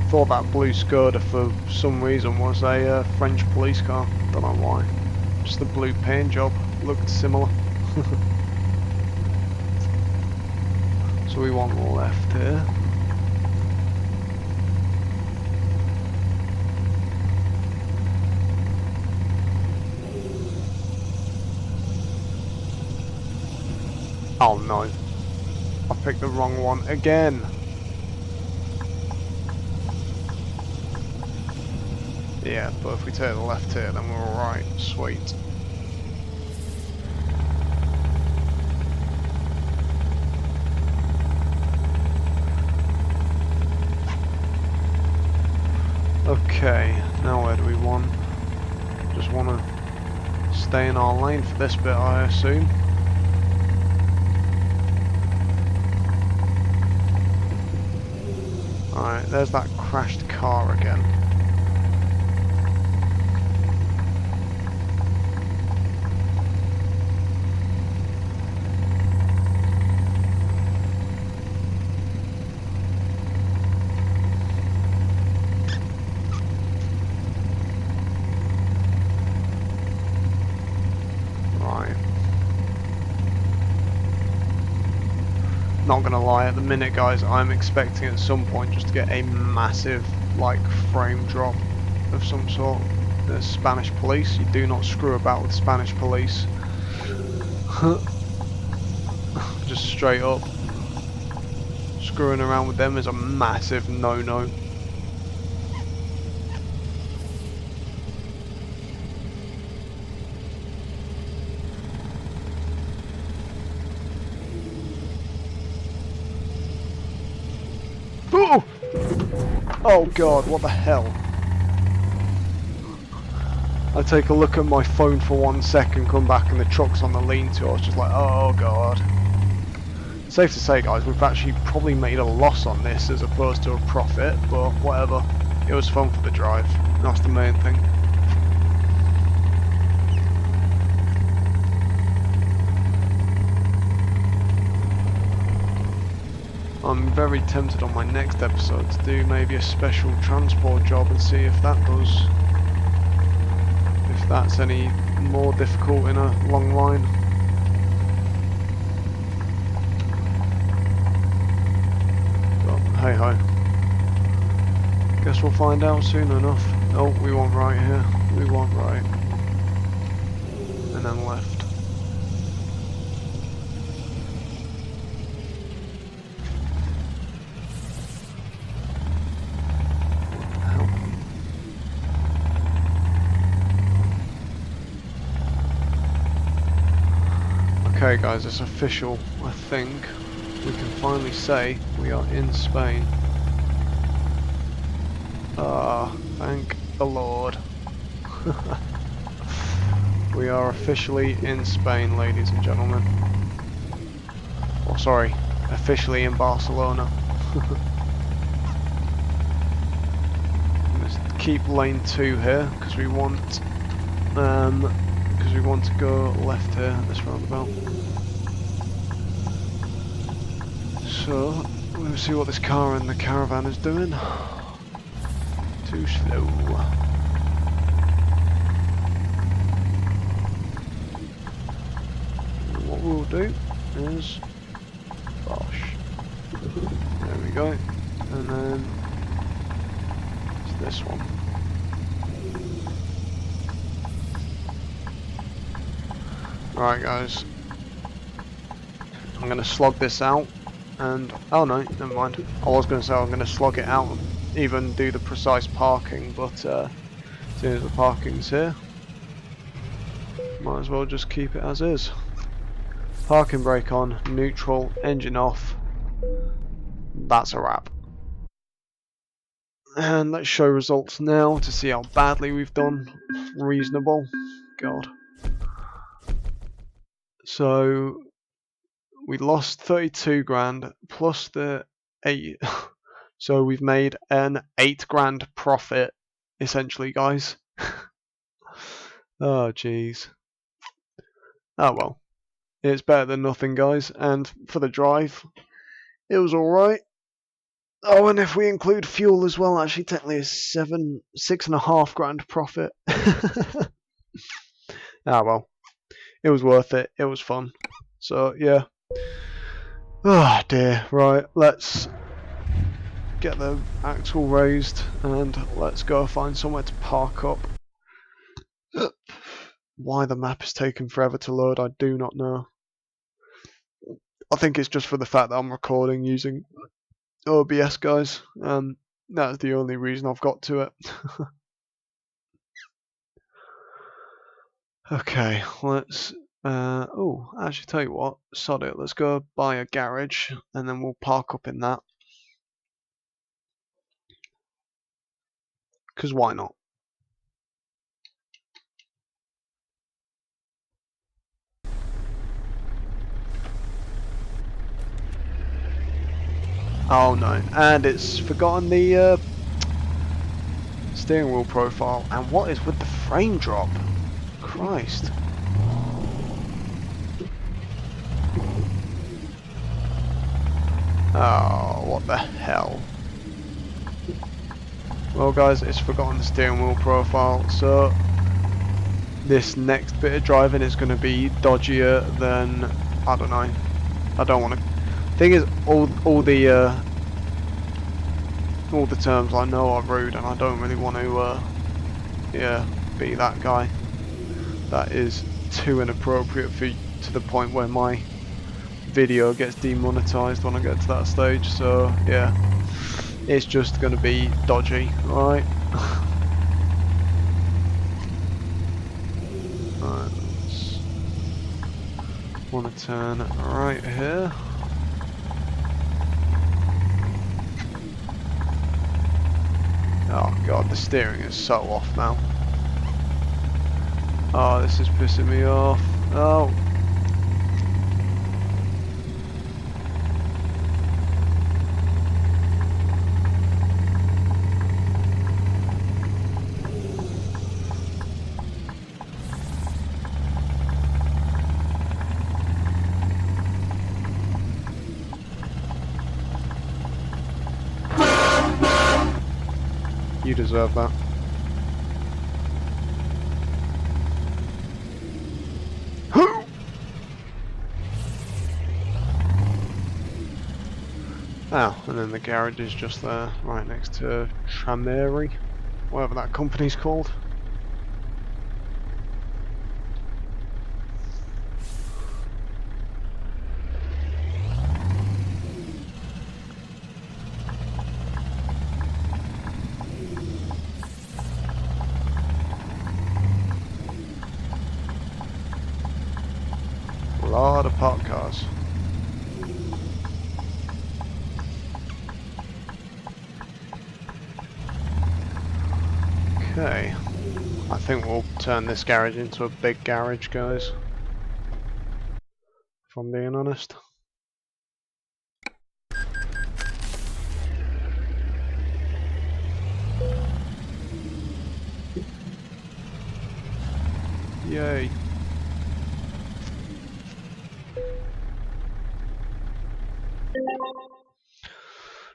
Thought that blue Skoda for some reason was a French police car. Don't know why. Just the blue paint job looked similar. So we want left here. Oh no. I picked the wrong one again. Yeah, but if we take the left here, then we're alright. Sweet. Okay, now where do we want? Just want to stay in our lane for this bit, I assume. Alright, there's that crashed car again. Not gonna lie, at the minute guys, I'm expecting at some point just to get a massive like frame drop of some sort. The Spanish police, you do not screw about with Spanish police. Just straight up. Screwing around with them is a massive no-no. Oh god, what the hell? I I take a look at my phone for 1 second, come back and the truck's on the lean-to. I was just like, oh god. Safe to say, guys, we've actually probably made a loss on this as opposed to a profit, but whatever. It was fun for the drive. That's the main thing. I'm very tempted on my next episode to do maybe a special transport job and see if that's any more difficult in a long line. But hey ho. Guess we'll find out soon enough. Oh, we want right here. We want right. And then left. Okay guys, it's official. I think we can finally say we are in Spain. Ah, thank the Lord. We are officially in Spain, ladies and gentlemen. Oh, sorry, officially in Barcelona. Let's keep lane 2 here because we want to go left here at this roundabout. So we'll see what this car in the caravan is doing. Too slow. What we'll do is bosh. There we go. And then it's this one. Right guys. I'm gonna slog this out and oh no, never mind. I was gonna say I'm gonna slog it out and even do the precise parking, but as soon as the parking's here, might as well just keep it as is. Parking brake on, neutral, engine off. That's a wrap. And let's show results now to see how badly we've done. Reasonable. God. So we lost 32 grand plus the 8. So we've made an 8 grand profit, essentially, guys. Oh, jeez. Oh well. It's better than nothing, guys. And for the drive, it was alright. Oh, and if we include fuel as well, actually technically it's 6.5 grand profit. Ah well. It was worth it. It was fun. So, yeah. Oh dear. Right, let's get the axle raised and let's go find somewhere to park up. Why the map is taking forever to load, I do not know. I think it's just for the fact that I'm recording using OBS, guys. That's the only reason I've got to it. Okay, let's oh, actually tell you what, sod it, let's go buy a garage and then we'll park up in that. 'Cause why not? Oh no, and it's forgotten the steering wheel profile. And what is with the frame drop? Christ. Oh, what the hell. Well guys, it's forgotten the steering wheel profile, so this next bit of driving is going to be dodgier than, I don't know. I don't want to. Thing is, all the terms I know are rude, and I don't really want to, yeah, be that guy. That is too inappropriate to the point where my video gets demonetized when I get to that stage. So yeah, it's just going to be dodgy, alright? Right, let's want to turn right here. Oh god, the steering is so off now. Oh, this is pissing me off. Oh. You deserve that. Oh, and then the garage is just there, right next to Trameri, whatever that company's called. A lot of parked cars. Okay, I think we'll turn this garage into a big garage, guys, if I'm being honest. Yay.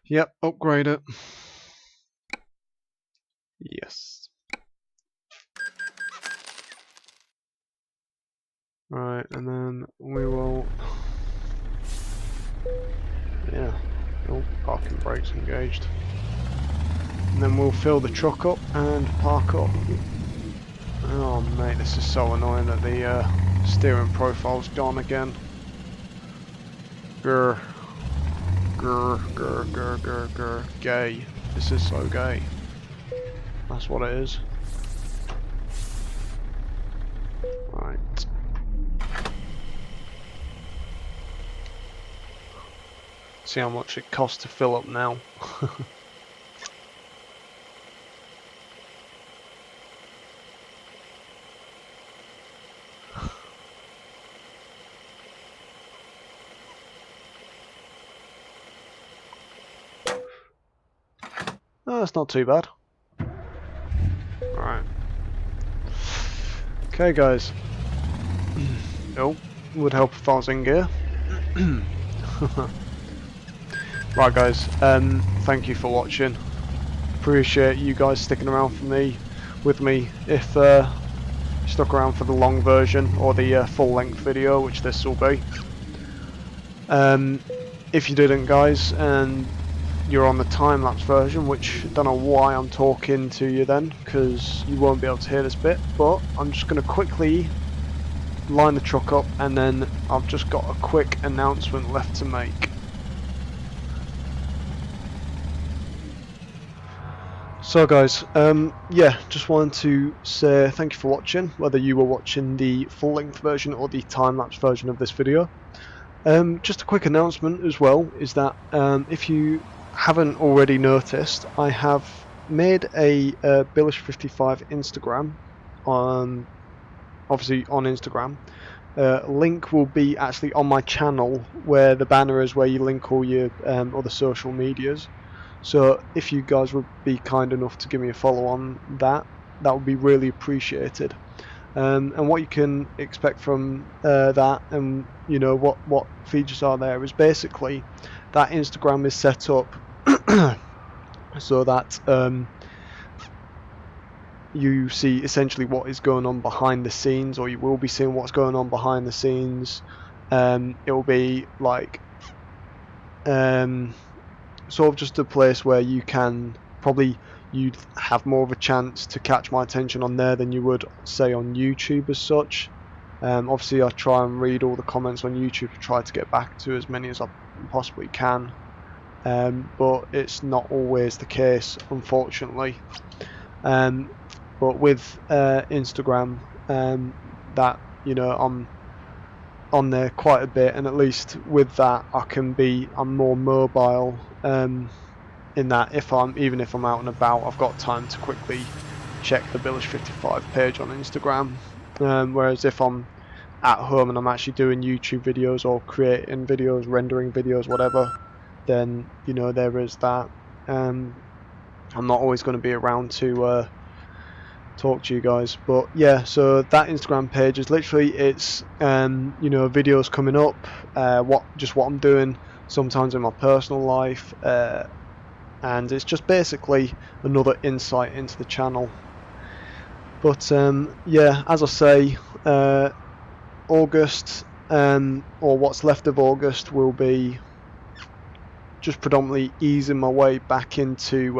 Yep, upgrade it. Yes. Right, and then we will... Yeah. Oh, parking brakes engaged. And then we'll fill the truck up and park up. Oh mate, this is so annoying that the steering profile's gone again. Grr. Grr, grr, grr, grr, grr. Gay. This is so gay. That's what it is. Right. See how much it costs to fill up now. Oh, that's not too bad. Right. Okay, guys. Oh, would help if I was in gear. Right, guys. Thank you for watching. Appreciate you guys sticking around for me, with me. If you stuck around for the long version or the full-length video, which this will be. If you didn't, guys, and you're on the time-lapse version, which I don't know why I'm talking to you then, because you won't be able to hear this bit, but I'm just going to quickly line the truck up, and then I've just got a quick announcement left to make. So guys, yeah, just wanted to say thank you for watching, whether you were watching the full-length version or the time-lapse version of this video. Just a quick announcement as well, is that if you haven't already noticed, I have made a Billish55 Instagram, obviously on Instagram. Link will be actually on my channel, where the banner is where you link all your other social medias. So if you guys would be kind enough to give me a follow on that, that would be really appreciated. And what you can expect from that, and you know what features are there, is basically that Instagram is set up so that you see essentially what is going on behind the scenes, or you will be seeing what's going on behind the scenes. It will be like sort of just a place where you can you'd have more of a chance to catch my attention on there than you would say on YouTube as such. Obviously I try and read all the comments on YouTube to try to get back to as many as I possibly can, but it's not always the case, unfortunately. But with Instagram, that, you know, I'm on there quite a bit, and at least with that I'm more mobile, in that even if I'm out and about, I've got time to quickly check the Billish55 page on Instagram, Whereas if I'm at home and I'm actually doing YouTube videos or creating videos, rendering videos, whatever, then you know there is that. I'm not always going to be around to talk to you guys, but yeah. So that Instagram page is literally it's you know, videos coming up, what I'm doing sometimes in my personal life, and it's just basically another insight into the channel. But yeah, as I say, August, or what's left of August, will be just predominantly easing my way back into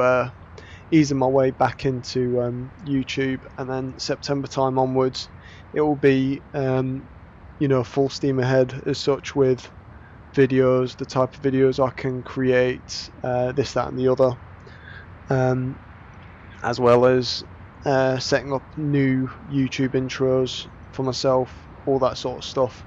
YouTube, and then September time onwards, it will be you know, full steam ahead as such with videos, the type of videos I can create, this, that, and the other, as well as setting up new YouTube intros for myself, all that sort of stuff.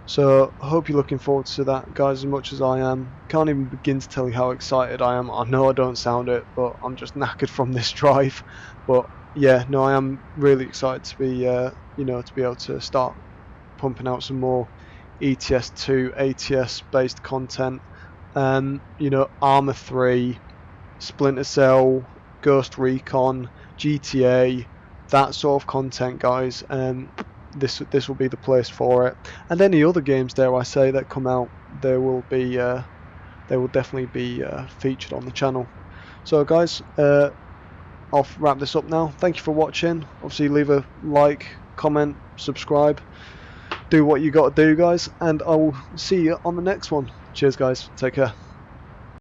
So I hope you're looking forward to that, guys, as much as I am. Can't even begin to tell you how excited I am. I know I don't sound it, but I'm just knackered from this drive. But yeah, no, I am really excited to be, you know, to be able to start pumping out some more ETS2, ATS based content. You know, Arma 3, Splinter Cell, Ghost Recon, GTA, that sort of content, guys. This will be the place for it. And any other games, dare I say, that come out, they will definitely be featured on the channel. So guys, I'll wrap this up now. Thank you for watching. Obviously leave a like, comment, subscribe, do what you got to do, guys, and I will see you on the next one. Cheers guys, take care.